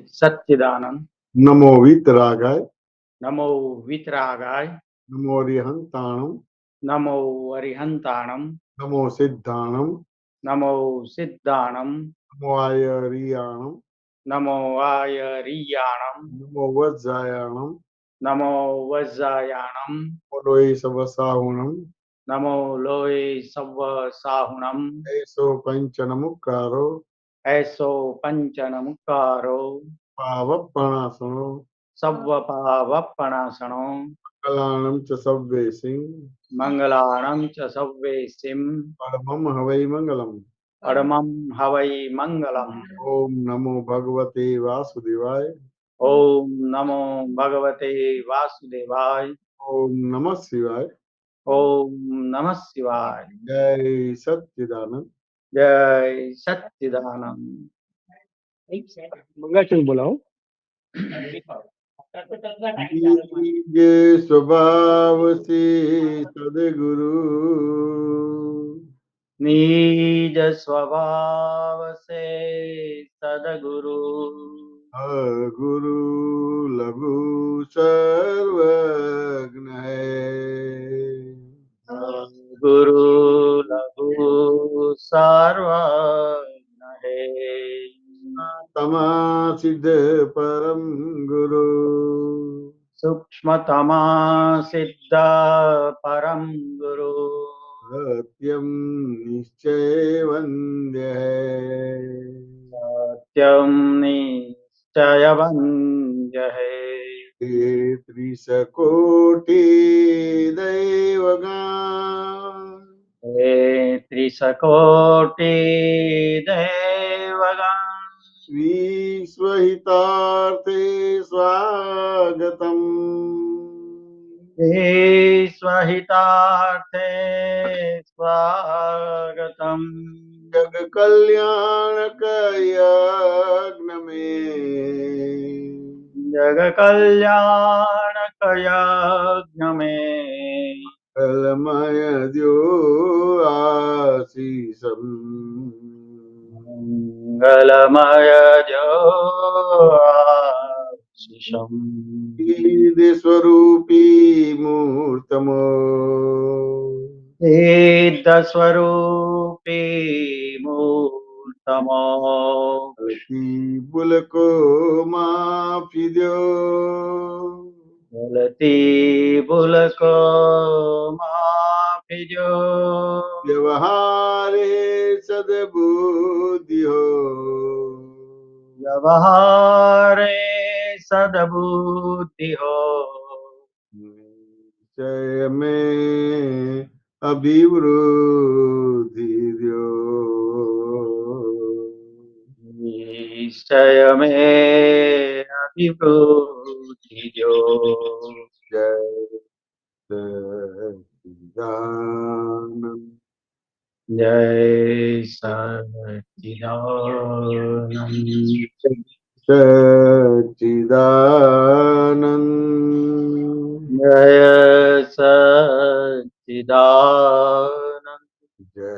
સચ્ચિદાનંદ. નમો વિતરાગાય. નમો વિતરાગાય. નમો અરિહંતાણમ. નમો અરિહંતાણમ. નમો સિદ્ધાણમ. નમો સિદ્ધાણમ. નમો આયરિયાણમ. નમો આયરિયાણમ. નમો વજ્જાયાણમ. નમો વજ્જાયાણમ. નમો લોહી સવસાહુણમ. નમો લોય સવ સાહુણમ. એસો પંચનમુકારો. એસો પંચનમુકારો. પાવપણાસણો. સવ પાવપણાસણો. કલાણમ ચ સવ્વેસિં. મંગલાણમ ચ સવ્વેસિમ. પરમમ હવૈ મંગલમ. પરમં હવૈ મંગલમ. ઓમ નમો ભગવતે વાસુદેવાય. ઓમ નમો ભગવતે વાસુદેવાય. ઓમ નમઃ શિવાય. ઓમ નમઃ શિવાય. જય સચ્ચિદાનંદ. જય સચ્ચિદાનંદ. મંગાચંદ બોલાવો. જે સ્વભાવ સે સદગુરુ. નિજ સ્વભાવ સે સદગુરુ. ગુરુ લઘુ સર્વજ્ઞ હૈ. ગુરુ લઘુ સર્વજ્ઞ હૈ. તમા સિદ્ધ પરમ ગુરુ. સૂક્ષ્મતમા સિદ્ધ પરમ ગુરુ. સત્યમ નિશ્ચય વંદ્ય હૈ. સત્યમ નિશ્ચય વંદ્ય હૈ. ત્રિશકોટી દૈવગણ. હે ત્રિશકોટી દેવગણ. વિશ્વહિતાર્થે સ્વાગતમ. વિશ્વહિતાર્થે સ્વાગતમ. જગ કલ્યાણક યજ્ઞ મેં. જગ કલ્યાણક યજ્ઞ મેં. કલમય દ્યો આશીષમ. મંગલમય જો આશીષમ. ઈદ સ્વરૂપી મૂર્તમો. સિદ્ધ સ્વરૂપી મૂર્તમો. બુલકો માફી દ્યો. ચલતી ભૂલકો માફી જો. વ્યવહારે સદબુદ્ધિ હો. વ્યવહારે સદબુદ્ધિ હો. નિશ્ચય મેં અભિવૃદ્ધિ દ્યો. નિશ્ચય મે અભિવૃદ્ધિ જો. જય સચ્ચિદાનંદ. જય સચ્ચિદાનંદ. સચ્ચિદાનંદ. જય સચ્ચિદાનંદ. જય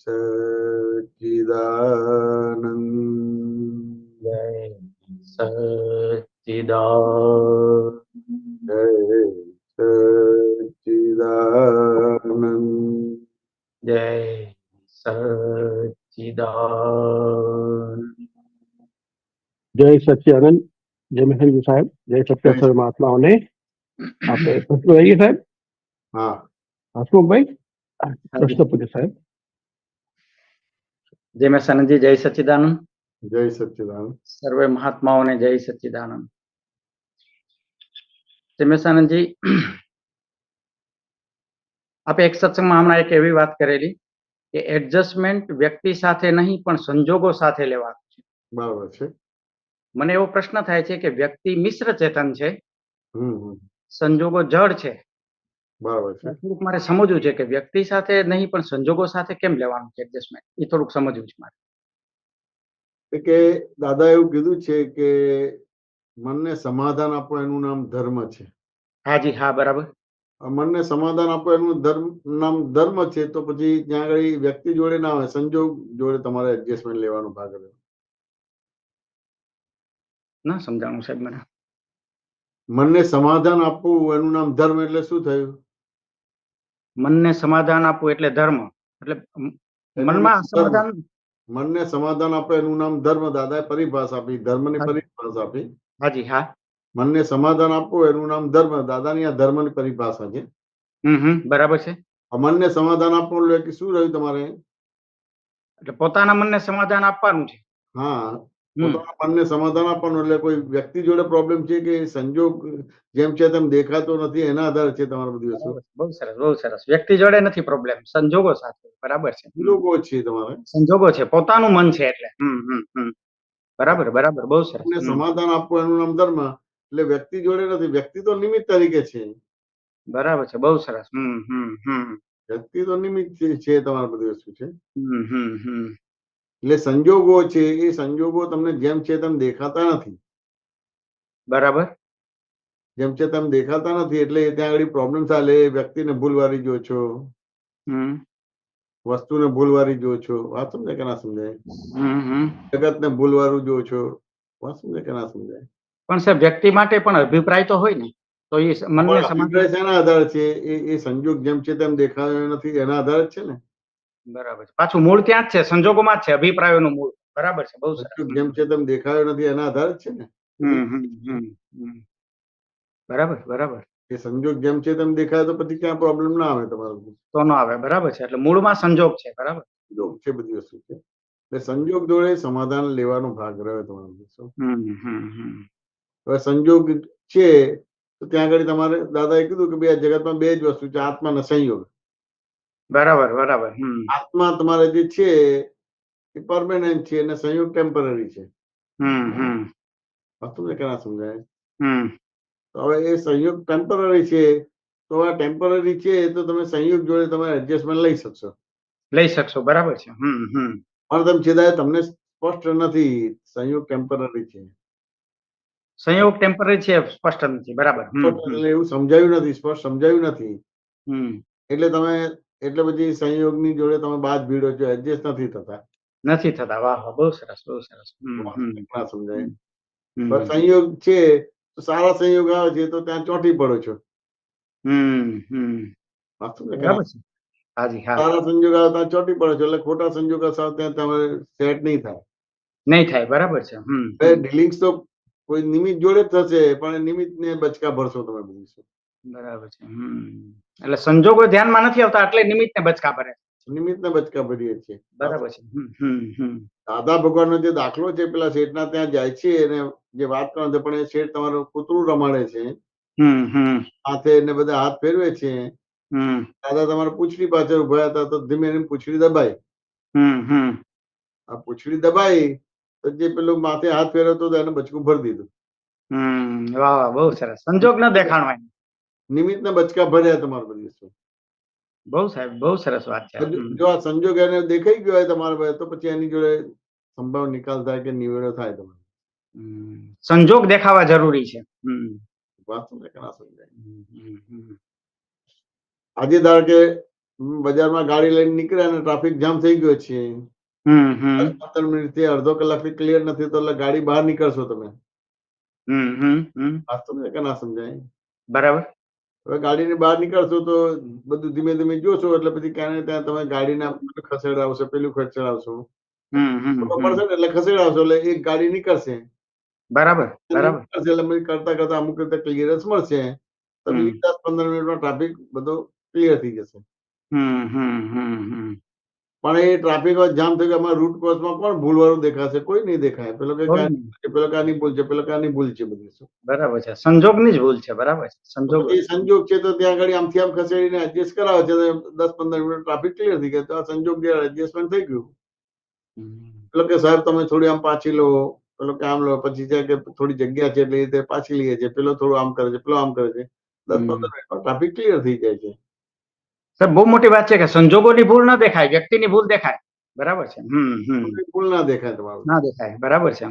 સચ્ચિદાનંદ. જય સચ્ચિદાનંદ. જય સચ્ચિદાનંદ. જય સચ્ચિદાનંદ. જય સચ્ચિદાનંદ. જય મહેન્દ્ર સાહેબ. જય સત્યસર મહાત્માઓને. આપણે પ્રશ્ન રહીએ સાહેબ. હા હસમુખભાઈ પ્રશ્ન પૂછે સાહેબ. જય મેસાનંદજી. જય સચ્ચિદાનંદ. જય સચ્ચિદાનંદ. સર્વે મહાત્માઓને જય સચ્ચિદાનંદ. જય મેસાનંદજી, આપે એક સત્સંગમાં હમણાં એક એવી વાત કરેલી કે એડજસ્ટમેન્ટ વ્યક્તિ સાથે નહીં પણ સંજોગો સાથે લેવાનું છે. બરાબર છે. મને એવો પ્રશ્ન થાય છે કે વ્યક્તિ મિશ્ર ચેતન છે, હમ સંજોગો જડ છે. બરાબર છે. થોડુંક મારે સમજવું છે કે વ્યક્તિ સાથે નહીં પણ સંજોગો સાથે કેમ લેવાનું છે એડજસ્ટમેન્ટ, એ થોડુંક સમજવું છે મારે. કે દાદા એવું કીધું છે કે મનને સમાધાન આપો એનું નામ ધર્મ છે. હાજી હા, બરાબર. મનને સમાધાન આપો એનું નામ ધર્મ છે. તો પછી ત્યાં આગળ વ્યક્તિ જોડે ના હોય, સંજોગ જોડે તમારે એડજસ્ટમેન્ટ લેવાનો ભાગ રહ્યો. ન સમજાણું સાહેબ મને. મનને સમાધાન આપવું એનું નામ ધર્મ એટલે શું થયું? મનને સમાધાન આપવું એટલે ધર્મ. એટલે એનું મનમાં નામ ધર્મ. અસમાધાન. મનને સમાધાન આપે એનું નામ ધર્મ. દાદાએ પરિભાષા આપી, ધર્મની હા. પરિભાષા આપી. હાજી હા. મનને સમાધાન આપવું એનું નામ ધર્મ. દાદાની આ ધર્મની પરિભાષા છે. બરાબર છે. મનને સમાધાન આપવું એટલે કે શું રહ્યું તમારે? એટલે પોતાના મનને સમાધાન આપવાનું છે. હા, હમ. પોતાના મનને સમાધાન આપવાનું. એટલે કોઈ વ્યક્તિ જોડે પ્રોબ્લેમ છે કે સંજોગ જેમ છે તેમ દેખાતો નથી, એના આધારે છે તમારે બધી વસ્તુ. બહુ સરસ, બહુ સરસ. વ્યક્તિ જોડે નથી પ્રોબ્લેમ, સંજોગો સાથે. બરાબર છે. સંજોગો છે તમારે. સંજોગો છે, પોતાનું મન છે એટલે. બરાબર, બરાબર, બહુ સરસ. મનને સમાધાન આપવું એનું નામ ધર્મ. એટલે વ્યક્તિ જોડે નથી, વ્યક્તિ તો નિમિત્ત તરીકે છે. બરાબર છે, બહુ સરસ. વ્યક્તિ તો નિમિત્ત છે તમારે બધી વસ્તુ છે. હમ. એટલે સંજોગો છે, એ સંજોગો તમને જેમ છે તેમ દેખાતા નથી. બરાબર. જેમ છે તેમ દેખાતા નથી એટલે ત્યાં આગળ પ્રોબ્લેમ ચાલે. વ્યક્તિને ભૂલવારી જો છો, વસ્તુને ભૂલવારી જો છો. વાત સમજાય કે ના સમજાય? જગતને ભૂલવારું જો છો. વાત સમજાય કે ના સમજાય? પણ સાહેબ, વ્યક્તિ માટે પણ અભિપ્રાય તો હોય ને, તો એ મનને પણ સમાધાન. અભિપ્રાય શેના આધારે છે? એ સંજોગ જેમ છે તેમ દેખાયો નથી, એના આધારે જ છે ને. બરાબર છે. પાછું મૂળ ત્યાં જ છે, સંજોગોમાં જ છે, અભિપ્રાયોનું મૂળ. બરાબર છે, બહુ સરસ. સંજોગ જેમ છે તેમ દેખાયો નથી, એના આધારે જ છે ને. બરાબર, બરાબર. એ સંજોગ જેમ છે તેમ દેખાય તો પછી ક્યાં પ્રોબ્લેમ ના આવે તમારું. તો ન આવે. બરાબર છે. એટલે મૂળમાં સંજોગ છે. બરાબર. સંજોગ છે, બધી વસ્તુ છે. એટલે સંજોગ જોડે સમાધાન લેવાનો ભાગ રહ્યો તમારો. હવે સંજોગ છે તો ત્યાં આગળ તમારે દાદાએ કીધું કે આ જગતમાં બે જ વસ્તુ છે, આત્મા અને સંયોગ. બરાબર, બરાબર. આત્મા તમારે જે છે એ પરમેનન્ટ છે અને સંયોગ ટેમ્પરરી છે. વસ્તુ કે ના સમજાય? તો હવે એ સંયોગ ટેમ્પરરી છે, તો આ ટેમ્પરરી છે તો તમે સંયોગ જોડે તમે એડજસ્ટમેન્ટ લઈ શકશો. લઈ શકશો. બરાબર છે. પણ તમે છેદાય તમને સ્પષ્ટ નથી, સંયોગ ટેમ્પરરી છે. સંયોગ ટેમ્પરરી છે, સ્પષ્ટ નથી. બરાબર. એટલે એવું સમજાયું નથી, સ્પષ્ટ સમજાયું નથી. એટલે તમે એટલે પછી સંયોગની જોડે તમે બાદ ભીડો છો, એડજસ્ટ નથી થતા. નથી થતા. વાહ, બહુ સરસ, બહુ સરસ. ના સમજાય? બસ સંયોગ છે તો સારા સંયોગ આવે છે તો ત્યાં ચોંટી પડો છો. બરાબર છે. હાજી હા. સારા સંજોગ આવે ત્યાં ચોંટી પડો છો. એટલે ખોટા સંજોગ આવે ત્યાં તમારે સેટ નહીં થાય. નહીં થાય. બરાબર છે. ડીલિંગ્સ તો કોઈ નિમિત્ત જોડે જ થશે, પણ નિમિત્તને બચકા ભરશો તમે બધું. બરાબર છે. એટલે સંજોગો ધ્યાનમાં નથી આવતા એટલે નિમિત્તને બચકા ભરે. નિમિત્તને બચકા ભરીએ છીએ. બરાબર છે. દાદા ભગવાનનો જે દાખલો છે, પેલા શેઠના ત્યાં જાય છે અને જે વાત કરો છે, પણ એ શેઠ તમારું કૂતરું રમાડે છે, હાથે ને બધા હાથ ફેરવે છે. દાદા તમારા પૂંછડી પાછળ ઉભા હતા તો ધીમે ધીમે પૂંછડી દબાઈ. આ પૂંછડી દબાઈ તો જે પેલું માથે હાથ ફેરવતો હતો એને બચકું ભરી દીધું. વાહ વાહ, બહુ સરસ. સંજોગ ન દેખાણો. નિમિત્તને બચકા ભર્યા તમારે બધી વસ્તુ. બહુ સાહેબ, બહુ સરસ વાત છે. જો આ સંજોગ એને દેખાઈ ગયો હોય તમારા તો પછી એની જોડે સંભાવ નિકાલ થાય કે નિવેડો થાય તમારે. સંજોગ દેખાવા જરૂરી છે. વાત સમજાય કે ના સમજાય? આજે ધારો કે બજારમાં ગાડી લઈને નીકળ્યા અને ટ્રાફિક જામ થઈ ગયો છે. 15 મિનિટથી અડધો કલાકથી ક્લિયર નથી તો એટલે ગાડી બહાર નીકળશો તમે. વાત સમજાય કે ના સમજાય? બરાબર. હવે ગાડીની બહાર નીકળશો તો બધું ધીમે ધીમે જોશો એટલે પછી ક્યાં ને ત્યાં તમે ગાડીના ખસેડાવશો, પેલું ખસેડાવશો. પડશે ને એટલે ખસેડાવશો એટલે એક ગાડી નીકળશે. બરાબર, બરાબર. એટલે કરતા કરતા અમુક રીતે ક્લિયરન્સ મળશે તો બીજી 10-15 મિનિટમાં ટ્રાફિક બધો ક્લિયર થઈ જશે. પણ એ ટ્રાફિક જામ થઈ ગયો, અમારા રૂટ કોર્સમાં કોણ ભૂલવાળું દેખાશે? કોઈ નહીં દેખાય. પેલો કે પેલો કાની ભૂલ છે, પેલો કાની ભૂલ છે બધી. બરાબર છે. સંજોગની જ ભૂલ છે. બરાબર છે. સંજોગ. એ સંજોગ છે તો ત્યાં આગળ આમથી આમ ખસેડીને એડજસ્ટ કરાવે છે. 10-15 મિનિટ ટ્રાફિક ક્લિયર થઈ ગયા તો આ સંજોગ એડજસ્ટમેન્ટ થઈ ગયું. પેલો કે સાહેબ તમે થોડી આમ પાછી લો, પેલો કે આમ લો, પછી છે કે થોડી જગ્યા છે એટલે એ રીતે પાછી લઈએ છે. પેલો થોડું આમ કરે છે, પેલો આમ કરે છે. 10-15 મિનિટમાં ટ્રાફિક ક્લિયર થઈ જાય છે. સાહેબ, બહુ મોટી વાત છે કે સંજોગોની ભૂલ ના દેખાય, વ્યક્તિની ભૂલ દેખાય. બરાબર છે. ભૂલ ના દેખાય તમારું. ના દેખાય. બરાબર છે.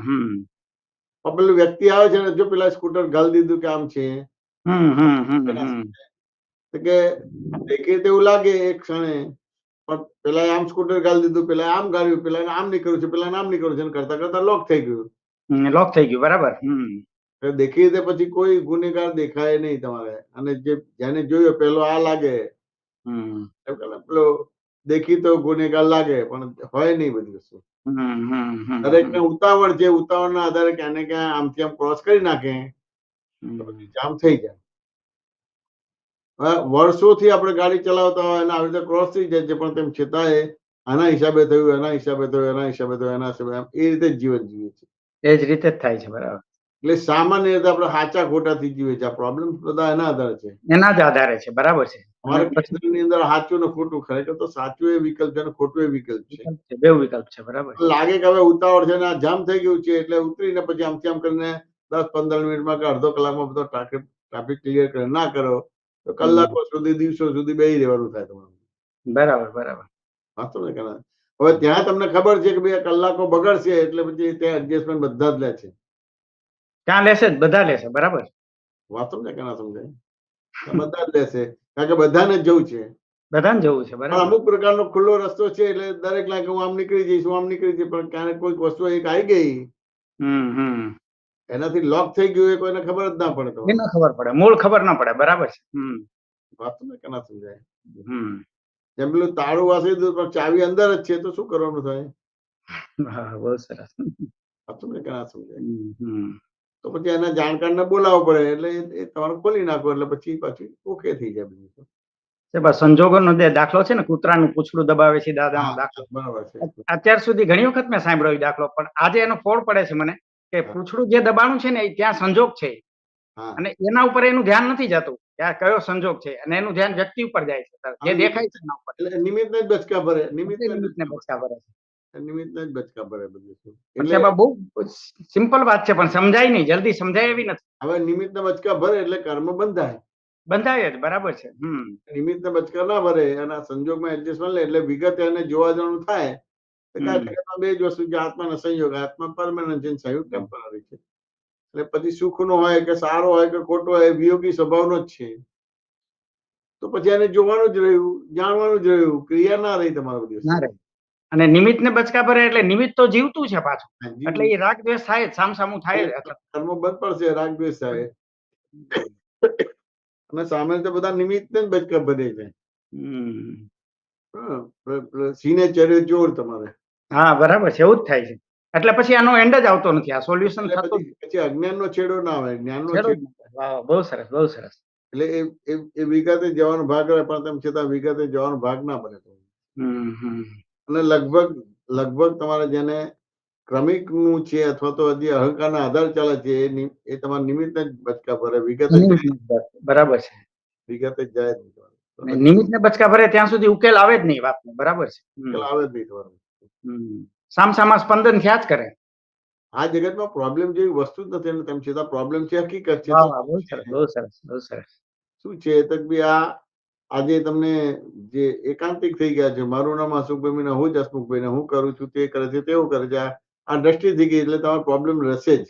પેલું વ્યક્તિ આવે છે ને જો પેલા સ્કૂટર ગાલી દીધું કે આમ છે કે દેખે તેવું લાગે એક ક્ષણે, પણ પેલા આમ સ્કૂટર ગાલી દીધું, પેલા આમ ગાળ્યું, પેલા આમ નીકળ્યું છે, પેલા આમ નીકળ્યું છે, કરતા કરતા લોક થઈ ગયું. લોક થઈ ગયું બરાબર. એટલે દેખી રીતે પછી કોઈ ગુનેગાર દેખાય નહીં તમારે, અને જેને જોયો પેલો આ લાગે એમ કે પેલો દેખીતો ગુનેગાર લાગે પણ હોય નહીં બધી વસ્તુ. દરેકને ઉતાવળ છે, ઉતાવળના આધારે ક્યાં ને ક્યાં આમથી આમ ક્રોસ કરી નાખે તો પછી જામ થઈ જાય. વર્ષોથી આપણે ગાડી ચલાવતા હોય અને આવી રીતે ક્રોસ થઈ જાય છે, પણ તેમ છતાંય આના હિસાબે થયું, એના હિસાબે થયું, એના હિસાબે થયું, એના હિસાબે, એ રીતે જ જીવન જીવીએ છીએ. એ જ રીતે જ થાય છે બરાબર. એટલે સામાન્ય રીતે આપણે સાચા ખોટાથી જીવીએ છીએ. આ પ્રોબ્લેમ બધા એના આધારે છે, એના જ આધારે છે બરાબર છે. અમારા કેન્દ્રની અંદર સાચું ને ખોટું, ખરેખર તો સાચું એ વિકલ્પ છે અને ખોટું એ વિકલ્પ છે. બે વિકલ્પ છે બરાબર. લાગે કે હવે ઉતાવળ છે ને આ જામ થઈ ગયું છે એટલે ઉતરીને પછી આમથી આમ કરીને 10-15 મિનિટમાં કે અડધો કલાકમાં બધો ટ્રાફિક ક્લિયર કરે ના કરો તો કલાકો સુધી, દિવસો સુધી બેસી રહેવાનું થાય તમારું. બરાબર બરાબર. વાંચો ને કે ના? હવે ત્યાં તમને ખબર છે કે ભાઈ કલાકો બગડશે એટલે પછી ત્યાં એડજસ્ટમેન્ટ બધા જ લે છે. ત્યાં લેશે જ, બધા લેશે બરાબર. વાંચો ને કે ના સમજાય? બધા જ લેશે કારણ કે બધાને જ જવું છે. બધાને જવું છે પણ બરાબર. અમુક પ્રકારનો ખુલ્લો રસ્તો છે એટલે દરેક લાગે હું આમ નીકળી જઈશ, હું આમ નીકળી જઈશ, પણ ક્યારેક કોઈક વસ્તુ એક આવી ગઈ એનાથી લોક થઈ ગયું એ કોઈને ખબર જ ના પડે. તો ના ખબર પડે, મૂળ ખબર ના પડે બરાબર છે. વાંચો ને કે ના સમજાય? જેમ પેલું તાળું વાસી દીધું પણ ચાવી અંદર જ છે તો શું કરવાનું થાય? બહુ સરસ. વાંચો ને કે ના સમજાય? તો પછી એના જાણકારને બોલાવવો પડે એટલે એ તમારે ખોલી નાખો એટલે પછી ઓકે થઈ જાય બધું. સંજોગોનો દાખલો છે ને, કૂતરાનું પૂંછડું દબાવે છે દાદાનો દાખલો. બરાબર છે. અત્યાર સુધી ઘણી વખત મેં સાંભળ્યો એ દાખલો, પણ આજે એનો ફોડ પડે છે મને કે પૂંછડું જે દબાણું છે ને એ ત્યાં સંજોગ છે અને એના ઉપર એનું ધ્યાન નથી જતું કે આ કયો સંજોગ છે, અને એનું ધ્યાન વ્યક્તિ ઉપર જાય છે, જે દેખાય છે એના ઉપર. એટલે નિમિત્તને જ બચકા ભરે, નિમિત્તને બચકા ભરે છે. નિમિત્તને જ બચકા ભરે બધું. એટલે બહુ સિમ્પલ વાત છે પણ સમજાય નહીં, જલ્દી સમજાય એવી નથી. હવે નિમિત્તને બચકા ભરે એટલે કર્મ બંધાય. બંધાય જ બરાબર છે. નિમિત્તને બચકા ના ભરે અને સંજોગમાં એડજસ્ટમેન્ટ લે એટલે વિગત એને જોવા જવાનું થાય. બે જ વસ્તુ છે, આત્મા અને સંયોગ. આત્મા પરમેનન્ટ છે, સંયોગ ટેમ્પરરી છે. એટલે પછી સુખનો હોય કે સારો હોય કે ખોટો હોય વિયોગી સ્વભાવનો જ છે. તો પછી એને જોવાનું જ રહ્યું, જાણવાનું જ રહ્યું, ક્રિયા ના રહી તમારા બધી. ના રહે. અને નિમિત્તને બચકા ભરે એટલે નિમિત્ત તો જીવતું છે પાછું, એટલે એ રાગ દ્વેષ થાય જ, સામસામું થાય જ. કર્મ બંધ પડશે, રાગ દ્વેષ થાય અને સામે તો બધા નિમિત્તને જ બચકા ભરે છે. સિંહને ચડ્યો ચોર તમારે. હા બરાબર છે, એવું જ થાય છે. એટલે પછી આનો એન્ડ જ આવતો નથી, આ સોલ્યુશન થતો પછી અજ્ઞાનનો છેડો ના આવે, જ્ઞાનનો છેડો. બહુ સરસ, બહુ સરસ. એટલે એ વિગતે જવાનો ભાગ રહે પણ તેમ છતાં વિગતે જવાનો ભાગ ના બને. અને લગભગ તમારે જેને ક્રમિક નું છે અથવા તો હજી અહંકારના આધાર ચાલે છે એ તમારા નિમિત્ત જ બચકા ભરે, વિગતે બરાબર છે. વિગતે જાય જ નહીં. નિમિત્તને બચકા ભરે ત્યાં સુધી ઉકેલ આવે જ નહીં વાતનો. બરાબર છે, ઉકેલ આવે જ નહીં તમારો. સામસામા સ્પંદન થયા જ કરે. આ જગતમાં પ્રોબ્લેમ જેવી વસ્તુ જ નથી, તેમ છતાં પ્રોબ્લેમ છે, હકીકત છે. બહુ સરસ, બહુ સરસ, બહુ સરસ. શું છે તો આજે તમને જે એકાંતિક થઈ ગયા છે, મારું નામ હસમુખભાઈ ને હું જ હસમુખભાઈ ને હું કરું છું, તે કરે છે, તેવું કરે છે, આ દ્રષ્ટિ થઈ ગઈ એટલે તમારો પ્રોબ્લેમ રહેશે જ.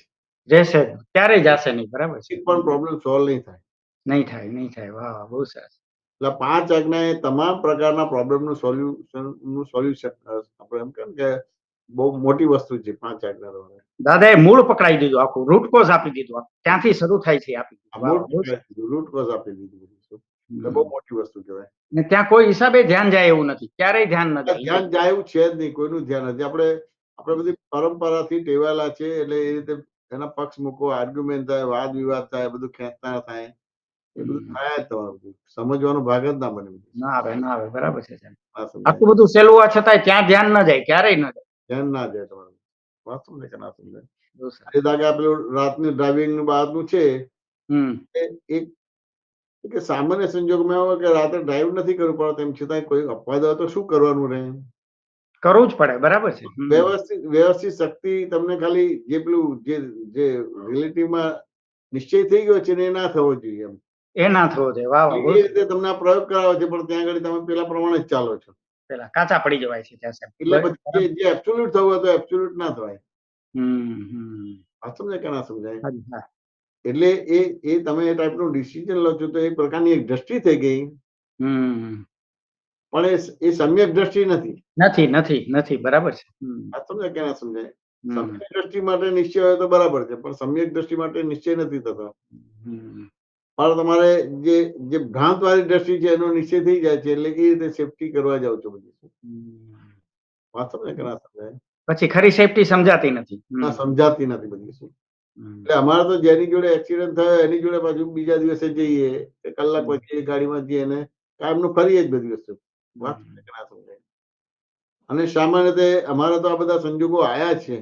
રહેશે જ, ક્યારેય જશે નહીં. બરાબર છે. પણ પ્રોબ્લેમ સોલ્વ નહીં થાય. નહીં થાય, નહીં થાય. વાહ, બહુ સરસ. એટલે 5 આજ્ઞા એ તમામ પ્રકારના પ્રોબ્લેમનું સોલ્યુશન આપણે એમ કેમ કે બહુ મોટી વસ્તુ છે 5 આજ્ઞા દ્વારા. દાદાએ મૂળ પકડાઈ દીધું, આખું રૂટ કોઝ આપી દીધું, ત્યાંથી શરૂ થાય છે રૂટ કોઝ આપી દીધું. એટલે બહુ મોટી વસ્તુ કહેવાય. ને ત્યાં કોઈ હિસાબે ધ્યાન જાય એવું નથી, ક્યારેય ધ્યાન ન જાય. ધ્યાન જાય એવું છે જ નહીં, કોઈનું ધ્યાન નથી. આપણે બધી પરંપરાથી ટેવાયેલા છે એટલે એ રીતે એના પક્ષ મૂકો, આર્ગ્યુમેન્ટ થાય, વાદ વિવાદ થાય, બધું ખેંચતા થાય, એ બધું થાય જ. તમારું બધું સમજવાનો ભાગ જ ના બને. ના આવે, ના આવે. બરાબર છે. આટલું બધું સહેલું હોવા છતાંય ત્યાં ધ્યાન ન જાય, ક્યારેય ન જાય. ધ્યાન ના જાય તમારું. વાંચો ને કે ના સમજાય? એ દાખલે આપણે રાતની ડ્રાઇવિંગ નું બહારનું છે, કે સામાન્ય સંજોગમાં એવો કે રાતે ડ્રાઈવ નથી કરવું પડે, તેમ છતાં કોઈ અપવાદ હોય તો શું કરવાનું રહે? કરવું જ પડે. બરાબર છે. વ્યવસ્થિત શક્તિ તમને ખાલી જે પેલું જે રિલેટિવમાં નિશ્ચય થઈ ગયો છે ને એ ના થવો જોઈએ. એમ એ ના થવો જોઈએ. વાહ, એ રીતે તમને આ પ્રયોગ કરાવે છે પણ ત્યાં આગળ તમે પેલા પ્રમાણે જ ચાલો છો, પેલા કાચા પડી જવાય છે ત્યાં. એટલે પછી જે એબ્સોલ્યુટ થવું હોય તો એબ્સોલ્યુટ ના થવાય. સમજાય કે ના સમજાય? એટલે એ તમે એ ટાઈપનું ડિસિઝન લો છો તો એ પ્રકારની એક દ્રષ્ટિ થઈ ગઈ, પણ એ સમ્યક દ્રષ્ટિ નથી. નથી. બરાબર છે. સમજાય કે ના સમજાય? સમ્યક દ્રષ્ટિ માટે નિશ્ચય હોય તો બરાબર છે, પણ સમ્યક દ્રષ્ટિ માટે નિશ્ચય નથી થતો. પણ તમારે જે જે ભ્રાંત વાળી દ્રષ્ટિ છે એનો નિશ્ચય થઈ જાય છે, એટલે એ રીતે સેફટી કરવા જાવ છો બધી. વાત સમજે કે ના સમજાય? પછી ખરી સેફટી સમજાતી નથી. ના સમજાતી નથી બધી શું. એટલે અમારે તો જેની જોડે એક્સિડન્ટ થયો એની જોડે પાછું બીજા દિવસે જઈએ, કલાક પછી ગાડીમાં જઈએ અને કાયમનું ફરીએ જ બધી વસ્તુ. વાત સમજે કે ના સમજાય? અને સામાન્ય રીતે અમારા તો આ બધા સંજોગો આયા છે.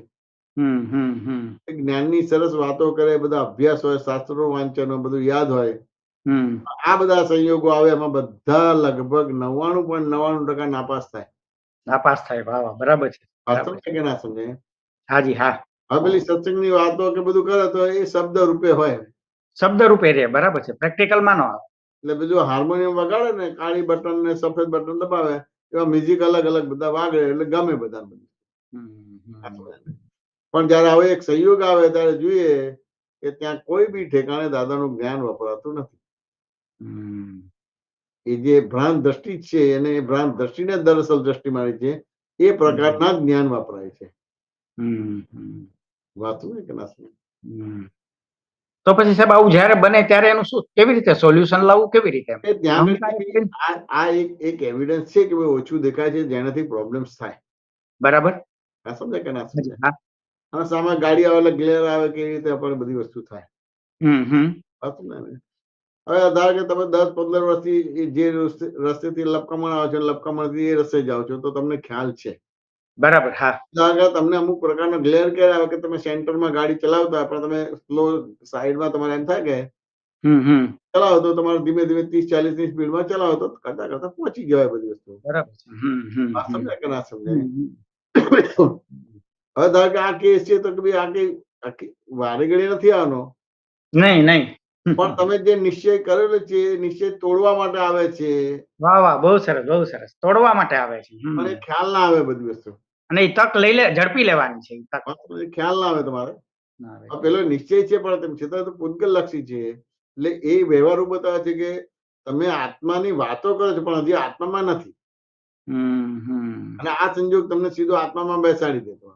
જ્ઞાનની સરસ વાતો કરે, બધા અભ્યાસ હોય, શાસ્ત્રો વાંચન બધું યાદ હોય. આ બધા સંયોગો આવે એમાં બધા લગભગ 99.99% નાપાસ થાય. નાપાસ થાય. વાહ, બરાબર છે. સમજે કે ના સમજે? હાજી, હા. હવે પેલી સત્સંગની વાતો કે બધું કરે તો એ શબ્દ રૂપે હોય, શબ્દ રૂપે રે. બરાબર છે, પ્રેક્ટિકલ માં ન આવે. એટલે બધું હાર્મોનિયમ વગાડે ને, કાળી બટન ને સફેદ બટન દબાવે, એવા મ્યુઝિક અલગ અલગ બધા વાગે એટલે ગમે બધા. પણ જયારે હવે એક સંયોગ આવે ત્યારે જોઈએ કે ત્યાં કોઈ બી ઠેકાણે દાદાનું જ્ઞાન વપરાતું નથી. એ જે ભ્રાંત દ્રષ્ટિ છે એને ભ્રાંત દ્રષ્ટિને દરઅસલ દ્રષ્ટિ મારી છે, એ પ્રકારના જ્ઞાન વપરાય છે. વાતું કે ના સમજ? તો પછી સાહેબ આવું જયારે બને ત્યારે એનું શું, કેવી રીતે સોલ્યુશન લાવવું, કેવી રીતે? ત્યાં આ એક એવિડન્સ છે કે ઓછું દેખાય છે જેનાથી પ્રોબ્લેમ્સ થાય. બરાબર? સમજે કે ના સમજે? અને સામે ગાડી આવે, ગ્લેર આવે, કેવી રીતે આપણે બધી વસ્તુ થાય. હવે ધારો કે તમે 10-15 વર્ષથી જે રસ્તેથી લપકમણ આવે છે, લપકમણથી એ રસ્તે જાઓ છો તો તમને ખ્યાલ છે. બરાબર, હા. તમને અમુક પ્રકારનો ગ્લેર ક્યારે આવે કે તમે સેન્ટરમાં ગાડી ચલાવતા પણ તમે સ્લો સાઈડમાં તમારે એમ થાય કે ચલાવો તો તમારે ધીમે ધીમે 30-40 ની સ્પીડમાં ચલાવો તો કરતા કરતા પહોંચી જવાય બધી વસ્તુ. બરાબર. સમજાય કે ના સમજાય? હવે ધારો કે આ કેસ છે તો કે ભાઈ આ કઈ વારે ઘડી નથી આવવાનો. નહીં. પણ તમે જે નિશ્ચય કરેલો છે એ નિશ્ચય તોડવા માટે આવે છે. વાહ વાહ, બહુ સરસ, બહુ સરસ. તોડવા માટે આવે છે. મને ખ્યાલ ના આવે બધી વસ્તુ. અને એ તક લઈ લે, ઝડપી લેવાની છે. ખ્યાલ ના આવે તમારે. પેલો નિશ્ચય છે પણ તેમ છતાં તો પૂતગલ લક્ષી છે. એટલે એ વ્યવહારો બતાવે છે કે તમે આત્માની વાતો કરો છો પણ હજી આત્મામાં નથી. અને આ સંજોગ તમને સીધો આત્મામાં બેસાડી દેતો.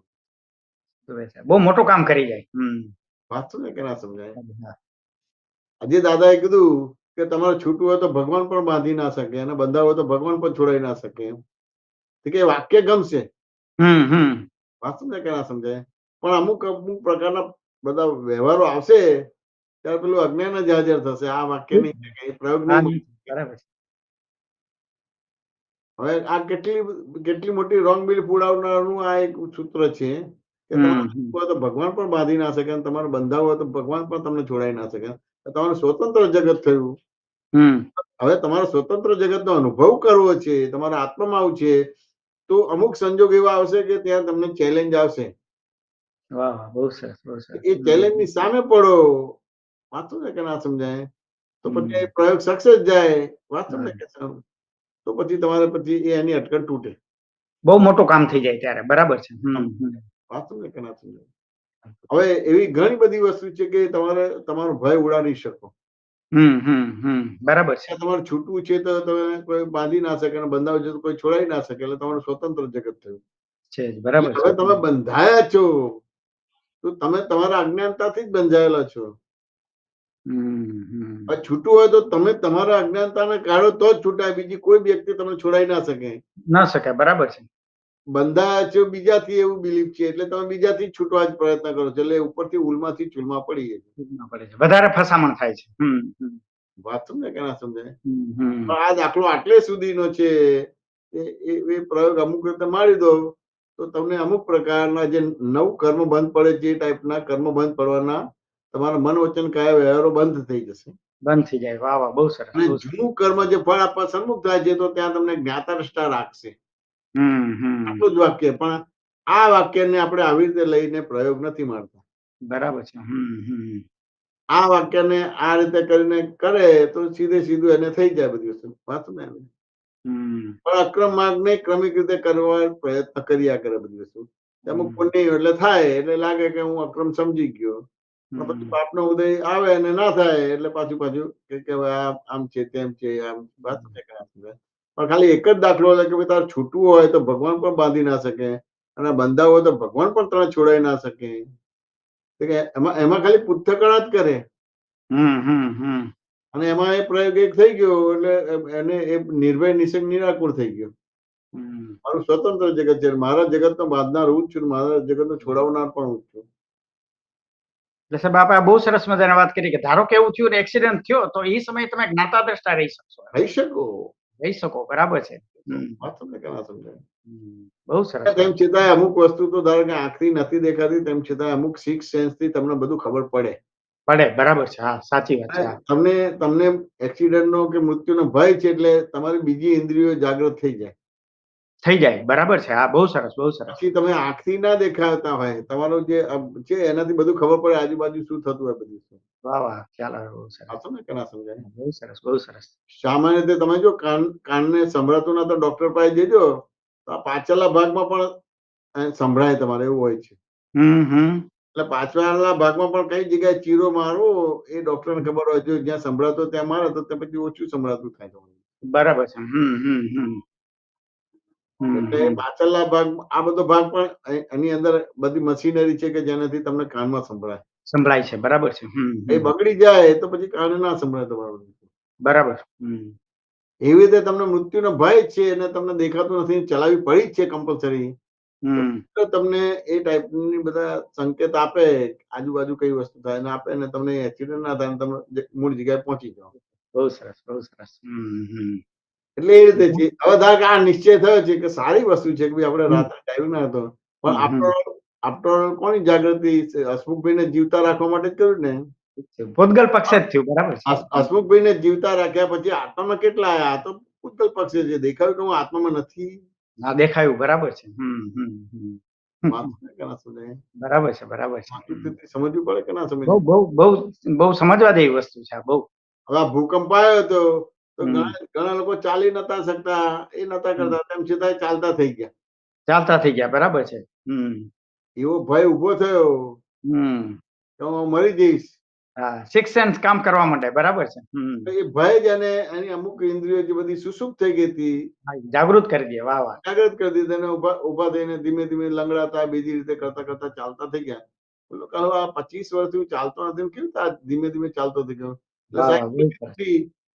બહુ મોટું કામ કરી જાય. વાત શું ને કે ના સમજાય? આજે દાદાએ કીધું કે તમારે છૂટવું હોય તો ભગવાન પણ બાંધી ના શકે અને બંધાવ હોય તો ભગવાન પણ છોડાઈ ના શકે. કે વાક્ય ગમશે. વાત સમજે કે ના સમજાય? પણ અમુક પ્રકારના બધા વ્યવહારો આવશે ત્યારે પેલું અજ્ઞાન જ હાજર થશે. આ વાક્ય નહીં, પ્રયોગ નહીં. બરાબર. હવે આ કેટલી મોટી રોંગ બિલીફ ઉડાવનારનું આ એક સૂત્ર છે કે તમારે તો ભગવાન પણ બાંધી ના શકે, તમારે બંધાવ હોય તો ભગવાન પણ તમને છોડાઈ ના શકે. તમારું સ્વતંત્ર જગત થયું. હવે તમારે સ્વતંત્ર જગતનો અનુભવ કરવો છે, તમારા આત્મામાં આવું છે તો અમુક સંજોગ એવા આવશે કે ત્યાં તમને ચેલેન્જ આવશે. બહુ સરસ, બહુ સરસ. એ ચેલેન્જ ની સામે પડો. વાંચો ને કે ના સમજાય? તો પછી પ્રયોગ સક્સેસ જાય. વાંચો ને કે તો પછી તમારે પછી એની અટકણ તૂટે. બહુ મોટું કામ થઈ જાય ત્યારે. બરાબર છે. વાંચો ને કે ના સમજાય? હવે એવી ઘણી બધી વસ્તુ છે કે તમારે તમારો ભય ઉડાડી શકો. બરાબર છે. તમારે છૂટવું છે તો તમે કોઈ બાંધી ના શકે અને બંધાવ છે તો કોઈ છોડાઈ ના શકે. એટલે તમારું સ્વતંત્ર જગત થયું છે. બરાબર. હવે તમે બંધાયા છો તો તમે તમારા અજ્ઞાનતાથી જ બંધાયેલા છો. છૂટવું હોય તો તમે તમારા અજ્ઞાનતાને કાઢો તો જ છૂટાય. બીજી કોઈ વ્યક્તિ તમને છોડાઈ ના શકે. ના શકે. બરાબર છે. બંધાયા છો બીજાથી એવું બિલીફ છે એટલે તમે બીજાથી જ છૂટવા જ પ્રયત્ન કરો છો. એટલે ઉપરથી ઉલમાંથી ચૂલમાં પડી જાય. વધારે ફસામણ થાય છે. વાત સમજે કે ના સમજાય? આ દાખલો આટલે સુધીનો છે. એ પ્રયોગ અમુક રીતે મારી દો તો તમને અમુક પ્રકારના જે નવ કર્મ બંધ પડે છે એ ટાઈપના કર્મ બંધ પડવાના તમારા મન વચન કાયા વ્યવહારો બંધ થઈ જશે. બંધ થઈ જાય. વાહ વાહ, બહુ સરસ. અને જૂનું કર્મ જે ફળ આપવા સન્મુખ થાય છે તો ત્યાં તમને જ્ઞાતા નિષ્ઠા રાખશે. આટલું જ વાક્ય. પણ આ વાક્યને આપણે આવી રીતે લઈને પ્રયોગ નથી મારતા. બરાબર છે. આ વાક્યને આ રીતે કરીને કરે તો સીધે સીધું એને થઈ જાય બધી વસ્તુ. વાત ને? પણ અક્રમ માર્ગને ક્રમિક રીતે કરવા પ્રયત્ન કર્યા કરે બધી વસ્તુ. અમુક પુણ્ય એટલે થાય એટલે લાગે કે હું અક્રમ સમજી ગયો. પછી પાપનો ઉદય આવે અને ના થાય એટલે પાછું કે આમ છે તેમ છે આમ. વાત પણ ખાલી એક જ દાખલો લે કે તારે છૂટવું હોય તો ભગવાન પણ બાંધી ના શકે. અને બંધાવો તો ભગવાન પણ તને છોડાઈ ના શકે. એમાં ખાલી પૃથ્થકરણ જ કરે અને એમાં એ પ્રયોગ એક થઈ ગયો એટલે એને એ નિર્ભય નિષેક નિરાકુર થઈ ગયો. મારું સ્વતંત્ર જગત છે, મારા જગત નો બાંધનાર હું જ છું, મારા જગત નો છોડાવનાર પણ હું જ છું. એટલે સાહેબ આપણે બહુ સરસ મજાની વાત કરી કે ધારો કે એવું થયું ને એક્સિડન્ટ થયો તો એ સમયે તમે જ્ઞાતા દ્રષ્ટા રહી શકશો. રહી શકો, બરાબર છે. વાત તમને કેવા સમજાય. બહુ સરસ. તેમ છતાંય અમુક વસ્તુ તો ધારો કે આંખથી નથી દેખાતી, તેમ છતાં અમુક સિક્સ સેન્સ થી તમને બધું ખબર પડે. બરાબર છે. હા, સાચી વાત છે. તમને એક્સિડન્ટ નો કે મૃત્યુનો ભય છે એટલે તમારી બીજી ઇન્દ્રિયો જાગૃત થઈ જાય. બરાબર છે. હા, બહુ સરસ, બહુ સરસ. પછી તમે આંખથી ના દેખાતા હોય, તમારું જે છે એનાથી બધું ખબર પડે આજુબાજુ શું થતું હોય બધું. વાહ વાહ, ખ્યાલ આવે. બહુ સરસ. તમને કેના સમજાય. બહુ સરસ, બહુ સરસ. સામાન્ય રીતે તમે જો કાનને સંભળાતું ના તો ડોક્ટર પાસે જજો, તો આ પાછળના ભાગમાં પણ સંભળાય તમારે એવું હોય છે. એટલે પાછળના ભાગમાં પણ કઈ જગ્યાએ ચીરો મારવો એ ડોક્ટરને ખબર હોય. જો જ્યાં સંભળાતો ત્યાં મારે તો પછી ઓછું સંભળાતું થાય. બરાબર છે. એટલે પાછળના ભાગ, આ બધો ભાગ પણ એની અંદર બધી મશીનરી છે કે જેનાથી તમને કાનમાં સંભળાય છે. બરાબર છે. એ બગડી જાય તો પછી કાન ના સંભળાય તમારું. બરાબર. એવી રીતે તમને મૃત્યુનો ભય છે અને તમને દેખાતું નથી, ચલાવી પડી જ છે કમ્પલસરી, તો તમને એ ટાઈપની બધા સંકેત આપે આજુબાજુ કઈ વસ્તુ થાય ને આપે ને તમને એક્સિડન્ટ ના થાય, તમે મૂળ જગ્યાએ પહોંચી જાઓ. બહુ સરસ, બહુ સરસ. એટલે એ રીતે છે. હવે ધારો કે આ નિશ્ચય થયો છે કે સારી વસ્તુ છે કે આપણે રાત્રે ડ્રાઈવિંગ ના હતો, પણ આફ્ટર કોની જાગૃતિ? હસમુખભાઈને જીવતા રાખવા માટે જ કર્યું ને. પૂતગલ પક્ષે જ થયું. બરાબર છે. હસમુખભાઈને જીવતા રાખ્યા પછી આત્મામાં કેટલા આયા? આ તો પૂતગલ પક્ષે છે. દેખાયું કે હું આત્મામાં નથી. ના દેખાયું. બરાબર છે. બરાબર છે. બરાબર છે. સમજવું પડે કે ના સમજવું? બહુ બહુ બહુ બહુ સમજવા જેવી વસ્તુ છે. બહુ. હવે આ ભૂકંપ આવ્યો હતો તો ઘણા લોકો ચાલી નતા શકતા, એ નતા કરતા, તેમ છતાં ચાલતા થઈ ગયા. બરાબર છે. એવો ભય ઉભો થયો કે હું મરી જઈશ. સિક્સ સેન્સ કામ કરવા માંડે. બરાબર છે. એ ભય જ એની અમુક ઇન્દ્રિયો જે બધી સુસુપ્ત થઈ ગઈ હતી, જાગૃત કરી દે. વાહ વાહ. જાગૃત કરી દીધી. એને ઉભા થઈને ધીમે ધીમે લંગડાતા બીજી રીતે કરતા કરતા ચાલતા થઈ ગયા. લોકો હવે આ 25 વર્ષથી ચાલતો નથી, કેવી રીતે ધીમે ધીમે ચાલતો થઈ ગયો?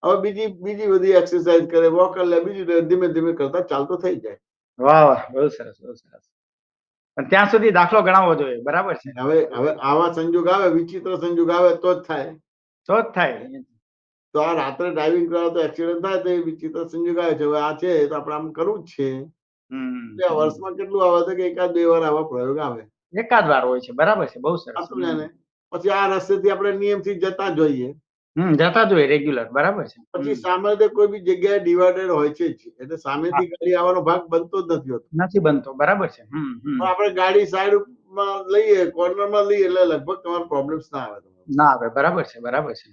હવે બીજી બધી એક્સરસાઇઝ કરે, વોકર લે, બીજું ધીમે ધીમે કરતા ચાલતો થઈ જાય. વાહ વાહ, બહુ સરસ, બહુ સરસ. પણ ત્યાં સુધી દાખલો ગણાવવો જોઈએ. બરાબર છે. હવે આવા સંજોગ આવે, વિચિત્ર સંજોગ આવે તો જ થાય. તો આ રાત્રે ડ્રાઇવિંગ કરાવો તો એક્સિડન્ટ થાય તો એ વિચિત્ર સંજોગ આવે છે. હવે આ છે તો આપણે આમ કરવું જ છે. એટલે વર્ષમાં કેટલું આવે છે કે એકાદ બે વાર આવા પ્રયોગ આવે. એકાદ વાર હોય છે. બરાબર છે. બહુ સરસ. પછી આ રસ્તેથી આપણે નિયમથી જતા જોઈએ. જતા જોઈએ રેગ્યુલર. બરાબર છે. પછી સામે કોઈ બી જગ્યાએ ડિવાઈડેડ હોય છે જ, એટલે સામેથી ગાડી આવવાનો ભાગ બનતો જ નથી હોતો. નથી બનતો. બરાબર છે. આપણે ગાડી સાઈડમાં લઈએ, કોર્નરમાં લઈએ એટલે લગભગ તમારો પ્રોબ્લેમ્સ ના આવે. બરાબર છે. બરાબર છે.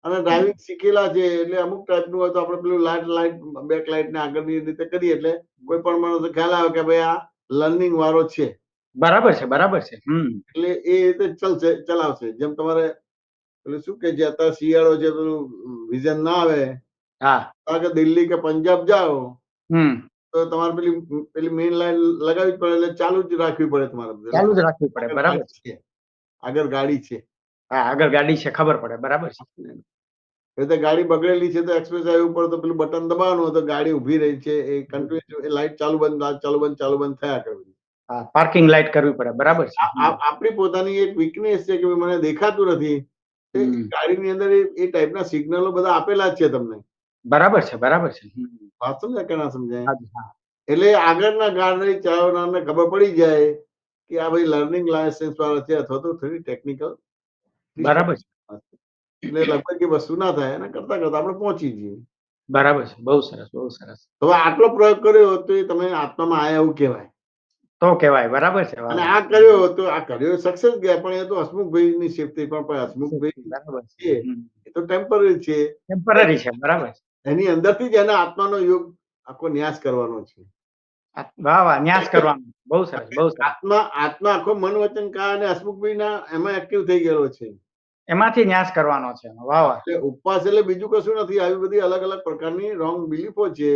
અને ડ્રાઇવિંગ શીખેલા છે એટલે અમુક ટાઈપનું હોય તો આપણે પેલું લાઇટ બેક લાઇટ ને આગળની રીતે કરીએ એટલે કોઈ પણ માણસ ખ્યાલ આવે કે ભાઈ આ લર્નિંગ વાળો છે. બરાબર છે. બરાબર છે. એટલે એ રીતે ચલાવશે. જેમ તમારે પેલું શું કે છે અત્યારે શિયાળો છે, પેલું વિઝન ના આવે, કે દિલ્હી કે પંજાબ જાઓ તો તમારે પેલી મેઇન લાઈન લગાવવી જ પડે, એટલે ચાલુ જ રાખવી પડે તમારે. ચાલુ જ રાખવી પડે. બરાબર છે. આગળ ગાડી છે. આગળ ગાડી છે, ખબર પડે. બરાબર છે. એટલે ગાડી બગડેલી છે તો એક્સપ્રેસ હાઈવે ઉપર તો પેલું બટન દબાવવાનું તો ગાડી ઉભી રહી છે, એ કન્ટિન્યુઅસ લાઈટ ચાલુ બંધ ચાલુ બંધ ચાલુ બંધ થયા કરે. પાર્કિંગ લાઈટ કરવી પડે. બરાબર છે. આપણી પોતાની એક વીકનેસ છે કે મને દેખાતું નથી. ગાડીની અંદર એ ટાઈપના સિગ્નલો બધા આપેલા જ છે તમને. બરાબર છે. બરાબર છે. વાત સમજાય કે ના સમજાય? એટલે આગળના ગાડી ચલાવનારને ખબર પડી જાય કે આ ભાઈ લર્નિંગ લાયસન્સ વાળો છે અથવા તો થોડી ટેકનિકલ. બરાબર છે. એટલે લગભગ એ વસ્તુ ના થાય, એના કરતા કરતા આપણે પહોંચી જઈએ. બરાબર છે. બહુ સરસ, બહુ સરસ. હવે આટલો પ્રયોગ કર્યો તો એ તમે આત્મામાં આયા એવું કહેવાય. તો કહેવાય. બરાબર છે. અને આ કર્યો તો આ કર્યો સક્સેસ ગયા, પણ એ તો હસમુખભાઈ ની સેફટી, પણ હસમુખભાઈ બરાબર છે એ તો ટેમ્પરરી છે. ટેમ્પરરી છે. બરાબર છે. એની અંદરથી જ એના આત્માનો યોગ આખો ન્યાસ કરવાનો છે. વાહ વાહ, ન્યાસ કરવાનો. બહુ સરસ, બહુ સરસ. આત્મા આખો મન વચન કાયા અને હસમુખભાઈ ના એમાં એક્ટિવ થઈ ગયેલો છે. એમાંથી ન્યાસ કરવાનો છે. વાહ વાહ. એટલે ઉપવાસ એટલે બીજું કશું નથી. આવી બધી અલગ અલગ પ્રકારની રોંગ બિલીફો છે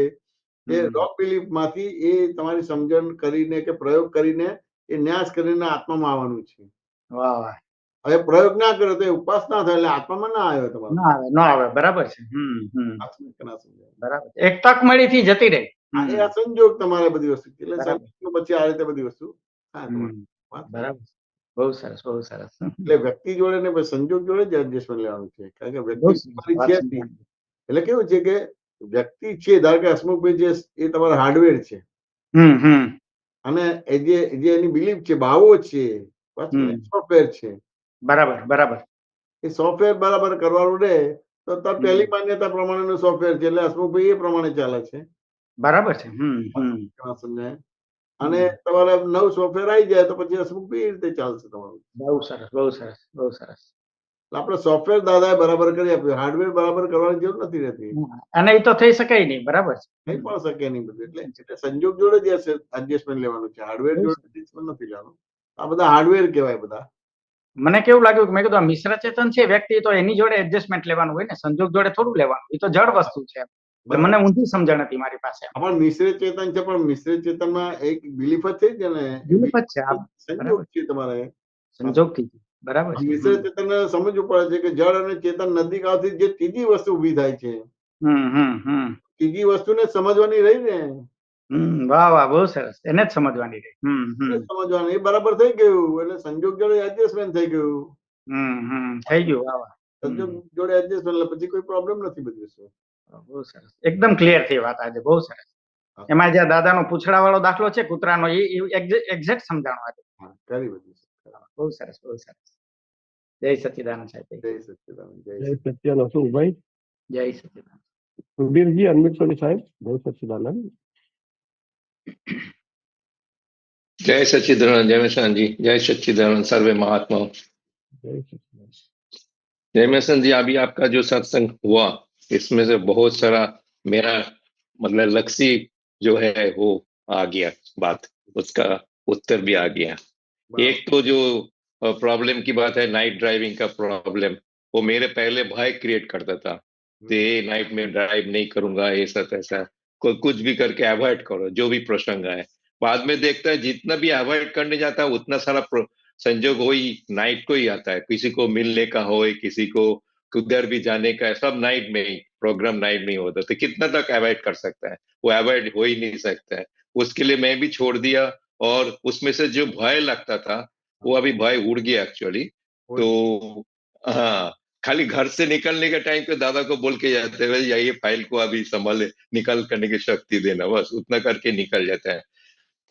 એ રોંગ બિલીફ માંથી એ તમારી સમજણ કરીને કે પ્રયોગ કરીને એ ન્યાસ કરીને આત્મામાં આવવાનું છે. વાહ વાહ. હવે પ્રયોગ ના કર્યો તો એ ઉપવાસ ના થાય એટલે આત્મામાં ના આવ્યો તમારો. ના આવે બરાબર છે. બરાબર. એક તક મળી થી જતી રહી. એ આ સંજોગ તમારે બધી વસ્તુ એટલે સંજોગ પછી આ રીતે બધી વસ્તુ થાય તમારે. બરાબર. બહુ સરસ બહુ સરસ. એટલે વ્યક્તિ જોડે ને સંજોગ જોડે જ એડજસ્ટમેન્ટ લેવાનું છે, કારણ કે વ્યક્તિ તમારી છે જ નહીં. એટલે કેવું છે કે વ્યક્તિ છે, ધારો કે હસમુખભાઈ જે એ તમારો હાર્ડવેર છે અને એ જે એની બિલીફ છે બાવો છે, સોફ્ટવેર છે. બરાબર બરાબર. એ સોફ્ટવેર બરાબર કરવાનું રહે તો પહેલી માન્યતા પ્રમાણેનું સોફ્ટવેર છે એટલે હસમુખભાઈ એ પ્રમાણે ચાલે છે. બરાબર છે. સમજાય. અને તમારે નવું સોફ્ટવેર આવી જાય તો પછી હસમુખભાઈ એ રીતે ચાલશે તમારું. બહુ સરસ બહુ સરસ બહુ સરસ. આપણે સોફ્ટવેર દાદાએ બરાબર કરી આપ્યું, હાર્ડવેર બરાબર કરવાની જરૂર નથી રહેતી. અને એ તો થઈ શકે નહીં. બરાબર છે. થઈ પણ શકે નહીં બધું. એટલે સંજોગ જોડે જ એડજસ્ટમેન્ટ લેવાનું છે, હાર્ડવેર જોડે એડજસ્ટમેન્ટ નથી લેવાનું. આ બધા હાર્ડવેર કહેવાય બધા. મને કેવું લાગ્યું કે મેં કીધું મિશ્ર ચેતન છે વ્યક્તિ, તો એની જોડે એડજસ્ટમેન્ટ લેવાનું હોય ને, સંજોગ જોડે થોડું લેવાનું. એ તો જડ વસ્તુ છે. મને ઊંધી સમજણ હતી મારી પાસે. પણ મિશ્ર ચેતન છે, પણ મિશ્ર ચેતનમાં એક બિલીફ જ છે ને, સંજોગ છે તમારે સંજોગથી. બરાબર છે. મિશ્ર ચેતન સમજવું પડે છે કે જળ અને ચેતન નજીક આવતી જે ત્રીજી વસ્તુ ઉભી થાય છે, ત્રીજી વસ્તુને સમજવાની રહી ને. વાહ વાહ, બહુ સરસ. એને જ સમજવાની રહી. સમજવાનું એ બરાબર થઈ ગયું એટલે સંજોગ જોડે એડજસ્ટમેન્ટ થઈ ગયું. થઈ ગયું. વાહ વાહ. સંજોગ જોડે એડજસ્ટમેન્ટ એટલે પછી કોઈ પ્રોબ્લેમ નથી બધી વસ્તુ. બહુ સરસ. એકદમ ક્લિયર થઈ વાત આજે. બહુ સરસ. એમાં જે દાદાનો પૂછડા વાળો દાખલો છે કૂતરાનો, એ એક્ઝેક્ટ સમજાણો આજે. કરી બધું. બહુ સરસ બહુ સરસ. જય સચ્ચિદાનંદ સાહેબ. જય સચ્ચિદાનંદ. જય સચ્ચિદાનંદ અશોકભાઈ. જય સચ્ચિદાનંદ. સુબીરજી અનમિટ કરી સાહેબ. જય સચ્ચિદાનંદ. जय सच्चिदानंद, जय मेहसान जी, जय सच्चिदानंद सर्वे महात्माओं। जय मेहसान जी, अभी आपका जो सत्संग हुआ इसमें से बहुत सारा मेरा मतलब लक्ष्य जो है वो आ गया, बात उसका उत्तर भी आ गया। एक तो जो प्रॉब्लम की बात है नाइट ड्राइविंग का प्रॉब्लम, वो मेरे पहले भाई क्रिएट करता था कि नाइट में ड्राइव नहीं करूंगा, ऐसा तैसा, कुछ भी करके अवॉइड करो जो भी प्रसंग है। बाद में देखता है जितना भी अवॉइड करने जाता है उतना सारा संजोग वही नाइट को ही आता है। किसी को मिलने का हो, किसी को किधर भी जाने का है, सब नाइट में ही, प्रोग्राम नाइट में ही होता, तो कितना तक अवॉइड कर सकता है? वो अवॉइड हो ही नहीं सकता है। उसके लिए मैं भी छोड़ दिया और उसमें से जो भय लगता था वो अभी भय उड़ गया एक्चुअली। तो हाँ, खाली घर से निकलने के टाइम पे दादा को बोल के जाते हैं ये फाइल को अभी संभाले, निकल करने की शक्ति देना, बस उतना करके निकल जाता है।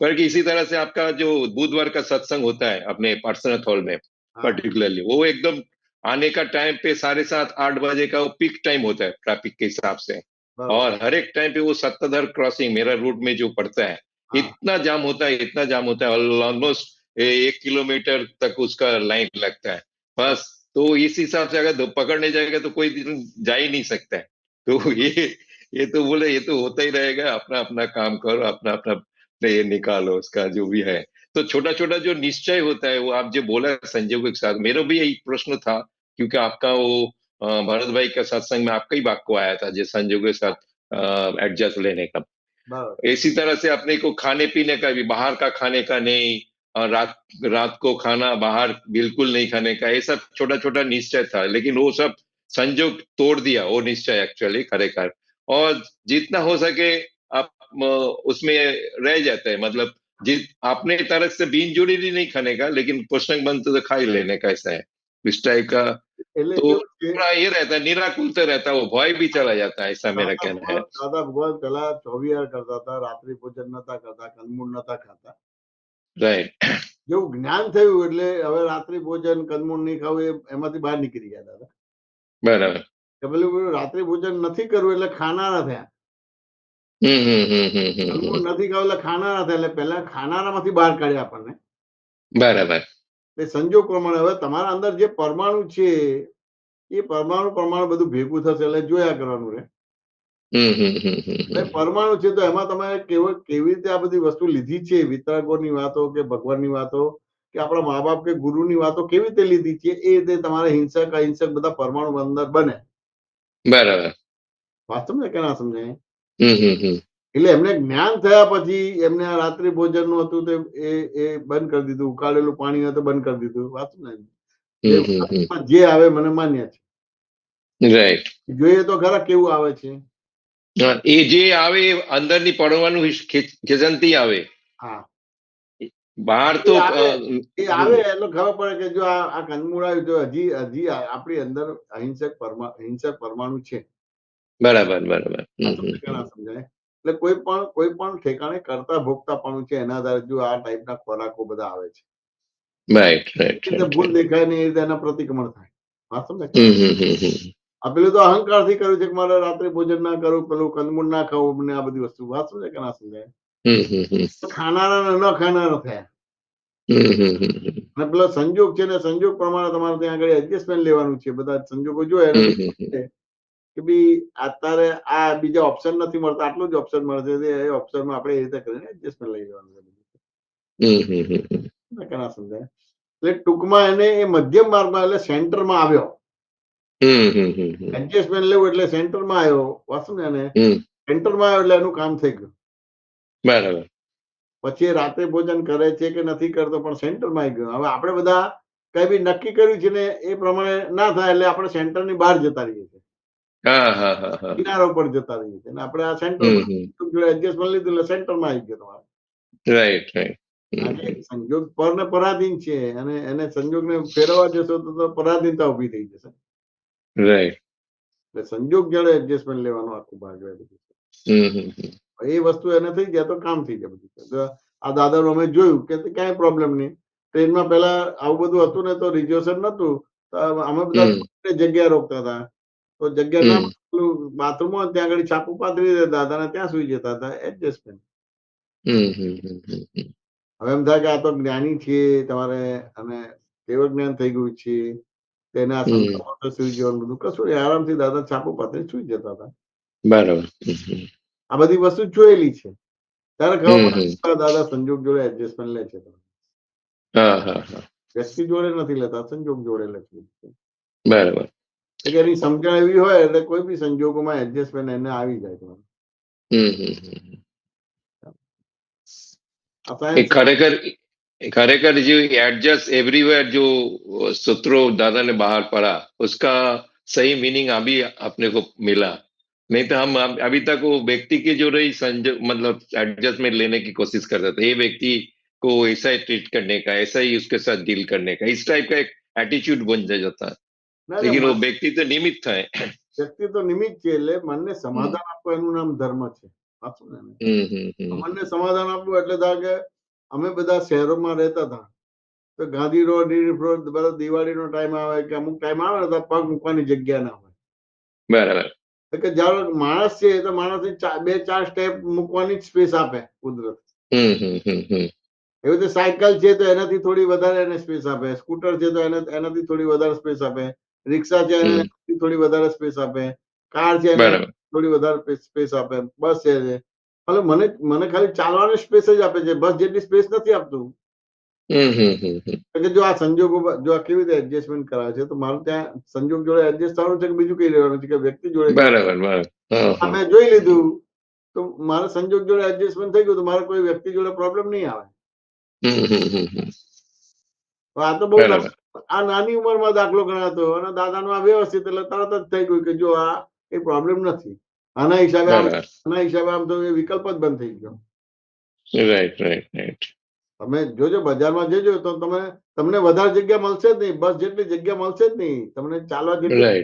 पर इसी तरह से आपका जो बुधवार का सत्संग होता है अपने पर्सनल हॉल में पर्टिकुलरली, वो एकदम आने का टाइम पे 7:30-8 बजे का वो पीक टाइम होता है ट्रैफिक के हिसाब से, और हर एक टाइम पे वो सत्ताधार क्रॉसिंग मेरा रूट में जो पड़ता है इतना जाम होता है, इतना जाम होता है, ऑलमोस्ट 1 किलोमीटर तक उसका लाइन लगता है बस। तो इस हिसाब से अगर पकड़ने जाएगा तो कोई जा ही नहीं सकता है। तो ये तो बोले ये तो होता ही रहेगा, अपना अपना काम करो, अपना अपना ये निकालो उसका जो भी है। तो छोटा छोटा जो निश्चय होता है वो आप जो बोला संजोग के साथ, मेरा भी यही प्रश्न था क्योंकि आपका वो भरत भाई का सत्संग में आपका ही वाक्य आया था जो संजोग के साथ एडजस्ट लेने का। इसी तरह से अपने को खाने पीने का भी, बाहर का खाने का नहीं, और रात को खाना बाहर बिल्कुल नहीं खाने का, ये सब छोटा छोटा निश्चय था, लेकिन वो सब संजोग तोड़ दिया वो निश्चय एक्चुअली खरेखर। और जितना हो सके आप उसमें रह जाते हैं, मतलब अपने तरफ से बीन जुड़ी नहीं खाने का, लेकिन प्रसंग बनते तो खा ही लेने का, ऐसा है इस टाइप का। तो पूरा ये रहता है, निराकुलता रहता है, वो भय भी चला जाता है, ऐसा मेरा कहना है। दादा भगवान पहला 24 करता था, रात्रि भोजन नता करता, कंदमूળ नता खाता, રાઈટ। જેવું જ્ઞાન થયું એટલે હવે રાત્રિ ભોજન કંદમૂળ નહીં ખાવું એમાંથી બહાર નીકળી ગયા દાદા। બરાબર। કે પેલું રાત્રિ ભોજન નથી કરવું એટલે ખાનારા થયા, કંદમૂળ નથી ખાવું એટલે ખાનારા થયા, એટલે પહેલા ખાનારામાંથી બહાર કાઢ્યા આપણને। બરાબર। એ સંજોગ પ્રમાણે હવે તમારા અંદર જે પરમાણુ છે એ પરમાણુ બધું ભેગું થશે એટલે જોયા કરવાનું રહે। પરમાણુ છે તો એમાં તમે કેવી રીતે આ બધી વસ્તુ લીધી છે, વિતરાગોની વાતો કે ભગવાનની વાતો કે આપણા મા બાપ કે ગુરુની વાતો કેવી રીતે લીધી છે, એ રીતે તમારે હિંસક અહિંસક બધા પરમાણુ અંદર બને। બરાબર। વાત સમજે કે ના સમજાય? એટલે એમને જ્ઞાન થયા પછી એમને આ રાત્રિ ભોજન નું હતું તે એ બંધ કરી દીધું, ઉકાળેલું પાણી હતું બંધ કરી દીધું. વાંચું ને જે આવે મને માન્ય છે. રાઈટ. જોઈએ તો ખરા કેવું આવે છે. એ જે આવે એ અંદરની પડવાનું ખેંચનથી આવે. હા, બહાર તો એ આવે એટલે ખબર પડે કે જો આ કંદમૂળ આવ્યું તો હજી આપણી અંદર અહિંસક પરમાણુ છે. બરાબર બરાબર. સમજાય. એટલે કોઈ પણ ઠેકાણે કરતા ભોગતાપણું છે, એના આધારે જો આ ટાઈપના ખોરાકો બધા આવે છે. Right right. ભૂલ દેખાય ને એ રીતે એના પ્રતિક્રમણ થાય. વાત સમજે. આ પેલું તો અહંકાર થી કર્યું છે કે મારે રાત્રે ભોજન ના કરવું, પેલું કંદમૂળ ના ખાવું ને આ બધી વસ્તુ. વાત સમજે કે ના સમજાય. ખાનારા ન ખાનારા થયા. અને પેલો સંજોગ છે ને સંજોગ પ્રમાણે તમારે ત્યાં આગળ એડજસ્ટમેન્ટ લેવાનું છે. બધા સંજોગો જોયા કે ભાઈ અત્યારે આ બીજા ઓપ્શન નથી મળતા, આટલું જ ઓપ્શન મળે છે, એ ઓપ્શનમાં આપણે એ રીતે કરીને એડજસ્ટમેન્ટ લઈ લેવાનું. કે ના સમજાય. એટલે ટૂંકમાં એને એ મધ્યમ માર્ગમાં એટલે સેન્ટરમાં આવ્યો. એડજસ્ટમેન્ટ લેવું એટલે સેન્ટરમાં આવ્યો. વાસુ ને સેન્ટરમાં આવ્યો એટલે એનું કામ થઈ ગયું. બરાબર. પછી રાત્રે ભોજન કરે છે કે નથી કરતો, પણ સેન્ટરમાં આવી ગયો. હવે આપણે બધા કઈ બી નક્કી કર્યું છે ને એ પ્રમાણે ના થાય એટલે આપણે સેન્ટરની બહાર જતા રહીએ છીએ. કિનારો પર જતા રહીએ છીએ. આપણે આ સેન્ટર જોડે એડજસ્ટમેન્ટ લીધું એટલે સેન્ટરમાં આવી ગયો તમારે. Right right. આજે સંજોગ પર ને પરાધીન છે, અને એને સંજોગને ફેરવવા જશો તો પરાધીનતા ઉભી થઈ જશે. રાઈટ. એટલે સંજોગ જોડે એડજસ્ટમેન્ટ લેવાનો આખું ભાગ રહે. એ વસ્તુ એને થઈ જાય તો કામ થઈ જાય બધું. આ દાદાનું અમે જોયું કે ક્યાંય પ્રોબ્લેમ નહીં. ટ્રેનમાં પેલા આવું બધું હતું ને તો રિઝર્વેશન નતું, તો અમે બધા જગ્યા રોકતા હતા. તો જગ્યા ના બાથરૂમ હોય ત્યાં આગળ છાપું પાથરી દેતા હતા અને ત્યાં સુઈ જતા હતા. એડજસ્ટમેન્ટ. હવે એમ થાય કે આ તો જ્ઞાની છે તમારે, અને કેવળ જ્ઞાન થઈ ગયું છે, તેને આ સંસ્થામાં સુઈ જવાનું બધું કશું આરામથી દાદા છાપું પાથરી સુઈ જતા હતા. બરાબર. આ બધી વસ્તુ જોયેલી છે. ત્યારે ખબર પડે દાદા સંજોગ જોડે એડજસ્ટમેન્ટ લે છે. વ્યક્તિ જોડે નથી લેતા, સંજોગ જોડે લે છે. બરાબર. એની સમજણ એવી હોય એટલે કોઈ બી સંજોગોમાં એડજસ્ટમેન્ટ એને આવી જાય. खरेखर जो एडजस्ट एवरीवेयर जो सूत्रों दादा ने बाहर पढ़ा, उसका सही मीनिंग अभी अपने को मिला. नहीं तो हम अभी तक वो व्यक्ति के जो रही संजोग मतलब एडजस्टमेंट लेने की कोशिश करते थे, ये व्यक्ति को ऐसा ही ट्रीट करने का, ऐसा ही उसके साथ डील करने का, इस टाइप का एक एटीट्यूड बन जाता है. लेकिन वो व्यक्ति तो निमित्त है. વ્યક્તિ તો નિમિત્ત છે, એટલે મનને સમાધાન આપવું એનું નામ ધર્મ છે. મનને સમાધાન આપવું એટલે થાય કે અમે બધા શહેરોમાં રહેતા હતા, તો ગાંધી રોડ બધા દિવાળીનો ટાઈમ આવે કે અમુક ટાઈમ આવે ને તો પગ મૂકવાની જગ્યા ના હોય. બરાબર. કે જયારે માણસ છે તો માણસ 2-4 સ્ટેપ મૂકવાની જ સ્પેસ આપે કુદરત. એવી રીતે સાયકલ છે તો એનાથી થોડી વધારે એને સ્પેસ આપે, સ્કૂટર છે તો એનાથી થોડી વધારે સ્પેસ આપે, રિક્ષા છે એનાથી થોડી વધારે સ્પેસ આપે, કાર છે થોડી વધારે સ્પેસ આપે, બસ છે. મને ખાલી ચાલવાની સ્પેસ જ આપે છે, બસ જેટલી સ્પેસ નથી આપતું. જો આ સંજોગો જો આ કેવી રીતે એડજસ્ટમેન્ટ કરાવે છે, તો મારું ત્યાં સંજોગ જોડે એડજસ્ટ થવાનું છે કે બીજું કઈ લેવાનું છે કે વ્યક્તિ જોડે. બરાબર. મેં જોઈ લીધું તો મારે સંજોગ જોડે એડજસ્ટમેન્ટ થઈ ગયું તો મારે કોઈ વ્યક્તિ જોડે પ્રોબ્લેમ નહીં આવે. આ તો બહુ આ નાની ઉંમરમાં દાખલો ગણાતો, અને દાદાનું આ વ્યવસ્થિત એટલે તરત જ થઈ ગયું કે જો આ કઈ પ્રોબ્લેમ નથી. આના હિસાબે આમ તો વિકલ્પ જ બંધ થઈ ગયો. Right right right. તમે જોજો બજારમાં જજો તો તમને વધારે જગ્યા મળશે જ નહીં, બસ જેટલી જગ્યા મળશે જ નહીં, તમને ચાલવા જેટલી.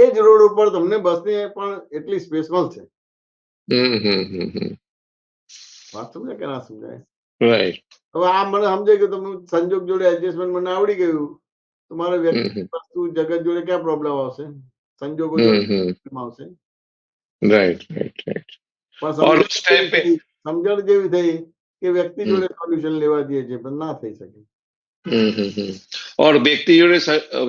એ જ રોડ ઉપર તમને બસની પણ એટલી સ્પેસ મળશે. વાત સમજાય કે ના સમજાય? રાઈટ. હવે આ મને સમજાય કે તમે સંજોગ જોડે એડજસ્ટમેન્ટ મને આવડી ગયું, તો મારે વ્યક્તિ વસ્તુ જગત જોડે ક્યાં પ્રોબ્લેમ આવશે? સંજોગો જોડે આવશે. Right right right. પણ સમજણ જેવી થઈ કે વ્યક્તિ જોડે સોલ્યુશન લેવા દે છે, પણ ના થઈ શકે. और व्यक्ति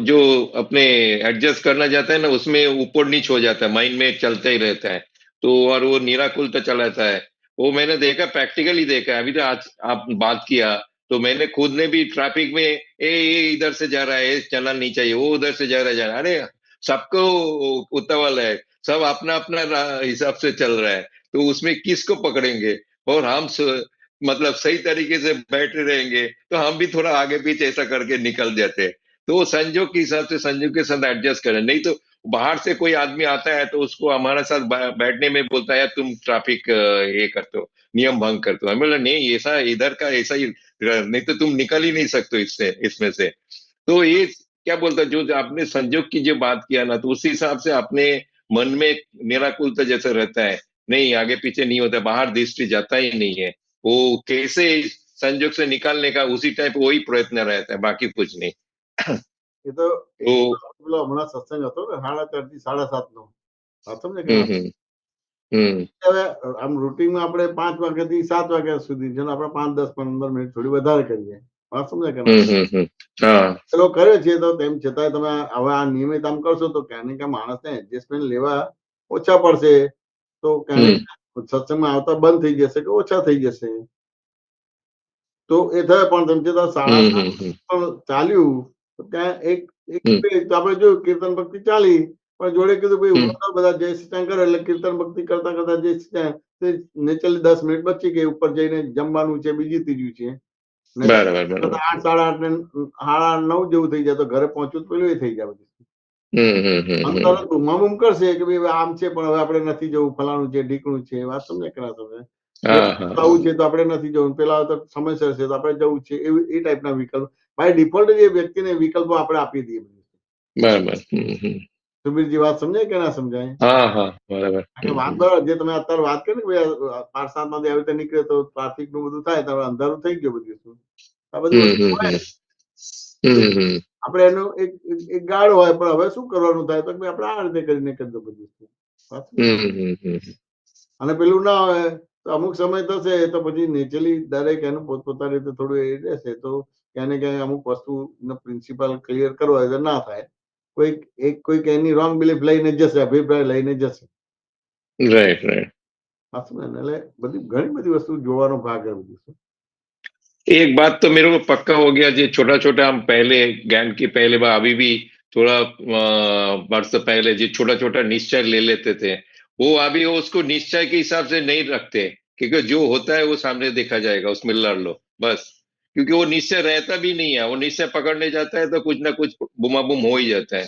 जो अपने एडजस्ट करना चाहता है ना, उसमें ऊपर नीच हो जाता है, माइंड में चलता ही रहता है, तो और वो निराकुलता चला जाता है. वो मैंने देखा, प्रैक्टिकली देखा है. अभी तो आज आप बात किया तो मैंने खुद ने भी ट्रैफिक में ये इधर से जा रहा है, चलना नहीं चाहिए, वो उधर से जा रहा है, अरे सबको उतावल है, सब अपना अपना हिसाब से चल रहा है, तो उसमें किसको पकड़ेंगे? और हम मतलब सही तरीके से बैठे रहेंगे तो हम भी थोड़ा आगे पीछे ऐसा करके निकल जाते हैं। तो संजोग के हिसाब से संजोग के साथ एडजस्ट करें, नहीं तो बाहर से कोई आदमी आता है तो उसको हमारे साथ बैठने में बोलता है तुम ट्रैफिक ये करते हो, नियम भंग करते हो। हमें बोला नहीं, ऐसा इधर का ऐसा ही, नहीं तो तुम निकल ही नहीं सकते इससे, इसमें से। तो ये क्या बोलता है, जो आपने संजोग की जो बात किया ना, तो उसी हिसाब से अपने मन में निराकुलता जैसा रहता है, नहीं आगे पीछे नहीं होता, बाहर दृष्टि जाता ही नहीं है। वो कैसे संजोग से निकालने का उसी टाइप वही प्रयत्न रहता है, बाकी कुछ नहीं। એ તો तो પેલો હમણાં સત્સંગ હતો ને 4:30 થી 7:30 નો વાત સમજે કે ના? हम्म हम्म હવે આમ રૂટીનમાં આપણે 5 વાગ્યાથી 7 વાગ્યા સુધી જેને આપણે 5, 10, 15 મિનિટ થોડી વધારે કરીએ. વાત સમજે કે ના? हाँ પેલો કરે છે તો તેમ છતાંય તમે હવે આ નિયમિત આમ કરશો તો ક્યાંક ને ક્યાંક માણસને એડજસ્ટમેન્ટ લેવા ઓછા પડશે. તો ક્યાંક ને ક્યાંક સત્સંગમાં આવતા બંધ થઈ જશે કે ઓછા થઈ જશે. તો એ થયો પણ તેમ છતાં 7:30 પણ ચાલ્યું તો ત્યાં એક બે તો આપણે જોયું કીર્તન ભક્તિ ચાલી, પણ જોડે કીધું ભાઈ ઉભા થાઓ બધા જય શ્રીચંદ કરો, એટલે કીર્તન ભક્તિ કરતા કરતા જય શ્રીચંદ તે નેચરલી 10 મિનિટ બચી ગઈ, ઉપર જઈને જમવાનું છે, બીજી ત્રીજું છે. ને बराबर बराबर 8, 8:30 ને 8:30, 9 જેવું થઈ જાય તો ઘરે પહોંચવું તો પેલું એ થઈ જાય બધું. આમ તરત બૂમાબૂમ કરશે કે ભાઈ આમ છે પણ હવે આપણે નથી જવું, ફલાણું છે, ઢીકણું છે. વાત સમજે કે ના સમજે? આવું છે તો આપણે નથી જવું, પેલા તો સમયસર છે તો આપણે જવું છે, એવી એ ટાઈપના વિકલ્પ બાય ડિફોલ્ટ જે વ્યક્તિને વિકલ્પો આપણે આપી દઈએ. बराबर સુબીરજી વાત સમજાય કે ના સમજાય? हाँ हाँ बराबर વાત બરાબર જે તમે અત્યારે વાત કરી ને ભાઈ 5-7 માંથી આવી રીતે નીકળે તો ટ્રાફિક નું બધું થાય તો અંધારું થઈ ગયું બધું. આ બધી વસ્તુ હોય. આપણે એનો એક ગાળ હોય પણ હવે શું કરવાનું થાય તો આપણે આ રીતે કરીને કરી દો બધું. અને પેલું ના હોય તો અમુક સમય થશે તો પછી નેચરલી દરેક એનું પોતપોતાની રીતે થોડું એ રહેશે તો ક્યાંય ને ક્યાંય અમુક વસ્તુનો પ્રિન્સિપલ ક્લિયર કરવો હોય તો ના થાય. કોઈક એની રોંગ બિલીફ લઈને જશે, અભિપ્રાય લઈને જશે. राइट राइट એટલે બધી ઘણી બધી વસ્તુ જોવાનો ભાગ है બધું. एक बात तो मेरे को पक्का हो गया, जो छोटा छोटा हम पहले ज्ञान की पहले बार अभी भी थोड़ा वर्ष पहले जो छोटा छोटा निश्चय ले लेते थे, वो अभी वो उसको निश्चय के हिसाब से नहीं रखते, क्योंकि जो होता है वो सामने देखा जाएगा, उसमें लड़ लो बस। क्योंकि वो निश्चय रहता भी नहीं है, वो निश्चय पकड़ने जाता है तो कुछ ना कुछ बुमाबुम हो ही जाता है।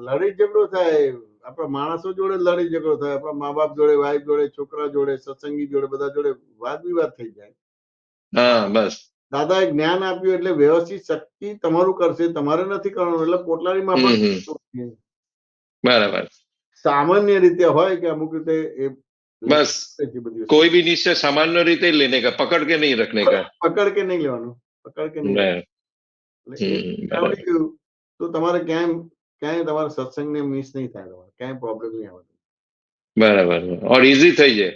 લડાઈ ઝઘડો થાય, આપણા માણસો જોડે લડાઈ ઝઘડો થાય, આપણા મા બાપ જોડે, વાઈફ જોડે, છોકરા જોડે, સત્સંગી જોડે, બધા જોડે વાદ વિવાદ થઈ જાય. हाँ बस દાદાએ જ્ઞાન આપ્યું એટલે વ્યવસ્થિત શક્તિ તમારું કરશે, તમારે નથી કરવાનું. એટલે પોટલાની માફક बराबर સામાન્ય રીતે હોય કે અમુક રીતે એ बस कोई भी निश्चय सामान्य रीते लेने का, पकड़ के नहीं रखने का। પકડ કે નહીં લેવાનું, પકડ કે નહીં લેવાનું. આવડી ગયું તો તમારે ક્યાંય તમારા સત્સંગને મિસ નહીં થાય, તમારે ક્યાંય પ્રોબ્લેમ નહીં આવે. बराबर और इजी થઈ જાય.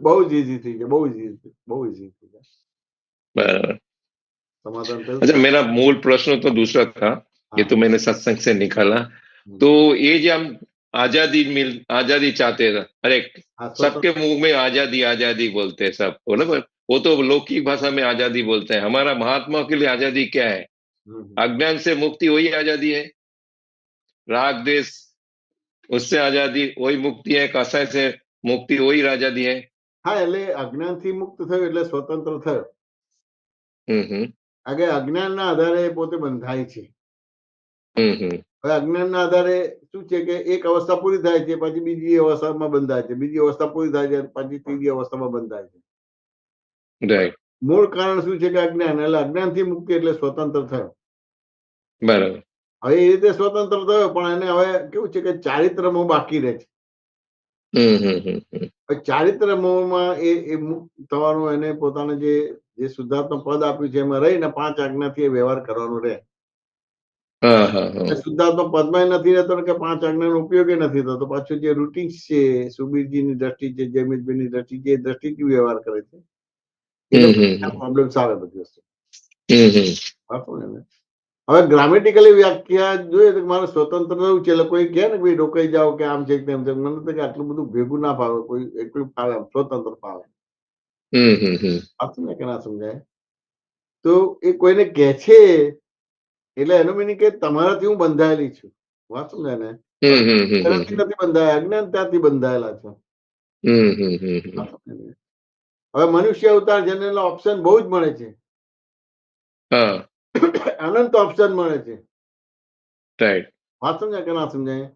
બહુ જ ઈઝી થઈ જાય, બહુ ઈઝી થઈ જાય. बराबर। समाधान अच्छा, मेरा मूल प्रश्न तो दूसरा था, ये तो मैंने सत्संग से निकाला। तो ये जो हम आजादी चाहते हैं, अरे सबके मुंह में आजादी आजादी बोलते हैं सब, बराबर। वो तो लौकिक भाषा में आजादी बोलते हैं, हमारा महात्मा के लिए आजादी क्या है? अज्ञान से मुक्ति वही आजादी है, राग देश उससे आजादी वही मुक्ति है, कसाय से मुक्ति वही आजादी है। હા, એટલે અજ્ઞાનથી મુક્ત થયો એટલે સ્વતંત્ર થયો. આગે અજ્ઞાનના આધારે પોતે બંધાય છે. હવે અજ્ઞાનના આધારે શું છે કે એક અવસ્થા પૂરી થાય છે પછી બીજી અવસ્થામાં બંધાય છે, બીજી અવસ્થા પૂરી થાય છે પછી ત્રીજી અવસ્થામાં બંધાય છે. મૂળ કારણ શું છે કે અજ્ઞાન, એટલે અજ્ઞાનથી મુક્તિ એટલે સ્વતંત્ર થયો. બરાબર. હવે એ રીતે સ્વતંત્ર થયો પણ એને હવે કેવું છે કે ચારિત્રમોહ બાકી રહે છે. ચારિત્ર મોહમાં એ થવાનું, એને પોતાને જે શુદ્ધાત્મા પદ આપ્યું છે એમાં રહીને 5 આજ્ઞાથી એ વ્યવહાર કરવાનો રહે. શુદ્ધાત્મા પદમાં નથી રહેતો કે 5 આજ્ઞાનો ઉપયોગ નથી થતો. પાછું જે રૂટીન છે, સુબીરજીની દ્રષ્ટિ છે, જયમીતભાઈની દ્રષ્ટિ છે, એ દ્રષ્ટિથી વ્યવહાર કરે છે. પ્રોબ્લેમ્સ આવે બધી વસ્તુ. હવે ગ્રામેટિકલી વ્યાખ્યા જોઈએ તો મારે સ્વતંત્ર રહેવું છે. એટલે કોઈ કહે ને ભાઈ રોકાઈ જાઓ કે આમ છે તેમ છે, મને તો કે આટલું બધું ભેગું ના ફાવે. કોઈ એટલું ફાવે, સ્વતંત્ર ફાવે. ને કે ના સમજાય તો એ કોઈને કહે છે એટલે એનો મીનિંગ કે તમારાથી હું બંધાયેલી છું. વાત સમજાય ને? हम्म ત્યાંથી નથી બંધાયા, અજ્ઞાન ત્યાંથી બંધાયેલા છે. વાત સમજાય ને? હવે મનુષ્ય અવતાર જેને ઓપ્શન બહુ જ મળે છે, हाँ અનંત ઓપ્શન મળે છે. राइट વાત સમજાય કે ના સમજાય?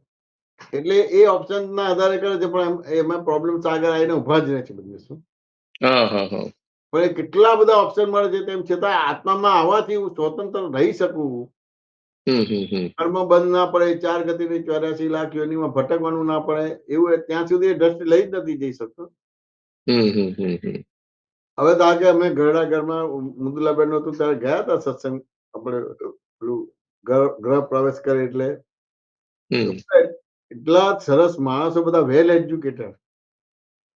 એટલે એ ઓપ્શન ના આધારે કરે છે, પણ એમાં પ્રોબ્લેમ આગળ આવીને ઉભા જ રહે છે બધી વસ્તુ. हाँ हाँ हाँ પણ એ કેટલા બધા ઓપ્શન મળે છે, તેમ છતાં આત્મામાં આવવાથી હું સ્વતંત્ર રહી શકું, કર્મ બંધ ના પડે, 4 ગતિની 84 લાખ યોનિમાં ભટકવાનું ના પડે, એવું ત્યાં સુધી એ દ્રષ્ટિ લઈ જ નથી જઈ શકતો. હવે તો આજે અમે ઘરડા ઘરમાં મુદલાબેન નું હતું ત્યારે ગયા હતા સત્સંગ, આપણે પેલું ગ્રહ પ્રવેશ કરે એટલે એટલા સરસ માણસો, બધા વેલ એજ્યુકેટેડ,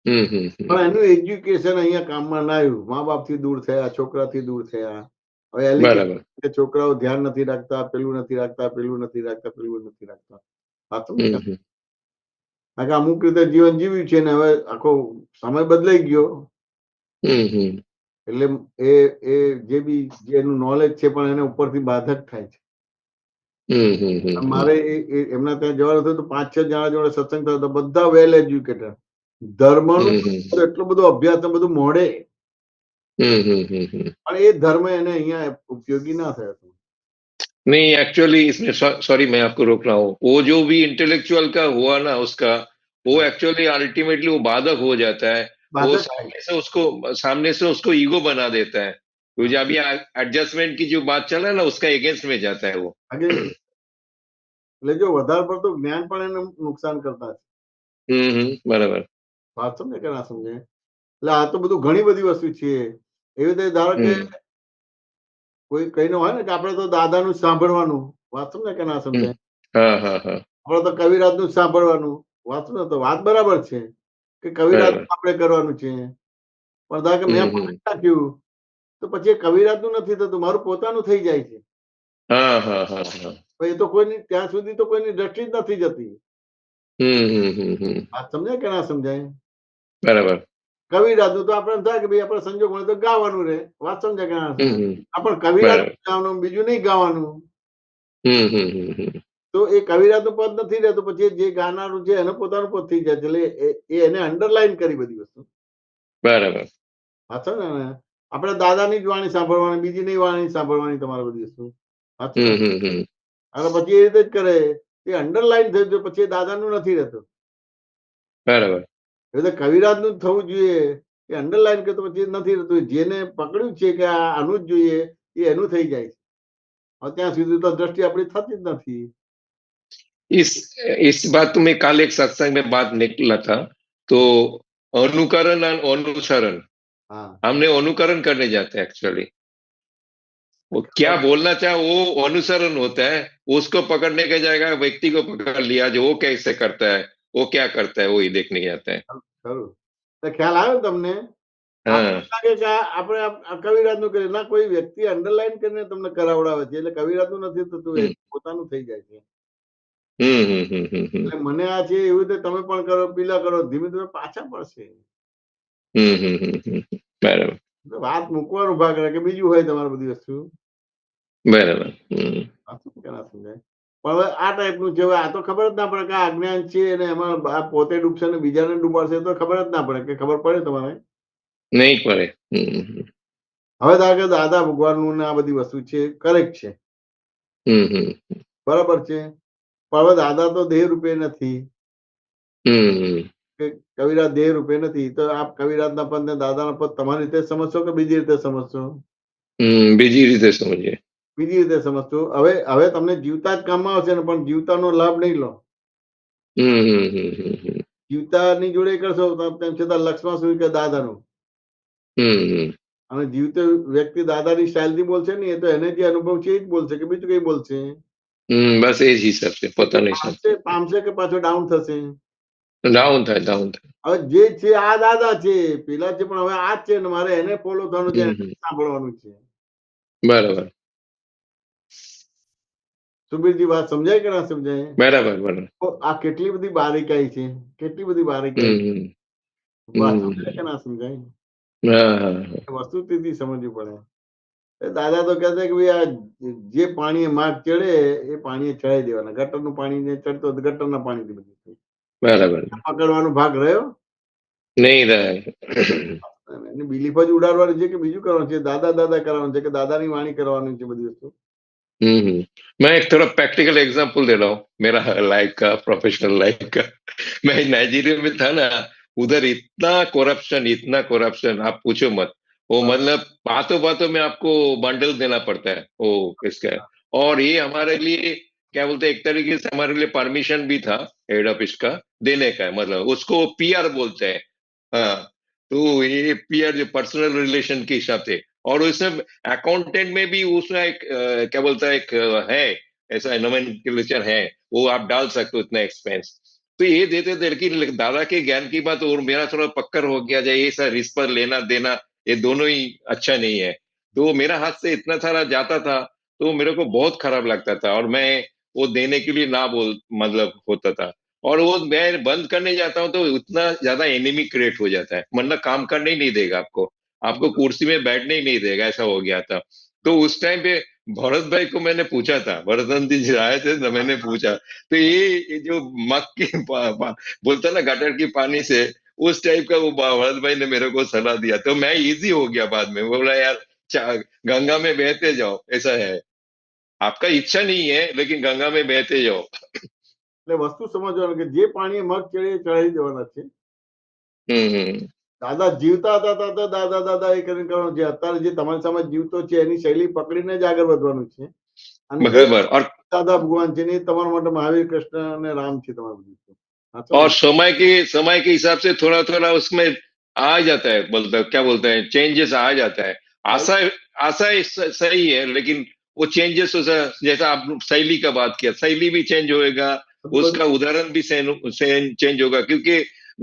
પણ એનું એજ્યુકેશન અહીંયા કામમાં ના આવ્યું. મા બાપ થી દૂર થયા, છોકરાથી દૂર થયા. હવે बराबर કે છોકરાઓ ધ્યાન નથી રાખતા, પેલું નથી રાખતા, પેલું નથી રાખતા, પેલું નથી રાખતા. કારણ કે અમુક રીતે જીવન જીવ્યું છે ને હવે આખો સમય બદલાઈ ગયો, એટલે એ એ જે બી એનું નોલેજ છે પણ એને ઉપરથી બાધક થાય છે. મારે એમના ત્યાં જવાનું હતું તો 5-6 જણા જોડે સત્સંગ થયો તો બધા વેલ એજ્યુકેટેડ, ધર્મનું એટલું બધું અભ્યાસ ને બધું મોડે, પણ એ ધર્મ એને અહીંયા ઉપયોગી ના થયો. नहीं एक्चुअली इसमें सॉरी मैं आपको रोक रहा हूँ, वो जो भी इंटेलेक्चुअल का हुआ ना उसका, वो एक्चुअली अल्टीमेटली वो बाधक हो जाता है। वो सामने से उसको ईगो बना देता है। तो जब अभी एडजस्टमेंट की जो बात चल रहा है ना, उसका अगेंस्ट में जाता है वो। એટલે જો વધારે પડતું જ્ઞાન પણ એને નુકસાન કરતા છે. બરાબર. વાત સમજે કે ના સમજે? એટલે આ તો બધું ઘણી બધી વસ્તુ છે. એવી રીતે ધારો કે કોઈ કઈનું હોય ને કે આપણે તો દાદાનું જ સાંભળવાનું, વાત સમજે કે ના સમજાય? આપણે તો કવિરાજનું જ સાંભળવાનું, વાત સમજો તો વાત બરાબર છે કે કવિરાજ આપણે કરવાનું છે, પણ ધારો કે મેં નાખ્યું તો પછી એ કવિરાજનું નથી થતું, મારું પોતાનું થઈ જાય છે. એ તો કોઈની ત્યાં સુધી તો કોઈની દ્રષ્ટિ જ નથી જતી. વાત સમજાય કે ના સમજાય? બરાબર. કવિરાજનું તો આપણે થાય કે ભાઈ આપણે સંજોગ મળે તો ગાવાનું રહે, વાત સમજાય કે ના સમજાય? આપણે કવિરાજ ગાવાનું, બીજું નહીં ગાવાનું. તો એ કવિરાજનું પદ નથી રહેતું, પછી જે ગાનારું છે એને પોતાનું પદ થઈ જાય છે. એટલે એને અંડરલાઈન કરી બધી વસ્તુ. બરાબર. વાત સમજે ને? આપણે દાદાની જ વાણી સાંભળવાની, બીજી નહીં વાણી સાંભળવાની, તમારે બધી વસ્તુ. વાત સમજે? અને પછી એ રીતે જ કરે, એ અંડરલાઈન થઈ જાય, પછી દાદાનું નથી રહેતું. બરાબર. એટલે કવિરાજનું જ થવું જોઈએ, એ અંડરલાઈન કરતો પછી નથી રહેતું. જેને પકડ્યું છે કે આનું જ જોઈએ એ એનું થઈ જાય છે. ત્યાં સુધી તો દ્રષ્ટિ આપણી થતી જ નથી. इस बात में कल एक सत्संग में बात निकला था, तो अनुकरण और अनुसरण, हमने अनुकरण करने जाते हैं एक्चुअली, वो क्या बोलना चाहे वो अनुसरण होता है, उसको पकड़ने के जाएगा, व्यक्ति को पकड़ लिया जो वो कैसे करता है, वो क्या करता है, वो ही देखने जाते हैं. ખ્યાલ આવ્યો તમને? આપણે કવિરાજનું કરીએ ના, કોઈ વ્યક્તિ અંડરલાઈન કરીને તમને કરાવડાવે છે, એટલે કવિરાજનું નથી થતું, એ પોતાનું થઈ જાય છે. એટલે મને આ છે એવી રીતે તમે પણ કરો, પીલા કરો, ધીમે ધીમે પાછા પડશે. બરાબર. વાત મૂકવાનું ભાગ રહે કે બીજું હોય તમારી બધી વસ્તુ. બરાબર. પણ હવે આ ટાઈપનું છે. આ તો ખબર જ ના પડે કે આ અજ્ઞાન છે અને એમાં પોતે ડૂબશે ને બીજાને ડૂબાડશે, તો ખબર જ ના પડે. કે ખબર પડે તમારે? નહીં પડે. હવે ધારો કે દાદા ભગવાનનું આ બધી વસ્તુ છે, કરેક્ટ છે, બરાબર છે, પણ હવે દાદા તો દેહ રૂપે નથી, કવિરાજ દેહ રૂપે નથી, તો આપ કવિરાજના પદ ને દાદાના પદ તમારી રીતે સમજશો કે બીજી રીતે સમજશો? બીજી રીતે સમજીએ. બીજી રીતે સમજશો. હવે તમને જીવતા જ કામમાં આવશે ને, પણ જીવતાનો લાભ નહીં લો. જીવતાની જોડે કરશો તેમ છતાં લક્ષ્મણ શું કે દાદાનું, અને જીવતો વ્યક્તિ દાદાની સ્ટાઇલથી બોલશે ને, એ તો એને જે અનુભવ છે એ જ બોલશે કે બીજું કઈ બોલશે? બસ એ જ હિસાબ છે, પોતાનો હિસાબ. પામશે કે પાછો ડાઉન થશે? ડાઉન થાય, ડાઉન થાય. હવે જે છે આ દાદા છે, પેલા છે, પણ હવે આ જ છે ને મારે એને ફોલો થવાનું છે, સાંભળવાનું છે. બરાબર. સુબીરજી વાત સમજાય કે ના સમજાય? બરાબર. બરાબર. આ કેટલી બધી બારીકાઈ છે, કેટલી બધી બારીકાઈ. વાત સમજાય કે ના સમજાય? વસ્તુથી સમજવું પડે. દાદા તો કહેતા કે ભાઈ આ જે પાણી માગ ચડે એ પાણી ચડાવી દેવાના. ગટરનું પાણી ને ચડતો ગટરના પાણીથી બધું થયું. બરાબર. પકડવાનો ભાગ રહ્યો નહીં રહે. એની બિલીફ જ ઉડાડવાની છે કે બીજું કરવાનું છે? દાદા કરવાનું છે કે દાદાની વાણી કરવાની છે બધી વસ્તુ? मैं एक थोड़ा प्रैक्टिकल एग्जांपल दे रहा हूँ मेरा लाइफ का, प्रोफेशनल लाइफ का। मैं नाइजीरिया में था ना, उधर इतना करप्शन आप पूछो मत। वो मतलब बातों बातों में आपको बंडल देना पड़ता है वो इसका। और ये हमारे लिए क्या बोलते हैं, एक तरीके से हमारे लिए परमिशन भी था हेड ऑफिस का देने का, मतलब उसको पीआर बोलते हैं। हाँ, तो ये पीआर जो पर्सनल रिलेशन के हिसाब से, और उसमें अकाउंटेंट में भी उसमें एक क्या बोलता है, एक है ऐसा नोमेनक्लेचर है, वो आप डाल सकते हो इतना एक्सपेंस। तो ये देते थे, लेकिन दादा के ज्ञान की बात और मेरा थोड़ा पक्कर हो गया जाए, ये सर रिस्क पर लेना देना ये दोनों ही अच्छा नहीं है। तो मेरा हाथ से इतना सारा जाता था तो मेरे को बहुत खराब लगता था, और मैं वो देने के लिए ना बोल मतलब होता था। और वो मैं बंद करने जाता हूँ तो उतना ज्यादा एनिमी क्रिएट हो जाता है, मतलब काम करने ही नहीं देगा आपको कुर्सी में बैठने ही नहीं देगा, ऐसा हो गया था। तो उस टाइम पे भरत भाई को मैंने पूछा था, भरत जी आए थे ना, मैंने पूछा तो ये जो मग की बोलता ना गटर की पानी से, उस टाइप का वो भरत भाई ने मेरे को सलाह दिया, तो मैं इजी हो गया बाद में। बोला यार गंगा में बहते जाओ, ऐसा है, आपका इच्छा नहीं है लेकिन गंगा में बहते जाओ। એટલે વસ્તુ સમજવાનું કે જે પાણી મગ ચડે એ ચડાવી દેવાના છે. દાદા જીવતા હતા દાદા એ કરીને કરવાનું છે. અત્યારે જે તમારી સામે જીવતો છે એની શૈલી પકડીને જ આગળ વધવાનું છે. અને बराबर। और દાદા भगवान છે ને તમારા માટે महावीर कृष्ण અને राम છે તમારું બધું. और समय के हिसाब से थोड़ा थोड़ा उसमें आ जाता है, बोलता क्या बोलते हैं, चेंजेस आ जाता है। आशा आशा सही है, लेकिन वो चेंजेस जैसा आप शैली का बात किया, शैली भी चेंज होएगा, उसका उदाहरण भी चेंज होगा, क्योंकि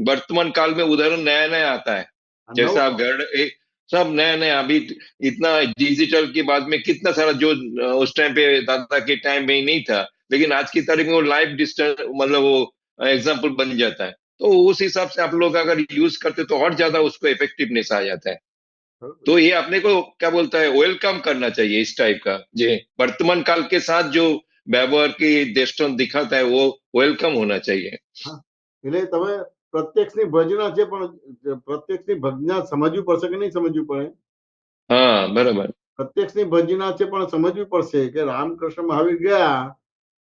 वर्तमान काल में उदाहरण नया नया आता है। जैसा आप सब नया नया, अभी इतना डिजिटल के बाद में कितना सारा जो उस टाइम पे दादा के टाइम में ही नहीं था, लेकिन आज की तारीख में वो लाइव डिस्टेंस मतलब वो एग्जाम्पल बन जाता है। तो उस हिसाब से आप लोग अगर यूज करते तो और ज्यादा उसको इफेक्टिवनेस आ जाता है। तो ये अपने को क्या बोलता है, वेलकम करना चाहिए इस टाइप का, जो वर्तमान काल के साथ जो व्यवहार की दृष्टांत दिखाता है वो वेलकम होना चाहिए। એટલે તમે પ્રત્યક્ષની ભજના છે પણ પ્રત્યક્ષની ભજના સમજવી પડશે કે નહીં સમજવી પડે? હા બરાબર. પ્રત્યક્ષની ભજના છે પણ સમજવી પડશે કે રામકૃષ્ણ મહાવીર ગયા.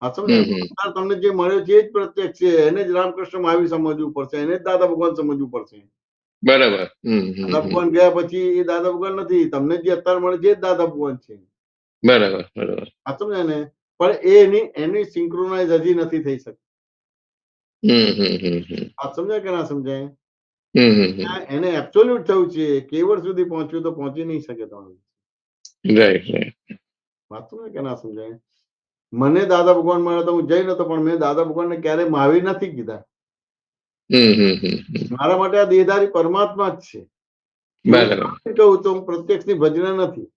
તમને જે મળ્યો છે એ જ પ્રત્યક્ષ છે, એને જ રામકૃષ્ણ મહાવીર સમજવું પડશે, એને જ દાદા ભગવાન સમજવું પડશે. બરાબર. દાદા ભગવાન ગયા પછી એ દાદા ભગવાન નથી, તમને જે અત્યારે મળે છે એ જ દાદા ભગવાન છે. બરાબર બરાબર. સમજે ને? પણ એની સિંક્રોનાઇઝ હજી નથી થઈ શકતી. આ સમજાય કે ના સમજાય? એને એબ્સોલ્યુટ થયું છે, કેવળ સુધી પહોંચ્યું તો પહોંચી નહીં શકે તમારું. Right right. વાત સમજાય કે ના સમજાય? મને દાદા ભગવાન મળ્યા તો હું જઈ નતો, પણ મેં દાદા ભગવાનને ક્યારેય મહાવીર નથી કીધા. મારા માટે આ દેહધારી પરમાત્મા જ છે. કહું તો પ્રત્યક્ષની ભજના નથી,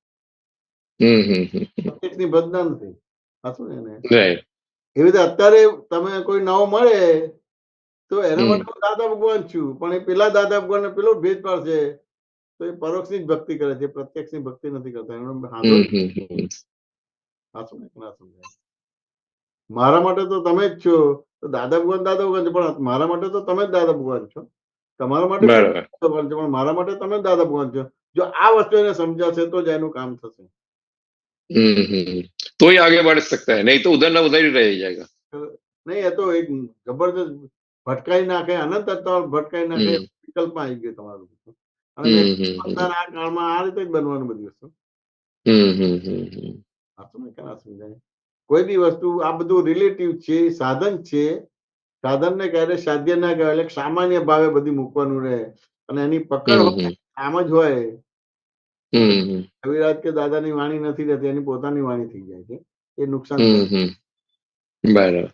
પ્રત્યક્ષની ભજના નથી. એવી રીતે અત્યારે તમે કોઈ નવો મળે તો એના માટે દાદા ભગવાન છું, પણ એ પેલા દાદા ભગવાન ને પેલો ભેદ પાડશે તો એ પરોક્ષની જ ભક્તિ કરે છે, પ્રત્યક્ષની ભક્તિ નથી કરતા. મારા માટે તો તમે જ છો, તો દાદા ભગવાન છે, પણ મારા માટે તો તમે જ દાદા ભગવાન છો. તમારા માટે ભગવાન છે, પણ મારા માટે તમે જ દાદા ભગવાન છો. જો આ વસ્તુ એને સમજાશે તો જ એનું કામ થશે. तो ही आगे बढ़ सकता है, नहीं तो उधर ना उधर ही रह जाएगा. નહીં, એ તો એક જબરદસ્ત ભટકાઈ નાખે, અનંત ભટકાઈ નાખે વિકલ્પમાં આવી ગયો તમારું. અને આ કાળમાં આ રીતે જ બનવાનું બધી વસ્તુ. સમજાય? કોઈ બી વસ્તુ આ બધું રિલેટિવ છે, સાધન છે. સાધનને ક્યારે સાધ્ય ના કહેવાય, એટલે સામાન્ય ભાવે બધી મૂકવાનું રહે અને એની પકડ આમ જ હોય. કવિરાજ કે દાદાની વાણી નથી રહેતી, એની પોતાની વાણી થઈ જાય છે, એ નુકસાન. બરાબર.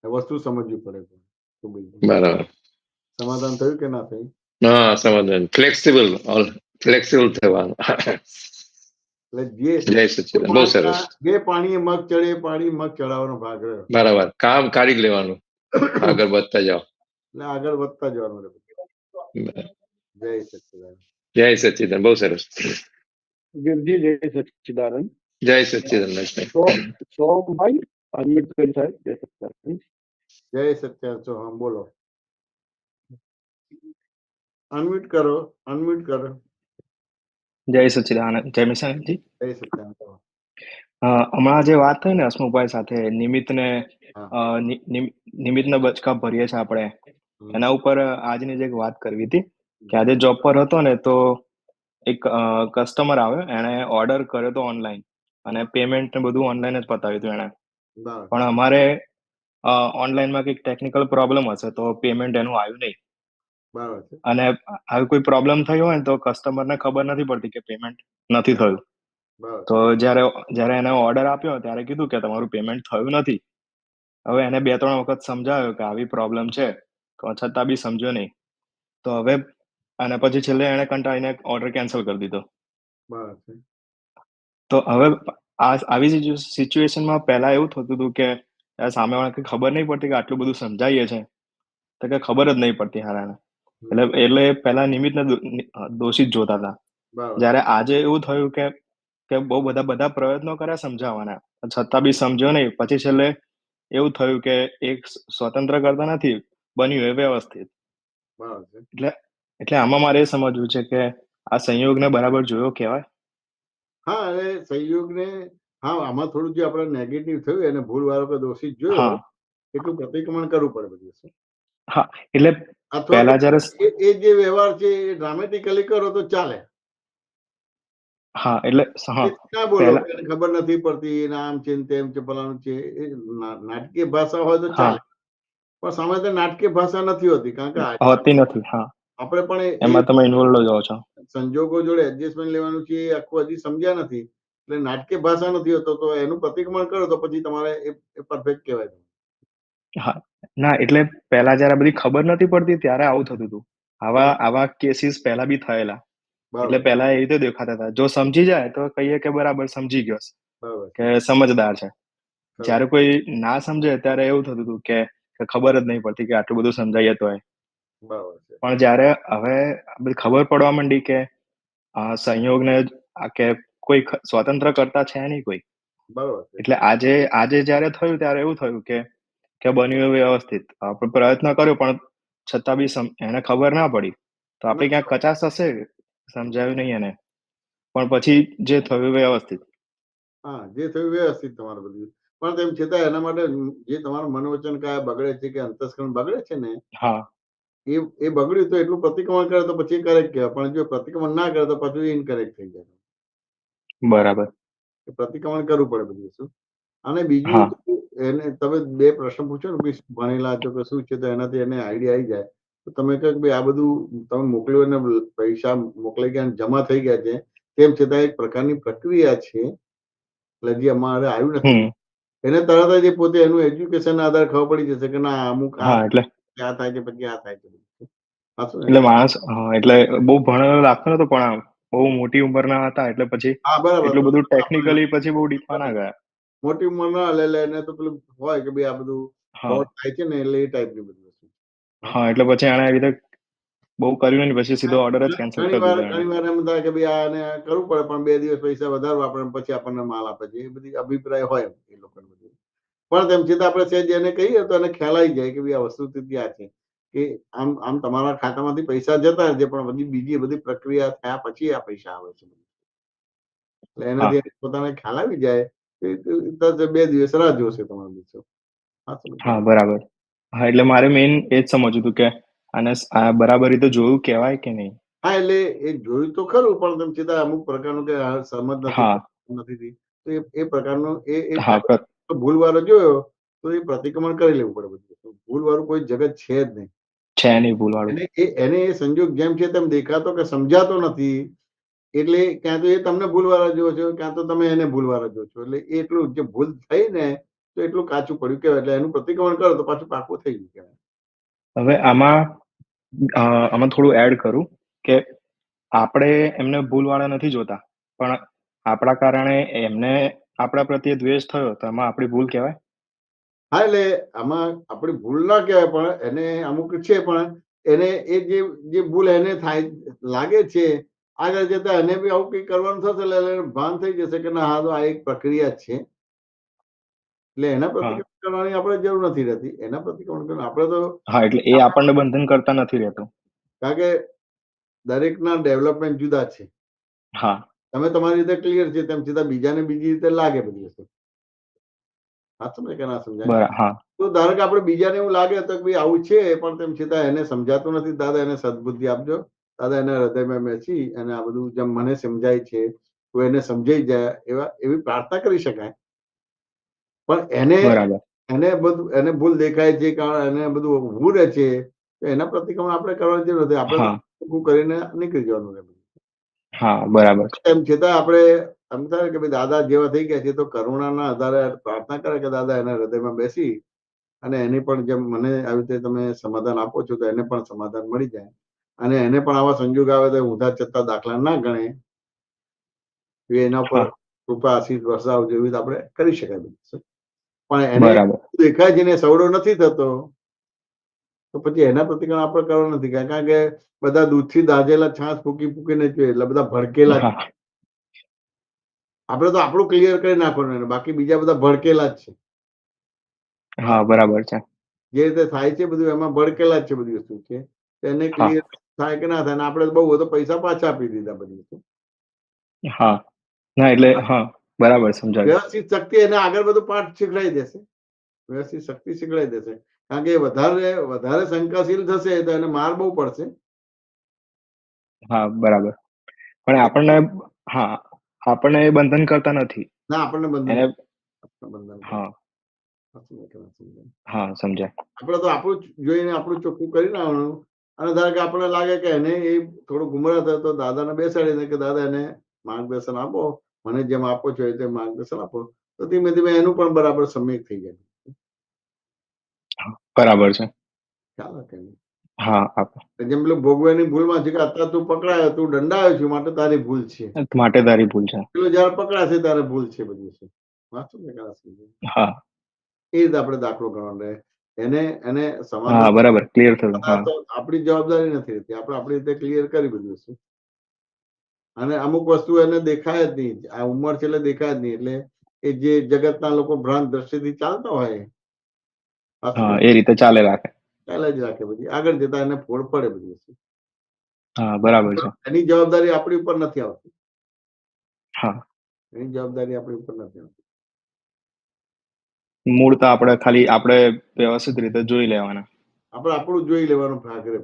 વસ્તુ સમજવી પડે. બરાબર. સમાધાન થયું કે ના થયું? હા સમાધાન. ફ્લેક્સિબલ થવાનું. જય સચ્ચિદાનંદ. બહુ સરસ. જે પાણીએ મગ ચડે પાણી મગ ચડાવવાનો ભાગ રહ્યો. બરાબર, કામ કાઢી લેવાનું, આગળ વધતા જાઓ. એટલે આગળ વધતા જવાનું. જય સચ્ચિદાનંદ. જય સચ્ચિદાનંદ. બહુ સરસ. વીરજી જય સચ્ચિદાનંદ. જય સચ્ચિદાનંદ ભાઈ. સોમભાઈ અનમ્યુટ કરી સાહેબ. જય સચ્ચિદાનંદ. જય સત્યાન ચૌહાણ બોલો. અનમ્યુટ કરો, અનમ્યુટ કરો. જય સચ્ચિદાનંદ. જય મિશાનજી. જય સત્યાન ચૌહાણ. હમણાં જે વાત થઈ ને હસમુખભાઈ સાથે નિમિત્તને હા. નિમિત્તને બચકા ભરીએ છીએ આપણે, હમ. એના ઉપર આજની જે એક વાત કરવી હતી કે આજે જોબ પર હતો ને તો એક કસ્ટમર આવ્યો, એણે ઓર્ડર કર્યો હતો ઓનલાઈન અને પેમેન્ટ ને બધું ઓનલાઈન જ પતાવ્યું હતું એણે. બરાબર. પણ અમારે ઓનલાઈનમાં કંઈક ટેકનિકલ પ્રોબ્લેમ હશે તો પેમેન્ટ એનું આવ્યું નહીં. બરાબર છે. અને આવી કોઈ પ્રોબ્લેમ થયો હોય ને તો કસ્ટમરને ખબર નથી પડતી કે પેમેન્ટ નથી થયું. બરાબર. તો જ્યારે એને ઓર્ડર આપ્યો ત્યારે કીધું કે તમારું પેમેન્ટ થયું નથી. હવે એને 2-3 વખત સમજાવ્યો કે આવી પ્રોબ્લેમ છે, તો છતાં બી સમજ્યો નહીં. તો હવે અને પછી છેલ્લે એને કંટાળીને ઓર્ડર કેન્સલ કરી દીધો. બરાબર છે. તો હવે આવી સિચ્યુએશનમાં પહેલા એવું થતું હતું કે સામેવાળાને ખબર નહીં પડતી કે આટલું બધું સમજાવીએ છે તો કે ખબર જ નહીં પડતી હારાને. એટલે પહેલા નિમિત્તને દોષિત જોતા હતા. બરાબર. જ્યારે આજે એવું થયું કે બહુ બધા પ્રયત્નો કર્યા સમજાવવાના, છતાં બી સમજ્યો નહીં. પછી છેલ્લે એવું થયું કે એક સ્વતંત્ર કરતા નથી બન્યું એ વ્યવસ્થિત. બરાબર છે. એટલે આમાં મારે એ સમજવું છે કે આ સંયોગને બરાબર જોયો કહેવાય. હા, અને સંયોગને હા આમાં થોડું જે આપણે નેગેટિવ થયું એને ભૂલ વાળો કે દોષિત જોયો હા એટલું પ્રતિક્રમણ કરવું પડે બધું વસ્તુ. હા એટલે અથવા પહેલા જ્યારે એ જે વ્યવહાર છે એ ડ્રામેટિકલી કરો તો ચાલે. હા એટલે હા ના બોલો પહેલા કે એને ખબર નથી પડતી ને આમ છે ને તેમ છે ફલાણું છે, એ નાટકીય ભાષા હોય તો હા ચાલે. પણ સામે તો નાટકીય ભાષા નથી હોતી, કારણ કે હોતી નથી. હા આપણે પણ એમાં તમે ઇન્વોલ્વ જ હો છો. સંજોગો જોડે એડજસ્ટમેન્ટ લેવાનું છે એ આખું હજી સમજ્યા નથી, એટલે નાટકીય ભાષા નથી હોતો. તો એનું પ્રતિક્રમણ કરો તો પછી તમારે એ પરફેક્ટ કહેવાય. હા ના એટલે પહેલા જ્યારે બધી ખબર નથી પડતી ત્યારે આવું થતું હતું. આવા કેસીસ પહેલા બી થયેલા. એટલે બરાબર. પહેલા એ રીતે દેખાતા હતા. જો સમજી જાય તો કહીએ કે બરાબર સમજી ગયો છે, બરાબર કે સમજદાર છે. ખરું. જ્યારે કોઈ ના સમજે ત્યારે એવું થતું હતું કે ખબર જ નહીં પડતી કે આટલું બધું સમજાઈએ તોય. બરાબર છે. પણ જ્યારે હવે બધી ખબર પડવા માંડી કે સંયોગને કે કોઈ સ્વતંત્ર કરતા છે નહીં કોઈ. બરાબર છે. એટલે આજે જ્યારે થયું ત્યારે એવું થયું કે બન્યું વ્યવસ્થિત. આપણે પ્રયત્ન કર્યો પણ છતાં બી એને ખબર ના પડી. તો આપણે ક્યાંક કચાશ હશે, સમજાવ્યું નહીં એને. પણ પછી જે થયું વ્યવસ્થિત. હા, જે થયું વ્યવસ્થિત તમારે બધું. પણ તેમ છતાં એના માટે જે તમારું મનોવચન કાયા બગડે છે કે અંતસ્કરણ બગડે છે ને, હા એ બગડ્યું તો એટલું પ્રતિક્રમણ કરે તો પછી કરેક્ટ કહેવાય. પણ જો પ્રતિક્રમણ ના કરે તો પછી ઇનકરેક્ટ થઈ જાય. બરાબર. પ્રતિક્રમણ કરવું પડે બધું વસ્તુ. અને બીજું હા એને તમે 2 પ્રશ્ન પૂછો ને, ભાઈ ભણેલા છો કે શું છે, તો એનાથી એને આઈડિયા આવી જાય. તો તમે કહો કે ભાઈ આ બધું તમે મોકલ્યું અને પૈસા મોકલાઈ ગયા જમા થઈ ગયા છે, તેમ છતાં એક પ્રકારની પ્રક્રિયા છે, એટલે હજી અમારે આવ્યું નથી. એને તરત જ પોતે એનું એજ્યુકેશન આધાર ખબર પડી જશે કે ના અમુક હા એટલે આ થાય છે પછી આ થાય છે. માણસ એટલે બહુ ભણેલો લાગતો નતો, પણ બહુ મોટી ઉંમરના હતા એટલે પછી હા બરાબર. એટલું બધું આપણે ટેકનિકલી પછી બહુ ડીપમાં ના ગયા. મોટી ઉંમર ના લે એને તો પેલું હોય કે ભાઈ આ બધું હા ફ્રોડ થાય છે ને, એટલે એ ટાઈપની બધી વસ્તુ. હા એટલે પછી એને આવી રીતે બહુ કર્યું ને પછી સીધો ઓર્ડર જ કેન્સલ કરી દીધો એને. ઘણી વાર એમ થાય કે ભાઈ આને કરવું પડે પણ 2 દિવસ પૈસા વધારે વાપરે પછી આપણને માલ આપે છે, એ બધી અભિપ્રાય હોય એ લોકોને બધું. પણ તેમ છતાં આપણે સહેજ એને કહીએ તો એને ખ્યાલ આવી જાય કે ભાઈ આ વસ્તુ ત્યાં છે, કે આમ તમારા ખાતામાંથી પૈસા જતા છે પણ બધી બીજી બધી પ્રક્રિયા થયા પછી આ પૈસા આવે છે. એટલે એનાથી પોતાને ખ્યાલ આવી જાય તો 2 દિવસ રાહ જોશે તમારો બીજો. હા બરાબર. હા એટલે મારે મેઇન એ જ સમજવું હતું કે આને બરાબર રીતે જોયું કહેવાય કે નહીં. હા એટલે એ જોયું તો ખરું, પણ તેમ છતાં અમુક પ્રકારનું કે સમજ નથી હા નથી તો એ પ્રકારનું એ હા ભૂલ વાળો જોયો તો એ પ્રતિક્રમણ કરી લેવું પડે બધું. ભૂલ વાળું કોઈ જગત છે જ નહીં. છે નહીં ભૂલવાળું. એને એ સંજોગ જેમ છે તેમ દેખાતો કે સમજાતો નથી, એટલે ક્યાં તો એ તમને ભૂલવાળા જો છો, ક્યાં તો તમે એને ભૂલવાળા જો છો. એટલે એટલું જે ભૂલ થઈ ને તો એટલું કાચું પડ્યું કહેવાય. એટલે એનું પ્રતિક્રમણ કરો તો પાછું પાકું થઈ ગયું કહેવાય. હવે આમાં થોડું એડ કરું કે આપણે એમને ભૂલવાળા નથી જોતા, પણ આપણા કારણે એમને આપણા પ્રત્યે દ્વેષ થયો તો એમાં આપણી ભૂલ કહેવાય. હા એટલે આમાં આપણી ભૂલ ના કહેવાય, પણ એને અમુક છે, પણ એને એ જે ભૂલ એને થાય લાગે છે આગળ જતા એને બી આવું કઈ કરવાનું થશે એટલે એને ભાન થઈ જશે કે ના હા તો આ એક પ્રક્રિયા જ છે, એટલે એના પ્રતિક્રમણ કરવાની આપણે જરૂર નથી રહેતી. એના પ્રતિક્રમણ કરવાનું આપણે તો હા, એટલે એ આપણને બંધન કરતા નથી રહેતું. કારણ કે દરેકના ડેવલપમેન્ટ જુદા છે. હા, તમે તમારી રીતે ક્લિયર છે તેમ છતાં બીજાને બીજી રીતે લાગે બધી વસ્તુ. સાચું ને કે ના સમજાય? બરાબર. હા, તો ધારો કે આપણે બીજાને એવું લાગે તો કે ભાઈ આવું છે પણ તેમ છતાં એને સમજાતું નથી, દાદા એને સદબુદ્ધિ આપજો, દાદા એને હૃદયમાં બેસી અને આ બધું જેમ મને સમજાય છે તો એને સમજાઈ જાય એવી પ્રાર્થના કરી શકાય. પણ બરાબર. એને બધું એને ભૂલ દેખાય છે કારણ એને બધું ઊભું રહે છે તો એના પ્રતિક્રમણ આપણે કરવાની જરૂર નથી. આપણે હા, ઊભું કરીને નીકળી જવાનું રહે. હા, બરાબર છે. તેમ છતાં આપણે એમ થાય કે ભાઈ દાદા જેવા થઈ ગયા છે તો કરુણાના આધારે પ્રાર્થના કરે કે દાદા એના હૃદયમાં બેસી અને એની પણ જેમ મને આવી રીતે તમે સમાધાન આપો છો તો એને પણ સમાધાન મળી જાય અને એને પણ આવા સંજોગ આવે તો ઊંધા ચત્તા દાખલા ના ગણે, એના પર હા, કૃપા આશીષ વરસાવ જેવી રીતે આપણે કરી શકાય બધું. પણ એને બરાબર. દેખાય છે ને સવડો નથી થતો તો પછી એના પ્રતિક્રમણ આપણે કરવાનું નથી, કારણ કે બધા દૂધથી દાજેલા છાશ ફૂકી ફૂકીને જોઈએ એટલે બધા ભડકેલા જ. હા, આપણે તો આપણું ક્લિયર કરી નાખવાનું, બાકી બીજા બધા ભડકેલા જ છે. હા, બરાબર છે. જે રીતે થાય છે બધું એમાં ભડકેલા જ છે બધી વસ્તુ છે. એને હા, ક્લિયર થાય કે ના થાય, આપણે બહુ બધો પૈસા પાછા આપી દીધા બધી વસ્તુ. હા. ના, એટલે હા, બરાબર સમજાયું. વ્યવસ્થિત શક્તિ એને આગળ બધું પાઠ શીખડાઈ દેશે, વ્યવસ્થિત શક્તિ શીખડાઈ દેશે. કારણ કે વધારે શંકાશીલ થશે તો એને માર બહુ પડશે. હા, બરાબર. પણ આપણને હા, આપણને એ બંધન કરતા નથી. ના આપણને બંધન એને કરે. હા, હા, સમજાય. આપણે તો આપણું જોઈને આપણું ચોખ્ખું કરી નાખવાનું. અને ધારો કે આપણને લાગે કે એને એ થોડું ગુમરાહ થયો તો દાદાને બેસાડીને કે દાદા એને માર્ગદર્શન આપો, મને જેમ આપો છો એ રીતે માર્ગદર્શન આપો, તો ધીમે ધીમે એનું પણ બરાબર સમ્યક થઈ જાય. બરાબર છે. ખ્યાલ રાખે ને? હા, જેમ પેલું ભોગવ્યાની ભૂલમાં છે કે અત્યારે તું પકડાયો, તું દંડાયો છું માટે તારી ભૂલ છે. માટે તારી ભૂલ છે. પેલું જયારે પકડાશે ત્યારે ભૂલ છે બધી છે. વાંચો ને હા, એ રીતે આપણે દાખલો કરવાનો રહે. એને એને હા, સમાધાન બરાબર. ક્લિયર થયું. હા, તો આપણી જવાબદારી નથી રહેતી. આપણે આપણી રીતે ક્લિયર કરી બધી વસ્તુ. અને અમુક વસ્તુ એને દેખાય જ નહીં, આ ઉંમર છે એટલે દેખાય જ નહીં, એટલે એ જે જગતના લોકો ભ્રાંત દ્રષ્ટિથી ચાલતા હોય હા, એ રીતે ચાલે રાખે. ચાલે જ રાખે, બધી આગળ જતા એને ફોડ પડે બધી વસ્તુ. હા, બરાબર છે. એની જવાબદારી આપણી ઉપર નથી આવતી. હા, એની જવાબદારી આપણી ઉપર નથી આવતી. મૂળ તો આપણે ખાલી આપણે વ્યવસ્થિત રીતે જોઈ લેવાના. આપણે આપણું જોઈ લેવાનું ભાગ રહે.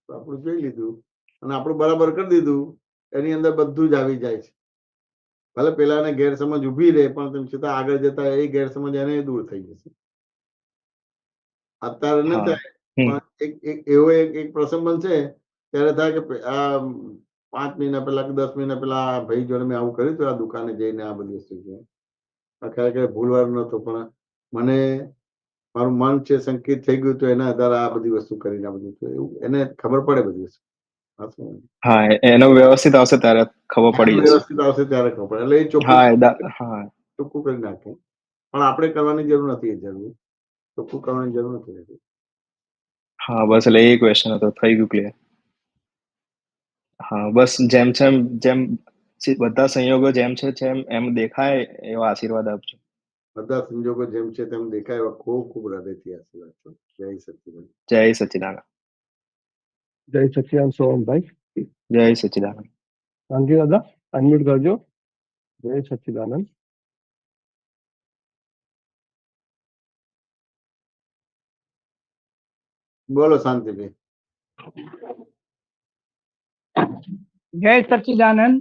આપણું જોઈ લીધું અને આપણું બરાબર કરી દીધું, એની અંદર બધું જ આવી જાય છે. ભલે પેલાને ગેરસમજ ઉભી રહે પણ તેમ છતાં આગળ જતા એ ગેરસમજ એને દૂર થઈ જશે. અત્યારે ન હા, થાય પણ એક એવો એક પ્રસંગ બનશે ત્યારે થાય કે આ 5 મહિના પહેલા કે 10 મહિના પહેલા આ ભાઈ જોડે મેં આવું કર્યું હતું, આ દુકાને જઈને આ બધી વસ્તુ છે. ખરેખર ભૂલવાર નતો પણ મને મારું મન છે સંકેત થઈ ગયું તો એના આધારે આ બધી વસ્તુ કરીને આ બધું એવું એને ખબર પડે બધી વસ્તુ. હા, એનો વ્યવસ્થિત આવશે ત્યારે ખબર પડી જશે. વ્યવસ્થિત આવશે ત્યારે ખબર પડે. એટલે એ હા, ચોખ્ખું કરી નાખે. પણ આપણે કરવાની જરૂર નથી. એ જરૂર ચોખ્ખું કરવાની જરૂર નથી રહેતી. હા, બસ એટલે એ ક્વેશ્ચન હતો, થઈ ગયું ક્લિયર. હા, બસ જેમ બધા સંયોગો જેમ છે એમ દેખાય એવા આશીર્વાદ આપજો. બધા સંજોગો જેમ છે તેમ દેખાય એવા ખૂબ ખૂબ હૃદયથી આશીર્વાદ. જય સચિદાનંદ. જય સચ્ચિદાનંદ. જય સચિદાન સોહમભાઈ. જય સચ્ચિદાનંદ. શાંતિ દાદા, અનમ્યુટ કરજો. જય સચ્ચિદાનંદ. બોલો શાંતિભાઈ. જય સચ્ચિદાનંદ.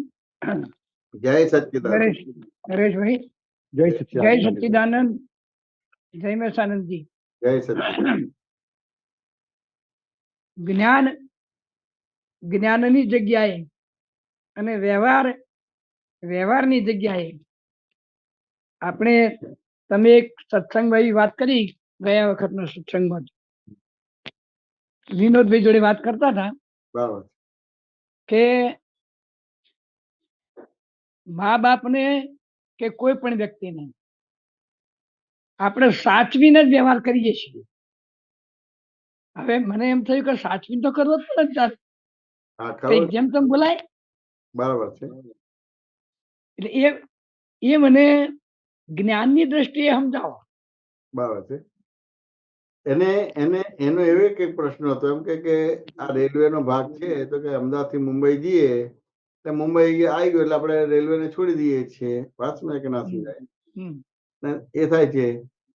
જય સચ્ચિદાનંદ. નરેશભાઈ, જય જય સચ્ચિદાનંદ. સચ્ચિદાનંદ. જય મેસાનંદજી. જય સચ્ચિદાનંદ. જ્ઞાનની જગ્યાએ અને વ્યવહારની જગ્યાએ આપણે તમે એક સત્સંગભાઈ વાત કરી ગયા વખતનો સત્સંગમાં વિનોદભાઈ જોડે વાત કરતા હતા બરાબર. કે મા બાપને કે કોઈ પણ વ્યક્તિને આપણે સાચવીને જ વ્યવહાર કરીએ છીએ. હવે મને એમ થયું કે સાચવીને તો કરવો જ પડે ને તાર, હા, ખબર. જેમ તેમ બોલાય. બરાબર છે. એટલે એ મને જ્ઞાનની દ્રષ્ટિએ સમજાવો. બરાબર છે. એનો એવો એક પ્રશ્ન હતો એમ કે આ રેલવે નો ભાગ છે તો કે અમદાવાદ થી મુંબઈ જઈએ એટલે મુંબઈ આવી ગયું એટલે આપણે રેલવે ને છોડી દઈએ છીએ. વાત સમજાય કે ના સમજાય? એ થાય છે.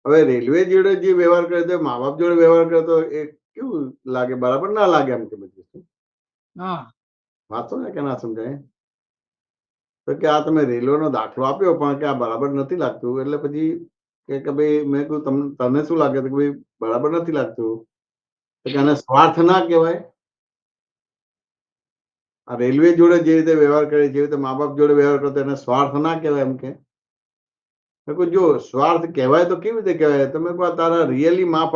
હવે રેલવે જોડે જે વ્યવહાર કરે તો મા બાપ જોડે વ્યવહાર કરે તો એ કેવું લાગે? બરાબર ના લાગે એમ કે બધું વાત સમજાય કે ના સમજાય? તો કે આ તમે રેલવે નો દાખલો આપ્યો પણ કે આ બરાબર નથી લાગતું એટલે પછી કે ભાઈ મેં કહ્યું તને શું લાગે કે ભાઈ બરાબર નથી લાગતું તો કે આને સ્વાર્થ ના કહેવાય? આ રેલવે જોડે જે રીતે વ્યવહાર કરે જે રીતે મા બાપ જોડે વ્યવહાર કરતો એને સ્વાર્થ ના કહેવાય એમ કે? જો સ્વાર્થ કહેવાય તો કેવી રીતે કહેવાય? તમે કહો તારા રિયલી મા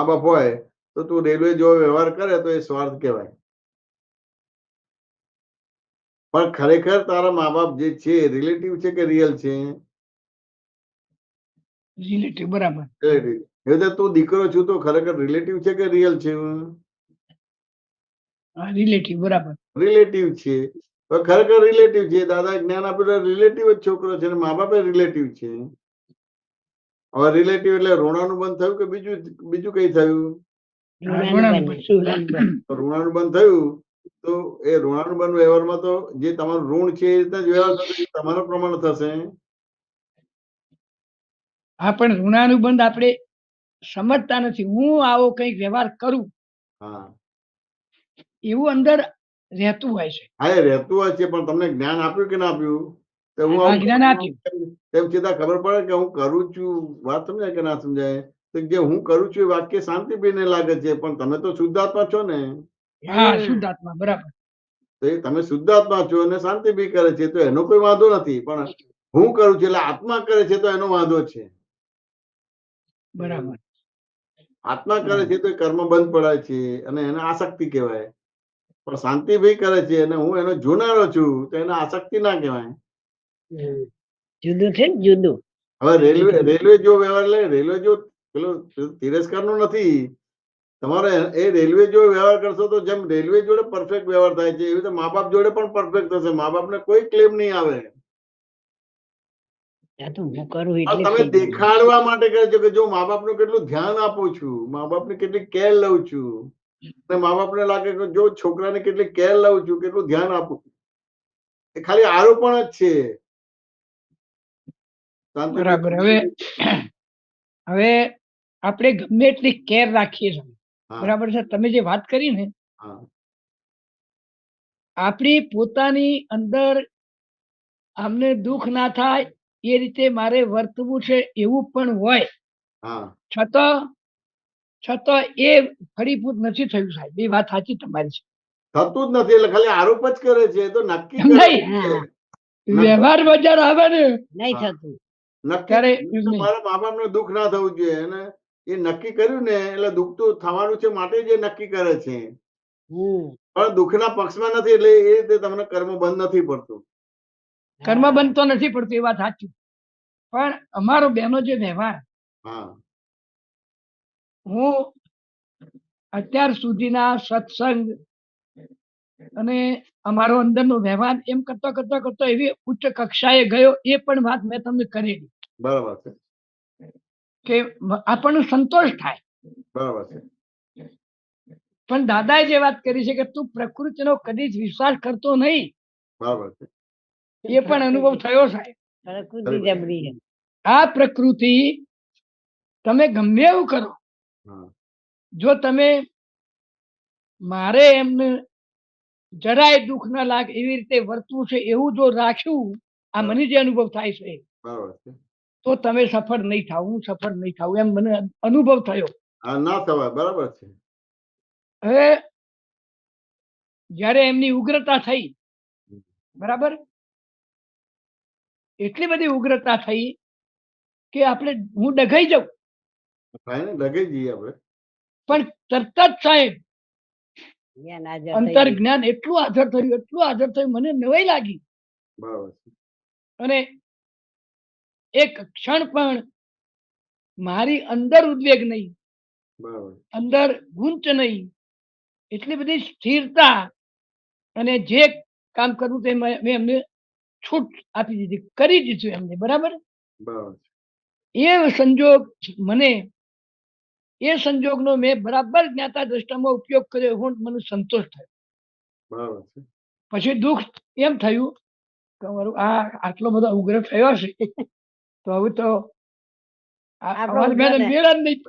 બાપ હોય તો તું રેલવે જેવો વ્યવહાર કરે તો એ સ્વાર્થ કહેવાય. પણ ખરેખર તારા મા બાપ જે છે રિલેટિવ છે કે રિયલ છે? રિલેટિવ. બરાબર. રિલેટિવ. એટલે તું દીકરો છું તો ખરેખર રિલેટિવ છે કે રિયલ છે? રિલેટિવ. બરાબર. રિલેટિવ છે. ખરેખર રિલેટિવ છે. દાદા જ્ઞાન આપેલું રિલેટિવ જ છોકરો છે અને મા બાપ રિલેટિવ છે. હવે રિલેટિવ એટલે ઋણાનુબંધ થયું કે બીજું કઈ થયું? ઋણાનુબંધ થયું તો એ ઋણાનુબંધ વ્યવહારમાં તો જે તમારું ઋણ છે એ રીતે જ વ્યવહાર થશે, તમારો પ્રમાણ થશે. હા, પણ ઋણાનુબંધ આપણે સમજતા નથી. હું આવો કઈક વ્યવહાર કરું એવું અંદર રહેતું હોય છે. હા, એ રહેતું હોય છે પણ તમને જ્ઞાન આપ્યું કે ના આપ્યું? તો હું જ્ઞાન આપ્યું તેમ છતાં ખબર પડે કે હું કરું છું. વાત સમજાય કે ના સમજાય? તો જે હું કરું છું એ વાક્ય શાંતિભાઈને લાગે છે પણ તમે તો શુદ્ધાત્મા છો ને? હા, શુદ્ધાત્મા. બરાબર. તો એ તમે શુદ્ધાત્મા છો અને શાંતિભાઈ કરે છે તો એનો કોઈ વાંધો નથી. પણ હું કરું છું એટલે આત્મા કરે છે તો એનો વાંધો છે. બરાબર. આત્મા કરે છે તો કર્મ બંધ પડાય છે અને એને આસક્તિ કહેવાય. પણ શાંતિભાઈ કરે છે અને હું એનો જોનારો છું તો એને આસક્તિ ના કહેવાય. જુદું છે ને, જુદું. હવે રેલવે જો વ્યવહાર લે, રેલવે જો પેલો તિરસ્કાર નો નથી. તમારે એ રેલવે જો વ્યવહાર કરશો તો જેમ રેલવે જોડે પરફેક્ટ વ્યવહાર થાય છે એવી રીતે મા બાપ જોડે પણ પરફેક્ટ થશે. મા બાપ ને કોઈ ક્લેમ નહીં આવે. તમે દેખાડવા માટે કહે છો કે જો મા બાપ નું કેટલું ધ્યાન આપું છું, મા બાપ ને કેટલી કેર લઉં છું અને મા બાપ ને લાગે કે જો છોકરાને કેટલી કેર લઉં છું, કેટલું ધ્યાન આપું, એ ખાલી આરોપણ જ છે. બરાબર. હવે આપણે ગમે એટલી કેર રાખીએ છીએ. બરાબર છે. તમે જે વાત કરી ને, આપણી પોતાની અંદર અમને દુઃખ ના થાય એ રીતે મારે વર્તવું છે એવું પણ હોય છતાં એ ફળીભૂત નથી થયું. સાહેબ, એ વાત સાચી તમારી છે. થતું જ નથી એટલે ખાલી આરોપ જ કરે છે. તો નક્કી વ્યવહાર બજાર આવે ને નહીં થતું. નક્કી મારા મા બાપ ને દુઃખ ના થવું જોઈએ અને એ નક્કી કર્યું ને એટલે દુઃખ તો થવાનું છે માટે જ એ નક્કી કરે છે. પણ દુઃખના પક્ષમાં નથી એટલે એ રીતે તમને કર્મ બંધ નથી પડતું. કર્મ બંધ તો નથી પડતું, એ વાત સાચી. પણ અમારો બેનો જે વ્યવહાર, હું અત્યાર સુધીના સત્સંગ અને અમારો અંદરનો વ્યવહાર એમ કરતો એવી ઉચ્ચ કક્ષાએ ગયો. એ પણ વાત મેં તમને કરેલી. બરાબર છે. કે આપણને સંતોષ થાય. બરાબર છે. પણ દાદાએ જે વાત કરી છે કે તું પ્રકૃતિનો કદી જ વિશ્વાસ કરતો નહીં. બરાબર છે. એ પણ અનુભવ થયો સાહેબ. આ પ્રકૃતિ તમે ગમે એવું કરો, જો તમે મારે એમને જરાય દુઃખ ના લાગે એવી રીતે વર્તવું છે એવું જો રાખ્યું, આ મને જે અનુભવ થાય છે તો તમે સફળ નહીં થાવ, હું સફળ નહીં થાવ એમ મને અનુભવ થયો. ના થવાય. બરાબર છે. હવે જયારે એમની ઉગ્રતા થઈ, બરાબર, એટલી બધી ઉગ્રતા થઈ કે હું ડઘાઈ જાઉં. ડઘાઈ જઈએ આપણે. પણ તરત જ સાહેબ અંતર જ્ઞાન એટલું હાજર થયું, મને નવાઈ લાગી. બરાબર. અને એક ક્ષણ પણ મારી અંદર ઉદ્વેગ નહીં, અંદર ગુંચ નહીં, એટલી બધી સ્થિરતા. અને જે કામ કરવું તે મેં એમને છૂટ આપી દીધી, કરી દીધું એમને, બરાબર. બરાબર એ સંજોગ મને, એ સંજોગનો મેં બરાબર જ્ઞાતા દ્રષ્ટામાં ઉપયોગ કર્યો, હું મને સંતોષ થયો. બરાબર છે. પછી દુઃખ એમ થયું કે અમારું આ આટલો બધો ઉગ્ર થયો છે, તો હવે તો અવાજ મેં મેળા જ નહીં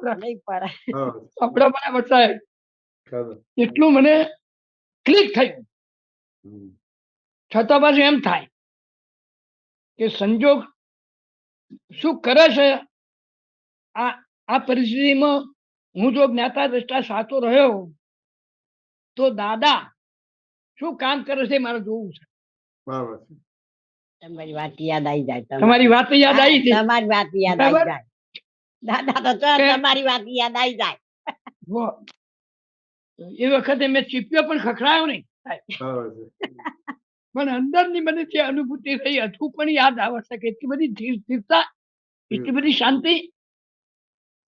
પડે. આપણા બરાબર સાહેબ, એટલું મને ક્લિક થયું. છતાં પાછું એમ થાય કે સંજોગ શું કરે છે. આ પરિસ્થિતિમાં હું જો જ્ઞાતા દ્રષ્ટા સાચો રહ્યો તો દાદા શું કામ કરે છે મારે જોવું છે. બરાબર છે. તમારી વાત યાદ આવી જાય, તમારી વાત યાદ આવી છે, તમારી વાત યાદ આવી જાય દાદા, તો તમારી વાત યાદ આવી જાય. એ વખતે મેં ચીપિયો પણ ખખડાયો નહીં, પણ અંદરની મને જે અનુભૂતિ થઈ હજુ પણ યાદ આવે છે કે એટલી બધી સ્થિરતા, એટલી બધી શાંતિ.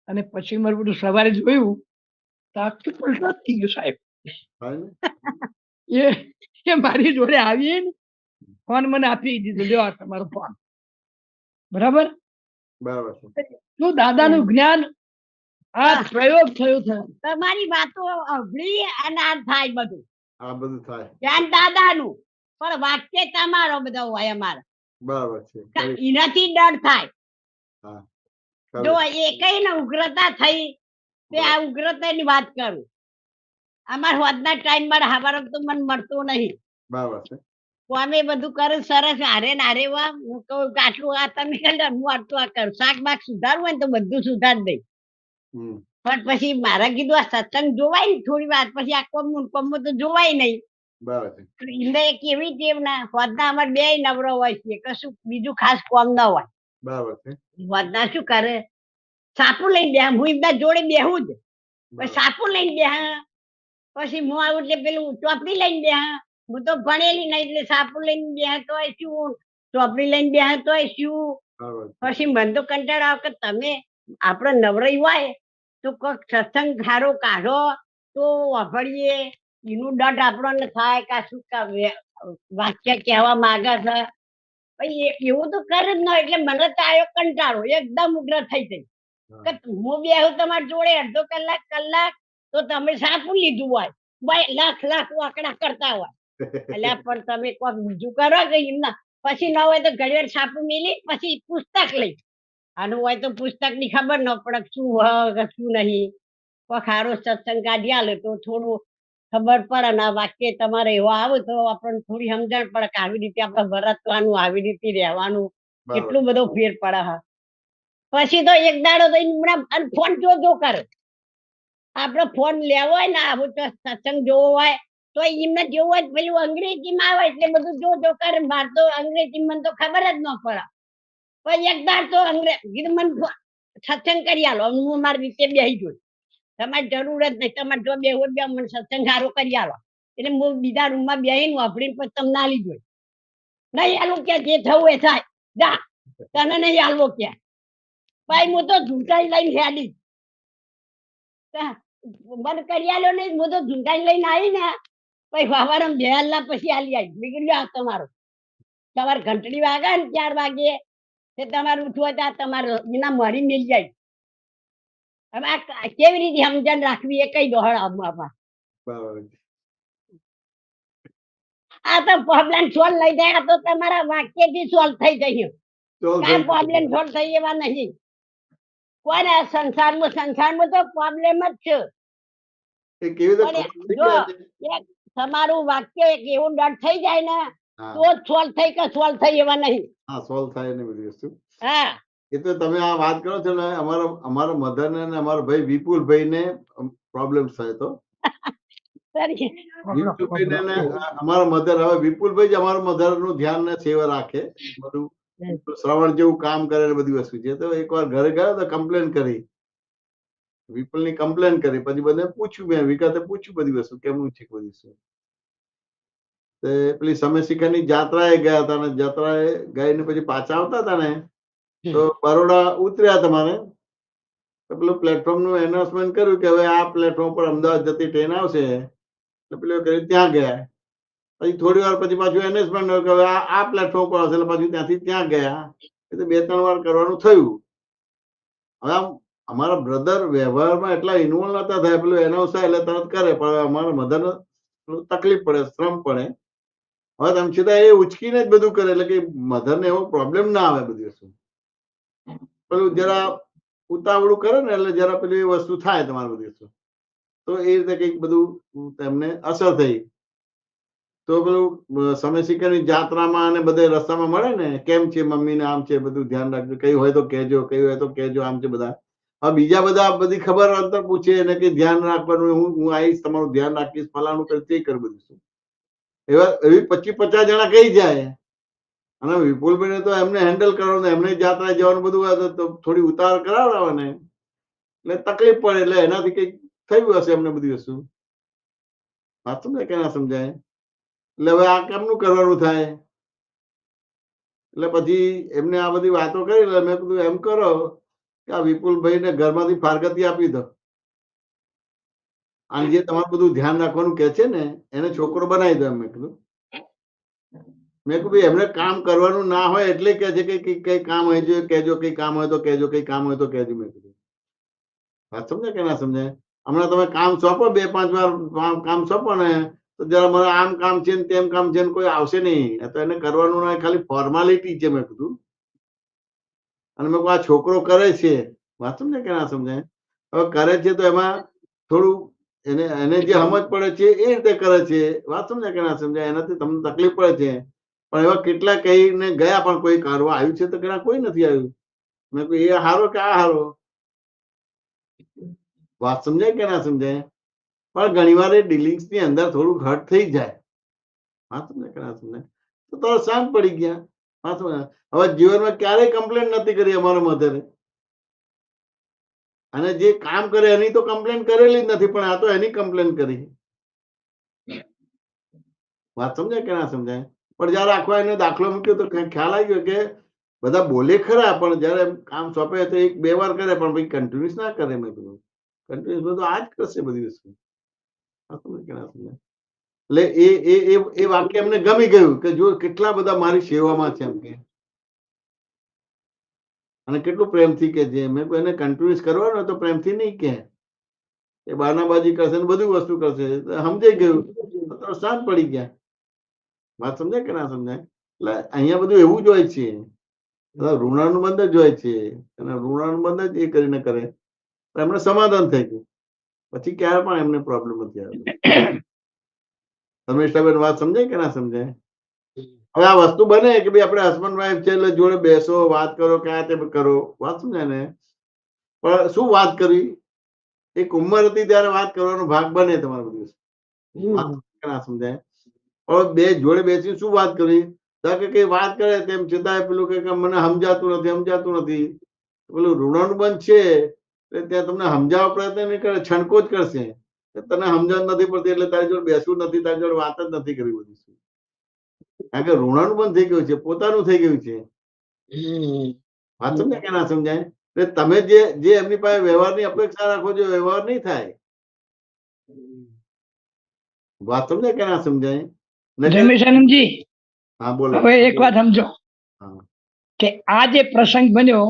અને પછી મારું બધું સવારે જોયું તો આખું પલટો થઈ ગયું સાહેબ. એ મારી જોડે આવી ને ફોન મને આપી દીધો, લ્યો આ તમારો ફોન, બરાબર. શું દાદાનું જ્ઞાન આ પ્રયોગ થયો છે. તમારી વાતો અઘરી અને આ થાય બધું, આ બધું થાય જ્ઞાન દાદાનું, પણ વાક્ય તમારો બધો હોય અમારો. બરાબર છે. એનાથી ડર થાય. જો એકઈ ને ઉગ્રતા થઈ, તે આ ઉગ્રતાની વાત કરું. અમાર હોદના ટાઈમ માં હવારે તો મને મળતો નહીં. બરાબર છે. અમે બધું કરું સરસ, હારે ને હારે વા હું કહું કે આટલું આ તમે કરી, હું આટલું આ કરું. શાક બાક સુધારવું હોય ને તો બધું સુધાર દઈ. પણ પછી મારા કીધું આ સત્સંગ જોવાય ને થોડી વાર, પછી આ કોમ તો જોવાય નહીં. એને કેવી ટેવ ના, હોદના અમાર બે નવરો હોય છે, કશું બીજું ખાસ કોમ ના હોય. બરાબર છે. હોદના શું કરે, સાપુ લઈને બે, હું એમના જોડે બેહું જ. પછી સાપુ લઈને બે, પછી હું આવું એટલે પેલું ચોપડી લઈને બે. હું તો ભણેલી નહીં એટલે સાપુ લઈને બે તો શું, ચોપડી લઈને બે તો શું. પછી મને તો કંટાળો આવે કે તમે આપડે નવરાઈ હોય તો કોઈક સત્સંગ સારો કાઢો તો વાપરીએ, એનું દંડ આપણને થાય કે શું વાક્ય કહેવા માંગે છે. એવું તો કરે જ ન, એટલે મને તો આવ્યો કંટાળો, એકદમ ઉગ્ર થઈ ગઈ કે હું બેહું તમારી જોડે અડધો કલાક તો તમે સાપું લીધું હોય, લાખ આંકડા કરતા હોય. એટલે પણ તમે કોઈક બીજું કરો કે એમના, પછી ન હોય તો ઘડી વાર સાપું મિલી પછી પુસ્તક લઈ, આનું હોય તો પુસ્તક ની ખબર ન પડે શું હોય શું નહીં. કોઈ સારો સત્સંગ કાઢી આલે તો થોડું ખબર પડે ને. વાક્ય તમારે એવો આવે તો આપણને થોડી સમજણ પડે કે આવી રીતે આપણે વર્તવાનું, આવી રીતે રહેવાનું, એટલું બધો ફેર પડે. હા, પછી તો એક દાડો તો ફોન જો કરે. આપડે ફોન લેવો હોય ને આવું સત્સંગ જોવો હોય તો એમને જેવું હોય પેલું અંગ્રેજીમાં આવે એટલે બધું જો કરે. માર તો અંગ્રેજી મને તો ખબર જ ન પડે. પછી એક દાડ તો કીધું મને સત્સંગ કરી આલો, હું મારી રીતે બેસી જોઈ. તમારી જરૂર જ નહીં, તમારે જો બેહો બે મને સત્સંગ સારો કરી આલો. એટલે હું બીજા રૂમમાં બેહીને વાપરીને પછી તમને આલી જોઈ. નહીં આલું કે જે થવું એ થાય, જા તને નહીં આલવો ક્યાં. ભાઈ હું તો ઝૂંટાઈ લઈને હેડી બંધ કરી આલ્યો નહીં. હું તો ઝૂંટાઈ લઈને આવી ને પછી સવારે 2 કલાક પછી આલી આવી. નીકળ્યો તમારો સવારે ઘંટડી વાગે ને 4 વાગે તે તમારું ઉઠવું હોય તમારે એના મરી મિલ જાય. હવે આ કેવી રીતે સમજણ રાખવી એ કઈ દોડ આપવા. આ તો પ્રોબ્લેમ સોલ્વ લઈ જાય તો તમારા વાક્યથી સોલ્વ થઈ જશે. કાંઈ પ્રોબ્લેમ સોલ્વ થઈ એવા નહીં. કોને સંસારમાં તો પ્રોબ્લેમ જ છે. જો તમારું વાક્ય એવું ડર થઈ જાય ને તો સોલ્વ થઈ કે સોલ્વ થઈ એવા નહીં. સોલ્વ થાય ને બધી વસ્તુ. હા, એ તો તમે આ વાત કરો છો ને, અમારા મધર ને અમારા ભાઈ વિપુલભાઈ ને પ્રોબ્લેમ થાય તો અમારા મધર, હવે વિપુલભાઈ જ અમારા મધર નું ધ્યાન ને સેવા રાખે, બધું શ્રવણ જેવું કામ કરે ને બધી વસ્તુ છે. તો એકવાર ઘરે ગયો તો કમ્પ્લેન કરી, વિપુલ ની કમ્પ્લેન કરી. પછી બધે પૂછ્યું, મેં વિગતે પૂછ્યું બધી વસ્તુ કેમનું છે બધી વસ્તુ. પેલી સમયશિખરની જાત્રાએ ગયા હતા ને જાત્રાએ ગઈને પછી પાછા આવતા હતા ને તો બરોડા ઉતર્યા તમારે તો પેલું પ્લેટફોર્મ નું એનાઉન્સમેન્ટ કર્યું કે હવે આ પ્લેટફોર્મ પર અમદાવાદ જતી ટ્રેન આવશે. એટલે પેલું કર્યું ત્યાં ગયા. પછી થોડી વાર પછી પાછું એનેસમેન્ટ કે હવે આ પ્લેટફોર્મ પર હશે એટલે પાછું ત્યાંથી ત્યાં ગયા. એટલે 2-3 વાર કરવાનું થયું. હવે આમ અમારા બ્રધર વ્યવહારમાં એટલા ઇન્વોલ્વ નતા થયા, પેલું એનાઉન્સ થાય એટલે તરત કરે, પણ અમારા મધર તકલીફ પડે, શ્રમ પડે. હવે તેમ છતાં એ ઉચકીને જ બધું કરે, એટલે કે મધર ને એવો પ્રોબ્લેમ ના આવે બધી વસ્તુ. પેલું જરા ઉતાવળું કરે ને એટલે જરા પેલું એ વસ્તુ થાય તમારે બધી વસ્તુ. તો એ રીતે કંઈક બધું તેમને અસર થઈ. તો પેલું સમય શિખરની જાત્રામાં અને બધે રસ્તામાં મળે ને, કેમ છે મમ્મી ને આમ છે, બધું ધ્યાન રાખજો, કઈ હોય તો કહેજો, કઈ હોય તો કહેજો, આમ છે બધા. હવે બીજા બધા બધી ખબર અંતર પૂછે એને કે ધ્યાન રાખવાનું, હું આવીશ, તમારું ધ્યાન રાખીશ, ફલાણું કરી તે કર બધું. એવી 25-50 જણા કઈ જાય. અને વિપુલભાઈ તો એમને હેન્ડલ કરવાનું, એમને જાત્રા જવાનું બધું હોય તો થોડી ઉતાર કરાવડાવે ને એટલે તકલીફ પડે. એટલે એનાથી કઈક થયું હશે એમને બધી વસ્તુ. વાત સમજાય કે ના સમજાય? એટલે હવે આ કેમનું કરવાનું થાય? એટલે પછી એમને આ બધી વાતો કરી, એટલે મેં કીધું એમ કરો કે આ વિપુલભાઈ ને ઘરમાંથી ફારગતી આપી દો. અને જે તમારું બધું ધ્યાન રાખવાનું કે છે ને એને છોકરો બનાવી દો. મેં કીધું એમને કામ કરવાનું ના હોય એટલે કે છે કે કઈ કામ હોય છે કહેજો, કઈ કામ હોય તો કહેજો, કઈ કામ હોય તો કહેજો. મેં કીધું વાત સમજાય કે ના સમજાય? હમણાં તમે કામ સોંપો, 2-5 વાર કામ સોંપો ને તો જરા મારે આમ કામ છે ને તેમ કામ છે ને કોઈ આવશે નહીં. તો એને કરવાનું ના, ખાલી ફોર્માલિટી છે. મેં કીધું અને મેં આ છોકરો કરે છે, વાત સમજાય કે ના સમજાય? હવે કરે છે તો એમાં થોડું એને જે સમજ પડે છે એ રીતે કરે છે. વાત સમજાય કે ના સમજાય? એનાથી તમને તકલીફ પડે છે. પણ એવા કેટલા કહીને ગયા પણ કોઈ કરવા આવ્યું છે તો કોઈ નથી આવ્યું. મેં કહ્યું એ હારો કે આ હારો? વાત સમજાય કે ના સમજાય? પણ ઘણી વાર એ ડીલિંગ્સ ની અંદર થોડુંક હર્ટ થઈ જાય. વાત સમજાય કે ના સમજાય? તો તરત શાંત પડી ગયા. વાત સમજાય? હવે જીવનમાં ક્યારેય કમ્પ્લેન નથી કરી અમારા મધરે. અને જે કામ કરે એની તો કમ્પ્લેન કરેલી જ નથી, પણ આ તો એની કમ્પ્લેન કરી. વાત સમજાય કે ના સમજાય? પણ જયારે આખો એને દાખલો મૂક્યો તો ખ્યાલ આવી ગયો કે બધા બોલે ખરા, પણ જયારે કામ સોંપે તો 1-2 વાર કરે, પણ ભાઈ કન્ટિન્યુઅસ ના કરે. મેં કીધું કન્ટિન્યુઅસ બધું આ જ કરશે બધી વસ્તુ. વાત સમજાય કે ના સમજાય? એટલે એ વાક્ય એમને ગમી ગયું કે જો કેટલા બધા મારી સેવામાં છે એમ કે, અને કેટલું પ્રેમથી કે છે. મેં એને કન્ટિન્યુઅસ કરવાનું તો પ્રેમથી નહીં કે, એ બાનાબાજી કરશે ને બધું વસ્તુ કરશે. સમજાઈ ગયું તો શાંત પડી ગયા. વાત સમજાય કે ના સમજાય? એટલે અહીંયા બધું એવું જ હોય છે. ઋણાનુબંધ જ હોય છે, અને ઋણાનુબંધ જ એ કરીને કરે એમને સમાધાન થઈ ગયું. પછી ક્યારે પણ એમને પ્રોબ્લેમ નથી આવ્યો. રમેશભાઈ વાત સમજાય કે ના સમજાય? હવે આ વસ્તુ બને કે ભાઈ આપણે હસબન્ડ વાઈફ છે એટલે જોડે બેસો, વાત કરો, ક્યાં તે કરો. વાત સમજાય ને? પણ શું વાત કરવી? એક ઉંમર હતી ત્યારે વાત કરવાનો ભાગ બને તમારે બધું. ના સમજાય? હવે બે જોડે બેસી શું વાત કરવી? કે કઈ વાત કરે તેમ છતાં પેલું કે મને સમજાતું નથી. પેલું ઋણાનુબંધ છે એટલે ત્યાં તમને સમજાવવા પ્રયત્ન નહીં કરે, છણકો જ કરશે. તને સમજણ નથી પડતી એટલે તારી જોડે બેસવું નથી, તારી જોડે વાત જ નથી કરવી બધી. કારણ કે ઋણાનુબંધ થઈ ગયું છે, પોતાનું થઈ ગયું છે. વાત સમજાય કે ના સમજાય? એટલે તમે જે એમની પાસે વ્યવહારની અપેક્ષા રાખો છો વ્યવહાર નહીં થાય. વાત સમજાય કે ના સમજાય? જમીશાનંદજી, હા બોલો. હવે એક વાત સમજો કે આ જે પ્રસંગ બન્યો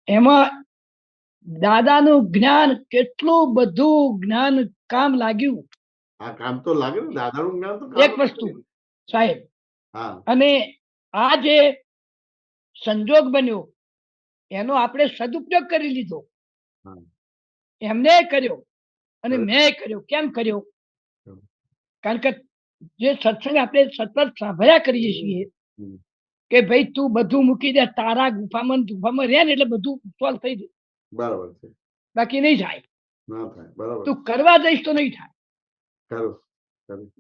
એમાં દાદાનું જ્ઞાન કેટલું બધું જ્ઞાન કામ લાગ્યું. હા, કામ તો લાગે ને દાદાનું જ્ઞાન તો. એક વસ્તુ સાહેબ, હા, અને આ જે સંજોગ બન્યો એનો આપણે સદુપયોગ કરી લીધો. એમને કર્યો અને મેં કર્યો. કેમ કર્યો? કારણ કે જે સત્સંગ આપણે સતત સાંભળ્યા કરીએ છીએ કે ભાઈ તું બધું મૂકી દે, તારા ગુફામાં રહે ને એટલે બધું સોલ્વ થઈ જાય. બરાબર છે. બાકી નહીં થાય. ના થાય. બરાબર. તું કરવા જઈશ તો નહીં થાય. ખરું.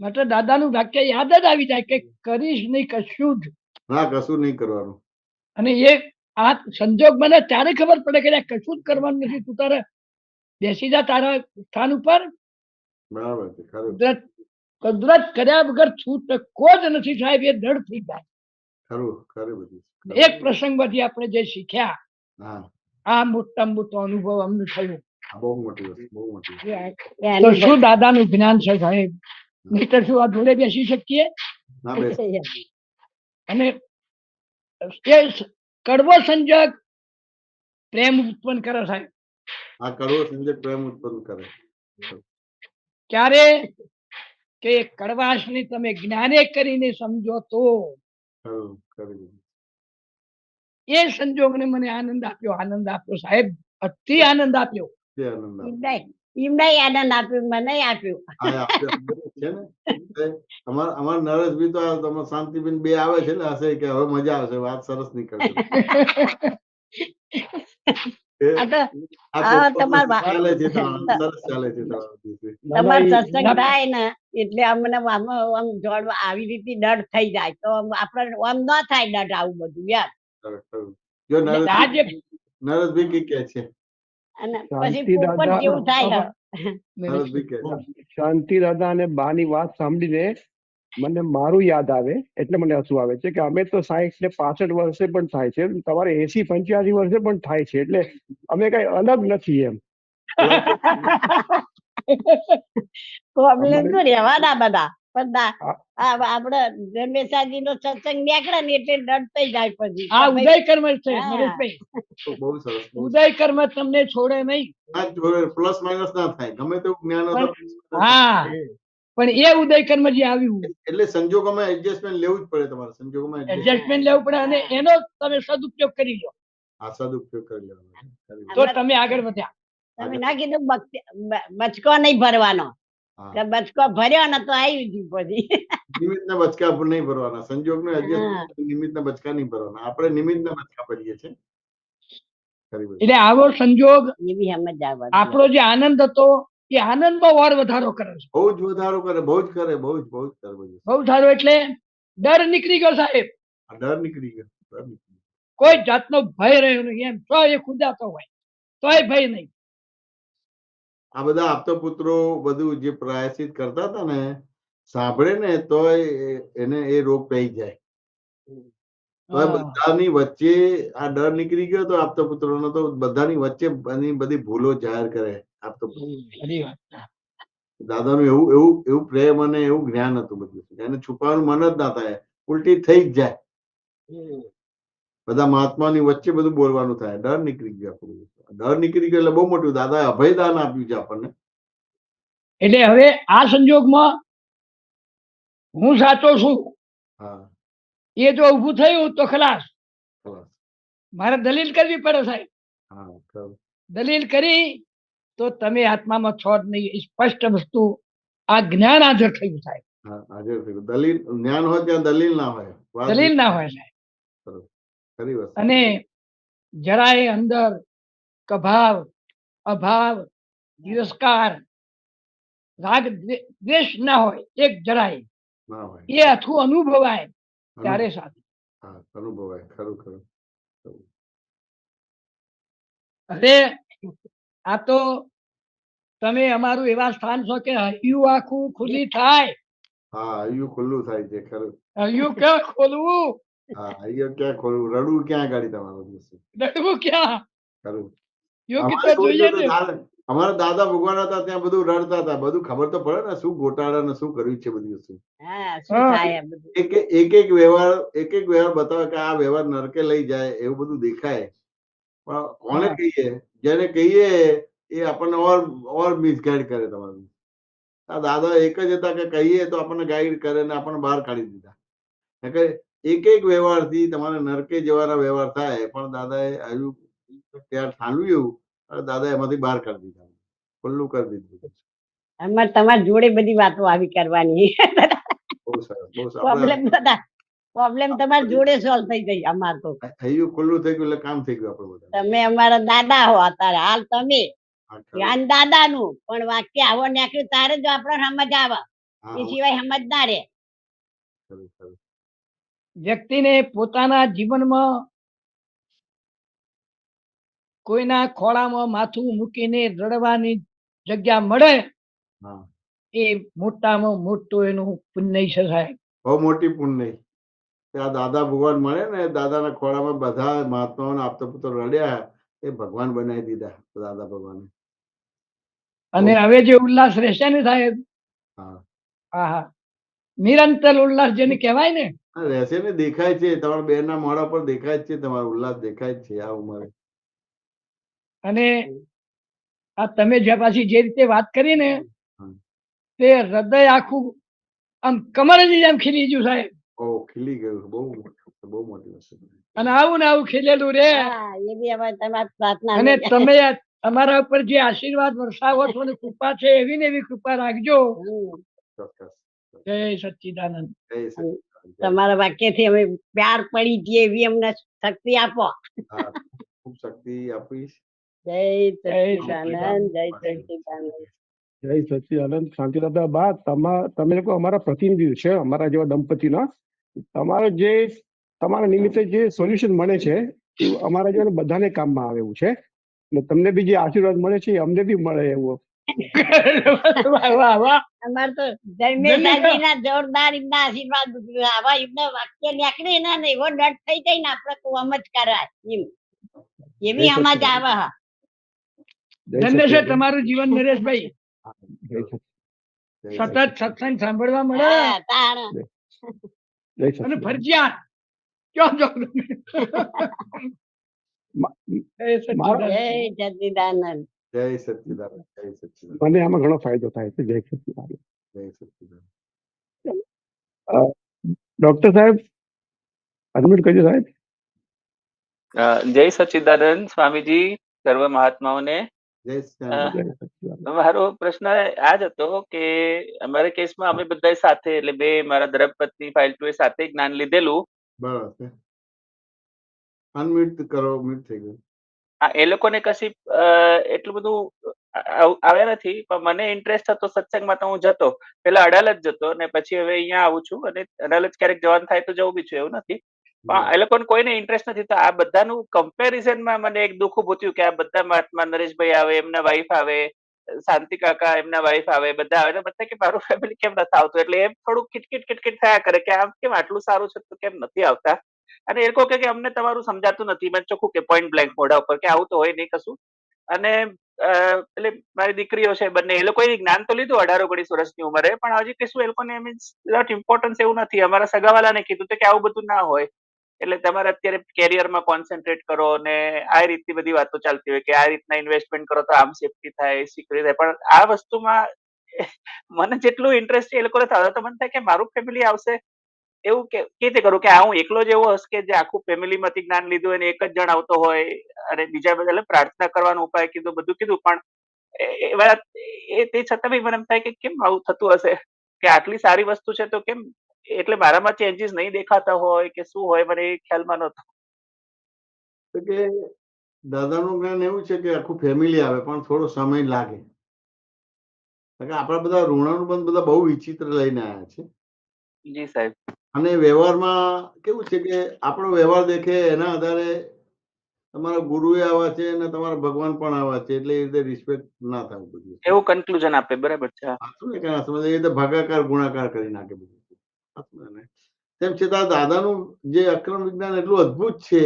માટે દાદાનું વાક્ય યાદ જ આવી જાય કે કરીશ નહીં કશું જ. ના, કશું નહીં કરવાનું. અને એ આ સંજોગ બને ત્યારે ખબર પડે કે કશું જ કરવાનું નથી. તું તારે બેસી જા તારા સ્થાન ઉપર. બરાબર છે. ખરું. કુદરત કર્યા વગર છૂટકો જ નથી સાહેબ. એ દૃઢ થઈ જાય. ખરું. ખરું બધું. એક પ્રસંગમાંથી આપણે જે શીખ્યા, આ મોટા મોટો અનુભવ અમને થયો. બહુ મોટી વસ્તુ, બહુ મોટી. તો શું દાદાનું જ્ઞાન છે સાહેબ? નહીતર શું આ જોડે બેસી શકીએ? ના બેસ અને એ કડવો સંજોગ પ્રેમ ઉત્પન્ન કરે સાહેબ. આ કડવો સંજોગ પ્રેમ ઉત્પન્ન કરે. ક્યારે કે કડવાશને તમે જ્ઞાને કરીને સમજો તો ખરું ખરું. એ સંજોગને મને આનંદ આપ્યો સાહેબ, અતિ આનંદ આપ્યો. તે આનંદ આવે. એમનાય આનંદ આપ્યું, મને આપ્યું. આ આપણે છે ને અમારા નરેશભાઈ તો તમારે શાંતિબેન બે આવે છે ને હશે કે હવે મજા આવશે, વાત સરસ નીકળશે. આ તો તમાર ચાલે છે તો સરસ ચાલે છે તમાર સત્સંગ થાય ને એટલે અમને આમ જોડવા આવી રીતે ડર થઈ જાય તો આપણે આમ ન થાય ડર આવું બધું યાર. જો નરેશભાઈ કી કે છે અને પછી પોપટ જેવું થાય. નરેશભાઈ કે શાંતિ દાદા અને બા ની વાત સાંભળીને મને મારું યાદ આવે એટલે મને હસવું આવે છે કે અમે તો 60 ને 65 વર્ષે પણ થાય છે, તમારે 80-85 વર્ષે પણ થાય છે, એટલે અમે કઈ અલગ નથી એમ. પ્રોબ્લેમ તો રહેવાના બધા પણ આપડે રમેશાજી નો સત્સંગ નીકળે ને એટલે ડર થઈ જાય પછી. આ ઉદય કર્મ છે નરેશભાઈ, બહુ સરસ. ઉદય કર્મ તમને છોડે નહીં. પ્લસ માઇનસ ના થાય ગમે તેવું જ્ઞાન હોય. હા, પણ એ ઉદય કર્મ જે આવ્યું એટલે સંજોગોમાં એડજસ્ટમેન્ટ લેવું જ પડે તમારે. સંજોગોમાં એડજસ્ટમેન્ટ લેવું પડે અને એનો તમે સદુપયોગ કરી લો. આ સદુપયોગ કરી લેવાનો તો તમે આગળ વધ્યા. તમે ના કીધું બચકો નહીં ભરવાનો, બચકો ભર્યો ને તો આવી ગયું પછી. નિમિત્ત ના બચકા નહીં ભરવાના, સંજોગ નો એડજસ્ટમેન્ટ નિમિત્ત ના બચકા નહીં ભરવાના, આપણે નિમિત્ત ના બચકા ભરીએ છીએ. એટલે આવો સંજોગ એવી સમજ આવે. આપણો જે આનંદ હતો એ આનંદમાં વાર વધારો કરે છે. બહુ જ વધારો કરે, બહુ જ કરે, બહુ જ કરે. બહુ સારો, એટલે ડર નીકળી ગયો સાહેબ. ડર નીકળી ગયો. કોઈ જાતનો ભય રહ્યો નહીં. એમ તો એ ખુદાતો હોય તોય ભય નહીં. આ બધા આપતો પુત્રો બધું જે પ્રાયશ્ચિત કરતા હતા ને સાંભળે ને તો એને એ રોગ પઈ જાય. બધાની વચ્ચે આ ડર નીકળી ગયો તો આપતો પુત્રોનો, તો બધાની વચ્ચે બધી ભૂલો જાહેર કરે આપતો પુત્રો. દાદાનું એવું એવું એવું પ્રેમ અને એવું જ્ઞાન હતું બધું, એને છુપાવવાનું મન જ ના થાય, ઉલટી થઈ જ જાય. બધા મહાત્માની વચ્ચે બધું બોલવાનું થાય. ડર નીકળી ગયો આપણું. ડર નીકળી ગયો એટલે બહુ મોટું. દાદાએ અભયદાન આપ્યું છે આપણને. એટલે હવે આ સંજોગમાં હું સાચો છું એ જો ઉભું થયું તો ખલાસ. મારે દલીલ કરવી પડે સાહેબ. દલીલ કરી તો તમે આત્મામાં છો જ નહીં, સ્પષ્ટ વસ્તુ આ જ્ઞાન હાજર થયું સાહેબ. હાજર થયું. દલીલ જ્ઞાન હોય ત્યાં દલીલ ના હોય. દલીલ ના હોય સાહેબ. અને જરાય અંદર કભાવ, અભાવ, તિરસ્કાર, રાગ દ્વેષ ના હોય, એક જરાય એ આખું અનુભવાય ત્યારે સાચું અનુભવાય. ખરું ખરું. હવે આ તો તમે અમારું એવા સ્થાન છો કે હૈયું આખું ખુલ્લી થાય. હા, હૈયું ખુલ્લું થાય છે. ખરું. હૈયું ક્યાં ખોલવું? હા, હૈયું ક્યાં ખોલવું? રડવું ક્યાં ગાડી તમારું? રડવું ક્યાં? ખરું. યોગ્ય તો જોઈએ ને. અમારા દાદા ભગવાન હતા ત્યાં બધું રડતા હતા. બધું ખબર તો પડે ને શું ગોટાળા ને શું કર્યું છે બધી વસ્તુ. એક એક વ્યવહાર બતાવે કે આ વ્યવહાર નરકે લઈ જાય એવું બધું દેખાય. પણ કોને કહીએ? જેને કહીએ એ આપણને ઓર મિસગાઈડ કરે. તમારું આ દાદા એક જ હતા કે કહીએ તો આપણને ગાઈડ કરે ને આપણને બહાર કાઢી દીધા. એક એક વ્યવહારથી તમારે નરકે જવાના વ્યવહાર થાય. પણ દાદાએ આવ્યું ત્યાં ઠાલવ્યું, દાદા એમાંથી બહાર કાઢી દીધા, ખુલ્લું કરી દીધું. અમારે તમારી જોડે બધી વાતો આવી કરવાની. પ્રોબ્લેમ તમારી જોડે સોલ્વ થઈ ગઈ. અમાર તો થયું ખુલ્લું થઈ ગયું એટલે કામ થઈ ગયું આપણું. તમે અમારા દાદા હો અત્યારે, હાલ તમે ધ્યાન દાદા નું પણ વાક્ય આવો નાખ્યું તારે જ આપણે સમજ આવે, એ સિવાય સમજ ના રે. વ્યક્તિને પોતાના જીવનમાં કોઈના ખોળામાં માથું મૂકીને રડવાની જગ્યા મળે એ મોટામાં મોટું એનું પુણ્ય છે સાહેબ. બહુ મોટી પુણ્ય. ત્યાં દાદા ભગવાન મળે ને, દાદાના ખોળામાં બધા મહાત્માઓને આપતો પુત્ર રડ્યા, એ ભગવાન બનાવી દીધા દાદા ભગવાને. અને હવે જે ઉલ્લાસ રહેશે ને સાહેબ, હા હા, નિરંતર ઉલ્લાસ જેને કહેવાય ને. રહેશે ને, દેખાય છે તમારા બેન ના મોઢા પર, દેખાય જ છે તમારો ઉલ્લાસ, દેખાય જ છે આ ઉંમરે. અને આ તમે જે પાછી જે રીતે વાત કરી ને, તે હૃદય આખું આમ કમર જ આમ ખીલી ગયું સાહેબ. ઓ ખીલી ગયું, બહુ મોટી વસ્તુ. અને આવું ને આવું ખીલેલું રે. એ બી હવે તમારી પ્રાર્થના. અને તમે તમારા ઉપર જે આશીર્વાદ વરસાવો છો ને કૃપા છે, એવી ને એવી કૃપા રાખજો. જય સચ્ચિદાનંદ. તમારા વાક્યથી અમે પ્યાર પડી જઈએ એવી અમને શક્તિ આપો. ખૂબ શક્તિ આપીશ. જય સચ્ચિદાનંદ, જય સચ્ચિદાનંદ. જય સચ્ચિદાનંદ. શાંતિદાદા બા, તમે લોકો અમારા પ્રતિનિધિ છે, અમારા જેવા દંપતીના. તમારા નિમિત્તે જે સોલ્યુશન મળે છે એ અમારા જેવા બધાને કામમાં આવે એવું છે. અને તમને બી જે આશીર્વાદ મળે છે એ અમને બી મળે એવું. અમાર તો ધર્મેશભાઈના જોરદાર એમના આશીર્વાદ આવા એમના વાક્ય નીકળે એના ને એવો ડટ થઈ જાય ને આપણે કોમ જ કરાય એમ એવી સમજ આવે. ધન્ય છે તમારું જીવન નરેશભાઈ. સતત સત્સંગ સાંભળવા મળે અને ફરજિયાત ક્યાં જો. જય સચ્ચિદાનંદ. જય સચ્ચિદાનંદ. જય સચ્ચિદાનંદ. મને આમાં ઘણો ફાયદો થાય છે. જય સચ્ચિદાનંદ. જય સચ્ચિદાનંદ. ડોક્ટર સાહેબ અડમિટ કરજો સાહેબ. જય સચ્ચિદાનંદ સ્વામીજી, સર્વ મહાત્માઓને. મારો પ્રશ્ન આ જ હતો કે અમારા કેસમાં અમે બધા સાથે, એટલે બે મારા ધર્મપત્ની ફાઇલ 2 સાથે જ્ઞાન લીધેલું. બરાબર. અનમ્યુટ કરો, મ્યુટ થઈ ગયું. હા, એ લોકોને કશી એટલું બધું આવ્યા નથી, પણ મને ઇન્ટરેસ્ટ હતો સત્સંગમાં, તો હું જતો. પેલા અડાલજ જતો ને પછી હવે અહીંયા આવું છું, અને અડાલજ ક્યારેક જવાનું થાય તો જવું બી છું, એવું નથી. પણ એ લોકોને કોઈને ઇન્ટરેસ્ટ નથી. તો આ બધાનું કમ્પેરિઝનમાં મને એક દુઃખ ઉભું થયું કે આ બધા મહાત્મા નરેશભાઈ આવે, એમના વાઈફ આવે, શાંતિ કાકા એમના વાઈફ આવે, બધા આવે, બધા કે મારું ફેમિલી કેમ નથી આવતું. એટલે એમ થોડું કિટકિટ થયા કરે કે આમ કેમ આટલું સારું છે તો કેમ નથી આવતા. અને એ લોકો કે અમને તમારું સમજાતું નથી. મેં ચોખ્ખું કે પોઈન્ટ બ્લેન્ક મોઢા ઉપર કે આવું તો હોય નહીં કશું. અને એટલે મારી દીકરીઓ છે બંને, એ લોકોએ જ્ઞાન તો લીધું 18-19 વર્ષની ઉંમરે, પણ હજી કશું એ લોકોને મીન્સ નોટ ઇમ્પોર્ટન્સ એવું નથી. અમારા સગાવાલાને કીધું કે આવું બધું ના હોય, એટલે તમારે અત્યારે કેરિયરમાં કોન્સન્ટ્રેટ કરો, ને આ રીતની બધી વાતો ચાલતી હોય કે આ રીતના ઇન્વેસ્ટમેન્ટ કરો તો આમ સેફટી થાય, સિક્યોરિટી થાય. પણ આ વસ્તુમાં મને જેટલું ઇન્ટરેસ્ટ છે એ લોકોને થયો, તો મને થાય કે મારું ફેમિલી આવશે એવું કે રીતે કરું કે હું એકલો જ એવો હશ કે જે આખું ફેમિલી માંથી જ્ઞાન લીધું હોય ને એક જ જણ આવતો હોય, અને બીજા બધા પ્રાર્થના કરવાનો ઉપાય કીધું, બધું કીધું. પણ તે છતાં બી મને એમ થાય કે કેમ આવું થતું હશે, કે આટલી સારી વસ્તુ છે તો કેમ, એટલે મારામાં ચેન્જીસ નહીં દેખાતા હોય કે શું હોય, મને એ ખ્યાલમાં નહોતું. કે દાદાનું જ્ઞાન એવું છે કે આખું ફેમિલી આવે, પણ થોડો સમય લાગે. આપણા બધા ઋણાનુબંધ બધા બહુ વિચિત્ર લઈને આવ્યા છે. જી સાહેબ. અને વ્યવહારમાં કેવું છે કે આપણો વ્યવહાર દેખે એના આધારે તમારા ગુરુએ આવા છે અને તમારા ભગવાન પણ આવા છે, એટલે એ રીતે રિસ્પેક્ટ ના થાય બધું. એવું કન્ક્લુઝન આપે, બરાબર છે. એ રીતે ભાગાકાર ગુણાકાર કરી નાખે બધું. તેમ છતાં દાદાનું જે અક્રમ વિજ્ઞાન એટલું અદ્ભુત છે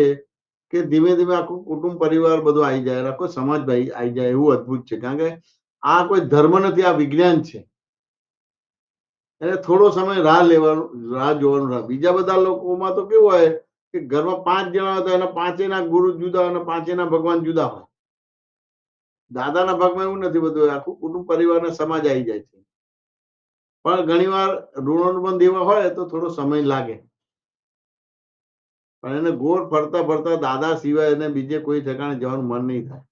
કે ધીમે ધીમે આખું કુટુંબ પરિવાર બધું આવી જાય, આખો સમાજ આવી જાય, એવું અદ્ભુત છે. કારણ કે આ કોઈ ધર્મ નથી, આ વિજ્ઞાન છે. એટલે થોડો સમય રાહ જોવાનું. બીજા બધા લોકોમાં તો કેવું હોય કે ઘરમાં 5 જણા હતા, એના 5 ગુરુ જુદા અને 5 ભગવાન જુદા હોય. દાદાના ભાગમાં એવું નથી, બધું આખું કુટુંબ પરિવાર ને સમાજ આવી જાય છે. પણ ઘણી વાર ઋણાનુબંધ એવા હોય તો થોડો સમય લાગે. પણ એને ગોળ ફરતા ફરતા દાદા સિવાય એને બીજે કોઈ ઠેકાણે જવાનું મન નહીં થાય.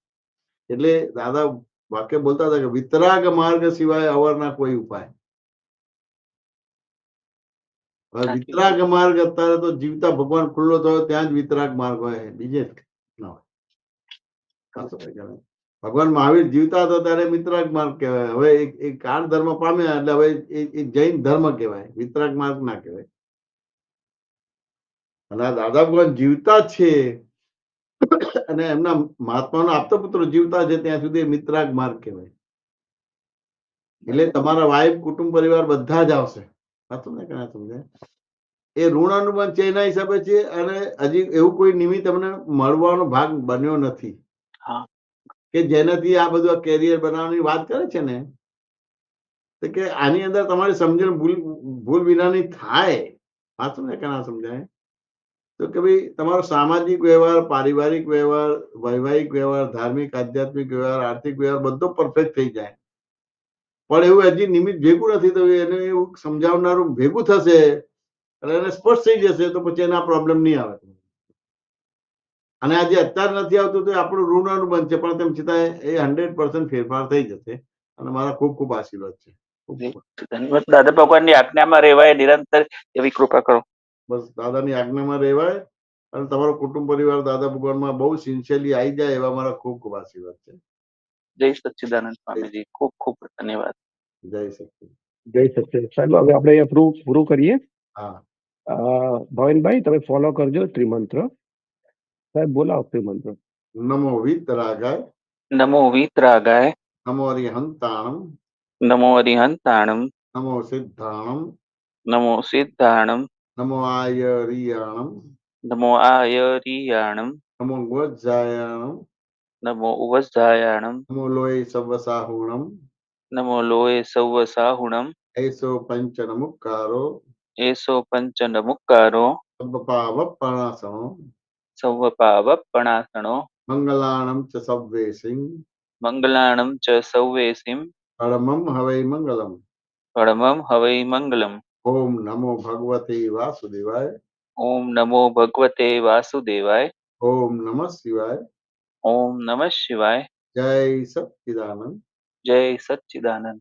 એટલે દાદા વાક્ય બોલતા હતા કે વિતરાગ માર્ગ સિવાય અવરના કોઈ ઉપાય. વિતરાગ માર્ગ અત્યારે તો જીવતા ભગવાન ખુલ્લો થયો ત્યાં જ વિતરાગ માર્ગ હોય, બીજે ના હોય. ભગવાન મહાવીર જીવતા હતા ત્યારે વિતરાગ માર્ગ કહેવાય. હવે એ કાળ ધર્મ પામ્યા એટલે હવે એ જૈન ધર્મ કહેવાય, વિતરાગ માર્ગ ના કહેવાય. અને આ દાદા ભગવાન જીવતા છે અને એમના મહાત્માનો આપતા પુત્રો જીવતા છે ત્યાં સુધી મિત્રાગ માર્ગ કહેવાય. એટલે તમારા વાઇફ, કુટુંબ પરિવાર બધા જ આવશે. સાચું ને? કયા સમજાય? એ ઋણાનુબંધ છે એના હિસાબે છે. અને હજી એવું કોઈ નિમિત્ત તમને મળવાનો ભાગ બન્યો નથી કે જેનાથી આ બધું કેરિયર બનાવવાની વાત કરે છે ને, તો કે આની અંદર તમારી સમજણ ભૂલ વિનાની થાય, વાંચો ને કે ના સમજાય, તો કે ભાઈ તમારો સામાજિક વ્યવહાર, પારિવારિક વ્યવહાર, વૈવાહિક વ્યવહાર, ધાર્મિક આધ્યાત્મિક વ્યવહાર, આર્થિક વ્યવહાર બધો પરફેક્ટ થઈ જાય. પણ એવું હજી નિમિત્ત ભેગું નથી થયું, એને એવું સમજાવનારું ભેગું થશે અને એને સ્પષ્ટ થઈ જશે તો પછી એના પ્રોબ્લેમ નહીં આવે. અને આજે અત્યારે નથી આવતું તો આપણું ઋણ બનશે, પણ તેમ છતાં એ 100% ફેરફાર થઈ જશે. અને મારા ખૂબ ખૂબ આશીર્વાદ છે. ધન્યવાદ. દાદા ભગવાનની આજ્ઞામાં રહેવાય નિરંતર એવી કૃપા કરો. બસ દાદાની આજ્ઞામાં રહેવાય અને તમારો કુટુંબ પરિવાર દાદા ભગવાનમાં બહુ સિન્સિયરલી આવી જાય એવા મારા ખૂબ ખૂબ આશીર્વાદ છે. જય સચ્ચિદાનંદ સ્વામીજી, ખૂબ ખૂબ ધન્યવાદ. જય શક્તિ. જય સચ્ચિદાનંદ. સાહેબ હવે આપણે અહીંયા પૂરું કરીએ. હા, ભવનભાઈ તમે ફોલો કરજો ત્રિમંત્ર. સાહેબ બોલાવો ત્રિમંત્ર. નમો વિતરાગાય, નમો વીતરાગાય, નમો અરિહંતાણમ, નમો અરિહંતાણમ, નમો સિદ્ધાણમ, નમો સિદ્ધાણમ, નમો આયરિયાણમ, નમો આયરિયાણમ, નમો વજ્જાયાણમ, નમો ઉવજ્જાયાણમ, નમો લોય સવસાહુણમ, નમો લોય સૌવ સાહુણમ, એસો પંચ નમુકારો, એસો પંચ નમુક્કારો, સબ્બપાવપણાસણો, સૌવ પાવપણાસણો, મંગલાણમ ચ સવ્વેસિં, મંગલાણમ ચ સૌવેસિમ, પરમમ હવૈ મંગલમ. પરમમ હવૈ મંગલમ. ઓમ નમો ભગવતે વાસુદેવાય. ઓમ નમો ભગવતે વાસુદેવાય. ઓમ નમઃ શિવાય. ઓમ નમઃ શિવાય. જય સચ્ચિદાનંદ. જય સચ્ચિદાનંદ.